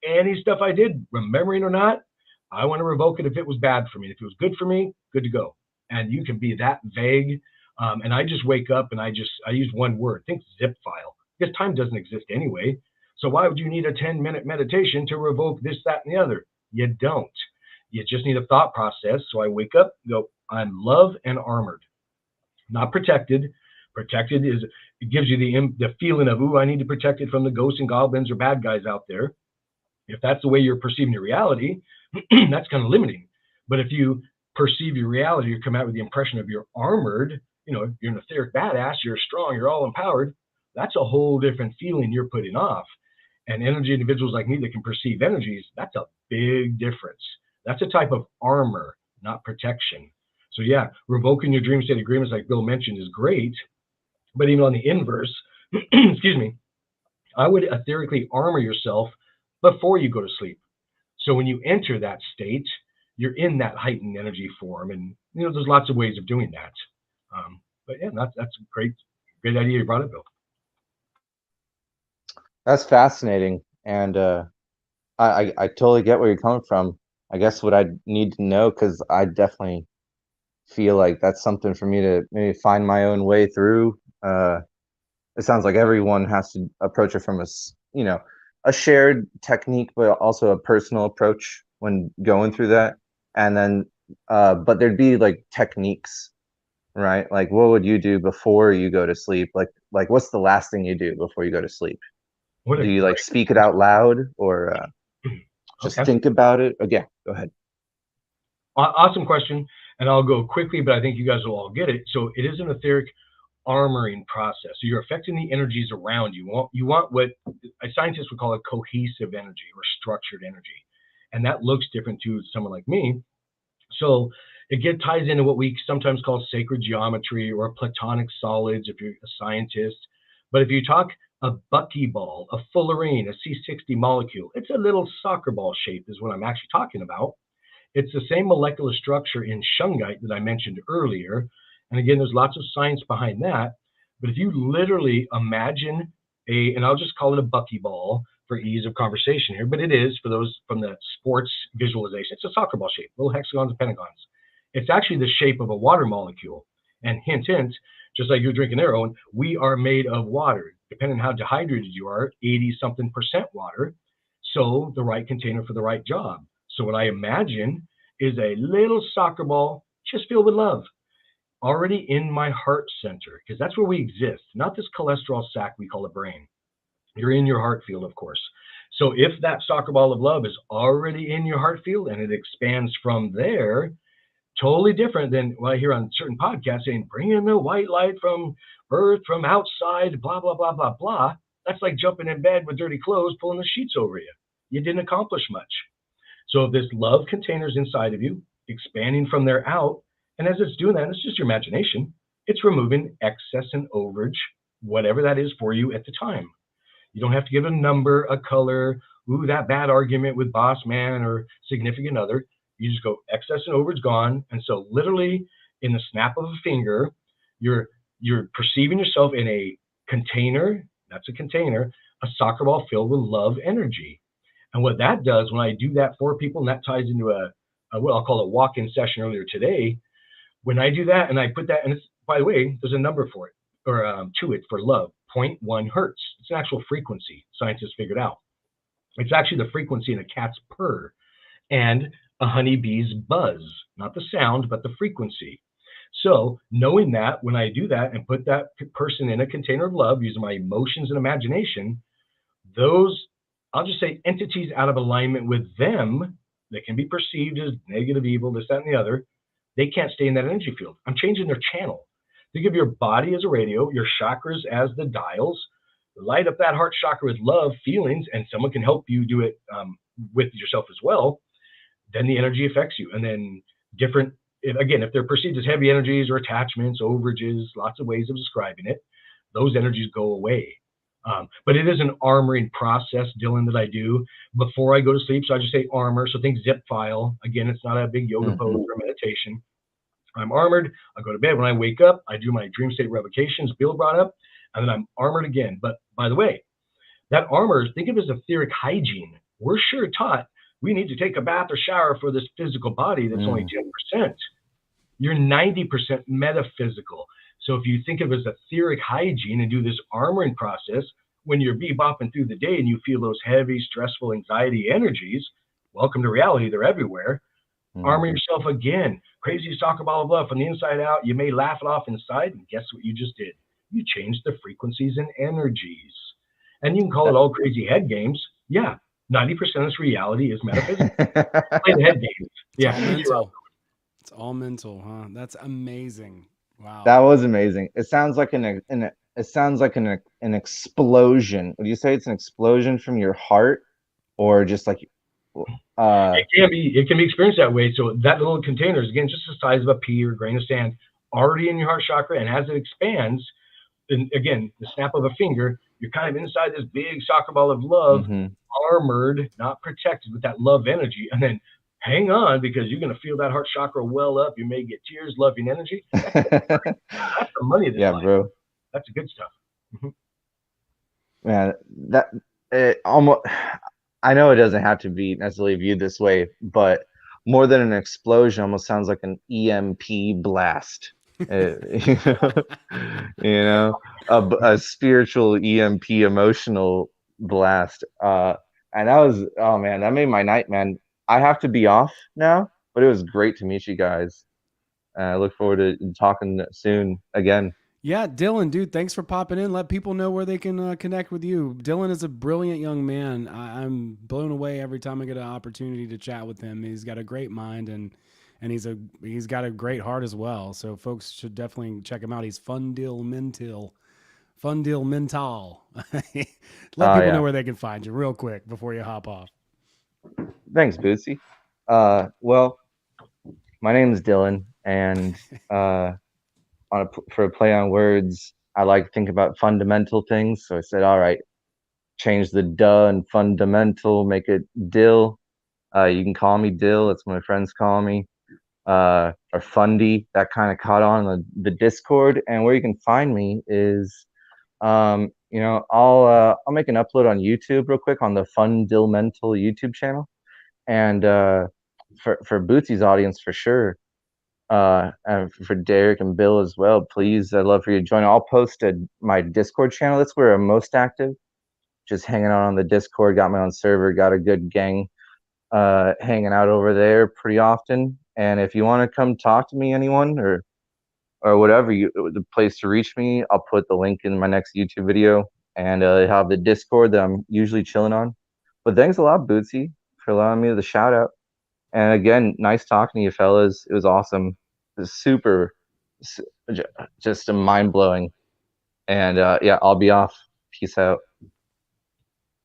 any stuff I did, remembering or not, I want to revoke it if it was bad for me. If it was good for me, good to go. And you can be that vague. And I just wake up and I use one word, think zip file, because time doesn't exist anyway. So why would you need a 10-minute meditation to revoke this, that, and the other? You don't. You just need a thought process. So I wake up, go, I'm love and armored. Not protected. Protected is, it gives you the feeling of, ooh, I need to protect it from the ghosts and goblins or bad guys out there. If that's the way you're perceiving your reality, that's kind of limiting. But if you perceive your reality, you come out with the impression of you're armored, you're an etheric badass, you're strong, you're all empowered. That's a whole different feeling you're putting off. And energy individuals like me that can perceive energies, that's a big difference. That's a type of armor, not protection. So yeah, revoking your dream state agreements, like Bill mentioned, is great. But even on the inverse, excuse me, I would etherically armor yourself before you go to sleep. So when you enter that state, you're in that heightened energy form. And there's lots of ways of doing that. But yeah, that's a great idea you brought up, Bill. That's fascinating. And I totally get where you're coming from. I guess what I need to know, because I definitely feel like that's something for me to maybe find my own way through. It sounds like everyone has to approach it from a shared technique, but also a personal approach when going through that. And then, but there'd be like techniques, right? Like, what would you do before you go to sleep? Like what's the last thing you do before you go to sleep? Do you like speak it out loud, or just think about it? Again, go ahead. Awesome question. And I'll go quickly, but I think you guys will all get it. So it is an etheric armoring process. So you're affecting the energies around you. You want what scientists would call a cohesive energy or structured energy. And that looks different to someone like me. So it ties into what we sometimes call sacred geometry or platonic solids if you're a scientist. But if you talk a buckyball, a fullerene, a C60 molecule, it's a little soccer ball shape is what I'm actually talking about. It's the same molecular structure in shungite that I mentioned earlier. And again, there's lots of science behind that. But if you literally imagine and I'll just call it a buckyball for ease of conversation here, but it is for those from the sports visualization. It's a soccer ball shape, little hexagons and pentagons. It's actually the shape of a water molecule. And hint, hint, just like you're drinking their own, we are made of water. Depending on how dehydrated you are, 80-something% water. So the right container for the right job. So what I imagine is a little soccer ball just filled with love, already in my heart center, because that's where we exist, not this cholesterol sac we call a brain. You're in your heart field, of course. So if that soccer ball of love is already in your heart field and it expands from there, totally different than what I hear on certain podcasts saying, bring in the white light from earth, from outside, blah, blah, blah, blah, blah. That's like jumping in bed with dirty clothes, pulling the sheets over you. You didn't accomplish much. So if this love container is inside of you, expanding from there out, and as it's doing that, it's just your imagination. It's removing excess and overage, whatever that is for you at the time. You don't have to give a number, a color, ooh, that bad argument with boss man or significant other. You just go excess and overage gone. And so literally in the snap of a finger, you're perceiving yourself in a container, that's a container, a soccer ball filled with love energy. And what that does when I do that for people, and that ties into what I'll call a walk-in session earlier today, when I do that and I put that, and it's, by the way, there's a number for it, or to it for love, 0.1 hertz. It's an actual frequency scientists figured out. It's actually the frequency in a cat's purr and a honeybee's buzz, not the sound, but the frequency. So knowing that, when I do that and put that person in a container of love using my emotions and imagination, those, I'll just say, entities out of alignment with them that can be perceived as negative, evil, this, that, and the other, they can't stay in that energy field. I'm changing their channel. Think of your body as a radio, your chakras as the dials. Light up that heart chakra with love, feelings, and someone can help you do it with yourself as well. Then the energy affects you. And then different, if they're perceived as heavy energies or attachments, overages, lots of ways of describing it, those energies go away. But it is an armoring process, Dylan, that I do before I go to sleep. So I just say armor. So think zip file. Again, it's not a big yoga pose or meditation. I'm armored. I go to bed. When I wake up, I do my dream state revocations, Bill brought up, and then I'm armored again. But by the way, that armor, think of it as etheric hygiene. We're sure taught we need to take a bath or shower for this physical body that's only 10%. You're 90% metaphysical. So if you think of it as etheric hygiene and do this armoring process, when you're bebopping through the day and you feel those heavy, stressful, anxiety energies, welcome to reality. They're everywhere. Armor yourself again. Crazy soccer ball of love from the inside out. You may laugh it off inside, and guess what you just did? You changed the frequencies and energies. And you can call it all crazy head games. Yeah, 90% of this reality is metaphysical. Play the head games. It's all mental. It's all mental, huh? That's amazing. Wow. That was amazing. It sounds like an explosion. Would you say it's an explosion from your heart, or just like it can be experienced that way. So that little container is, again, just the size of a pea or a grain of sand, already in your heart chakra, and as it expands, and again, the snap of a finger, you're kind of inside this big soccer ball of love, armored, not protected with that love energy. And then hang on, because you're going to feel that heart chakra well up. You may get tears, loving energy. That's the money. Yeah, life. Bro. That's the good stuff. Man, it almost. I know it doesn't have to be necessarily viewed this way, but more than an explosion, almost sounds like an EMP blast. You know, a spiritual EMP, emotional blast. And that was, oh man, that made my night, man. I have to be off now, but it was great to meet you guys. I look forward to talking soon again. Yeah, Dylan, dude, thanks for popping in. Let people know where they can connect with you. Dylan is a brilliant young man. I'm blown away every time I get an opportunity to chat with him. He's got a great mind, and he's got a great heart as well. So folks should definitely check him out. He's fundamental. Let people know where they can find you real quick before you hop off. Thanks, Bootsy. Well, my name is Dylan, and for a play on words, I like to think about fundamental things. So I said, all right, change the duh and fundamental, make it Dill. You can call me Dill. That's what my friends call me. Or Fundy. That kind of caught on the Discord. And where you can find me is, I'll make an upload on YouTube real quick on the Fundamental YouTube channel. And for Bootsy's audience, for sure. And for Derek and Bill as well, please, I'd love for you to join. I'll post my Discord channel. That's where I'm most active. Just hanging out on the Discord. Got my own server. Got a good gang hanging out over there pretty often. And if you want to come talk to me, anyone or whatever, the place to reach me, I'll put the link in my next YouTube video, and I have the Discord that I'm usually chilling on. But thanks a lot, Bootsy, for allowing me the shout out. And again, nice talking to you, fellas. It was awesome. It was super, just mind-blowing. And yeah, I'll be off. Peace out.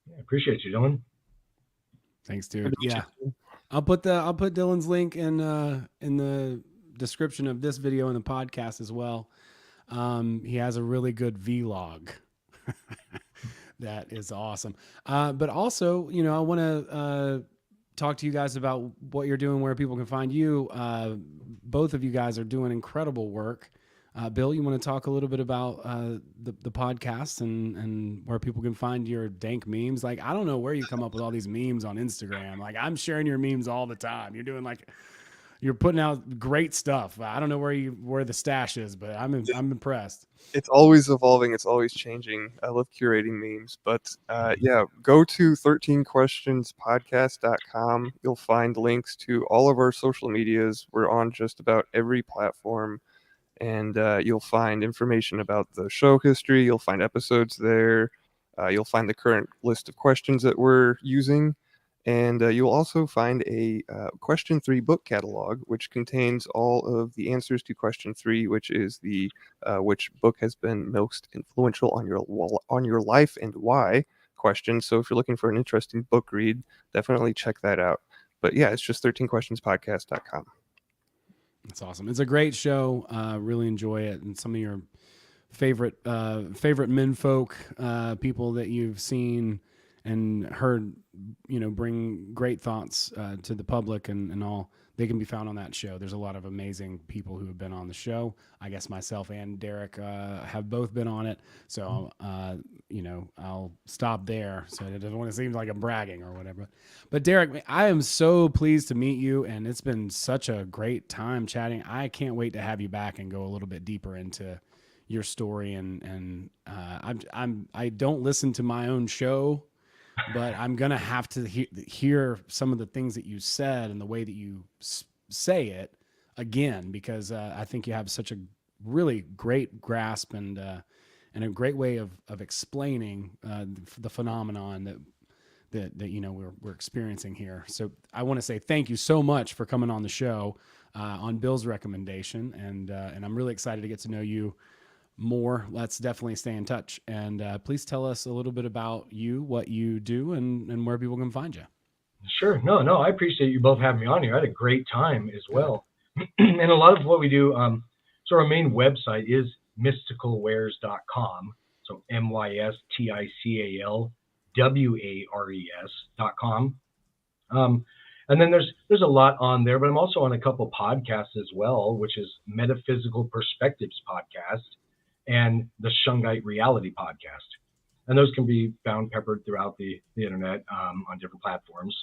Yeah, appreciate you, Dylan. Thanks, dude. Yeah, I'll put Dylan's link in the description of this video and the podcast as well. He has a really good vlog. That is awesome. But also, I want to talk to you guys about what you're doing, where people can find you. Both of you guys are doing incredible work. Bill, you want to talk a little bit about the podcast and where people can find your dank memes? Like, I don't know where you come up with all these memes on Instagram. Like, I'm sharing your memes all the time. You're doing like you're putting out great stuff. I don't know where the stash is, but I'm impressed. It's always evolving. It's always changing. I love curating memes, but yeah, go to 13questionspodcast.com. You'll find links to all of our social medias. We're on just about every platform, and you'll find information about the show history. You'll find episodes there. You'll find the current list of questions that we're using. And you'll also find a question 3 book catalog, which contains all of the answers to question 3, which is the which book has been most influential on your life and why question. So if you're looking for an interesting book read, definitely check that out. But yeah, it's just 13questionspodcast.com. That's awesome. It's a great show. Really enjoy it. And some of your favorite menfolk, people that you've seen and heard, bring great thoughts to the public and all. They can be found on that show. There's a lot of amazing people who have been on the show. I guess myself and Derek have both been on it. So, I'll stop there. So it doesn't want to seem like I'm bragging or whatever. But Derek, I am so pleased to meet you, and it's been such a great time chatting. I can't wait to have you back and go a little bit deeper into your story. And I don't listen to my own show, but I'm going to have to hear some of the things that you said and the way that you say it again, because I think you have such a really great grasp and a great way of explaining the phenomenon that we're experiencing here. So I want to say thank you so much for coming on the show on Bill's recommendation. And I'm really excited to get to know you more. Let's definitely stay in touch. And please tell us a little bit about you, what you do, and where people can find you. Sure. No, I appreciate you both having me on here. I had a great time as well. And a lot of what we do, so our main website is mysticalwares.com. So mysticalwares.com. And then there's a lot on there, but I'm also on a couple podcasts as well, which is Metaphysical Perspectives Podcast and the Shungite Reality Podcast. And those can be found peppered throughout the internet on different platforms.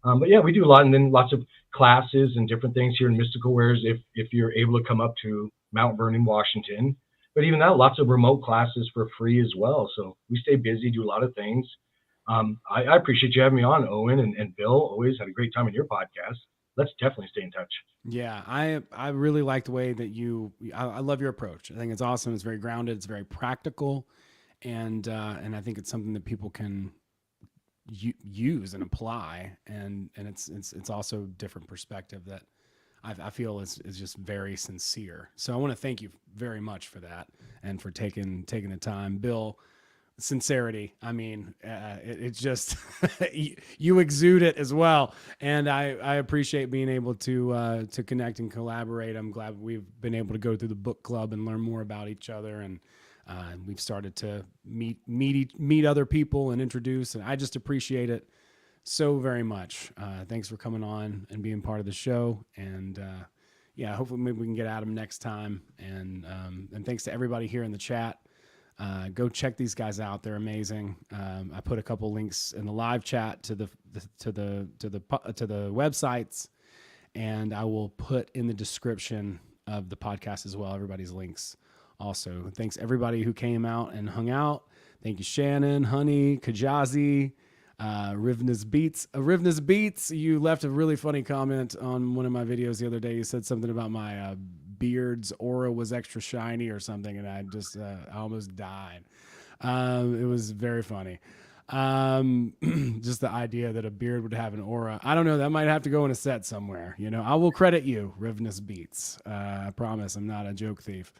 But yeah, we do a lot, and then lots of classes and different things here in Mystical Wares if you're able to come up to Mount Vernon, Washington. But even that, lots of remote classes for free as well. So we stay busy, do a lot of things. I appreciate you having me on, Owen and Bill. Always had a great time in your podcast. Let's definitely stay in touch. Yeah, I really like the way that I love your approach. I think it's awesome. It's very grounded. It's very practical, and I think it's something that people can use and apply. And it's also a different perspective that I feel is just very sincere. So I want to thank you very much for that and for taking the time, Bill. Sincerity. I mean, it's just you exude it as well, and I appreciate being able to connect and collaborate. I'm glad we've been able to go through the book club and learn more about each other, and we've started to meet other people and introduce. And I just appreciate it so very much. Thanks for coming on and being part of the show, and yeah, hopefully maybe we can get Adam next time. And thanks to everybody here in the chat. Go check these guys out. They're amazing. I put a couple links in the live chat to the websites, and I will put in the description of the podcast as well, everybody's links also. Thanks everybody who came out and hung out. Thank you, Shannon, Honey, Kajazi, Rivna's Beats. You left a really funny comment on one of my videos the other day. You said something about my beard's aura was extra shiny or something, and I just I almost died. It was very funny. Just the idea that a beard would have an aura. I don't know. That might have to go in a set somewhere. I will credit you, Rivna's Beats. I promise I'm not a joke thief.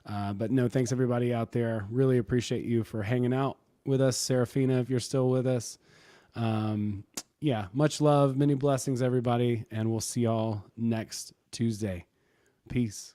But no, thanks everybody out there. Really appreciate you for hanging out with us, Serafina, if you're still with us. Yeah, much love, many blessings, everybody, and we'll see y'all next Tuesday. Peace.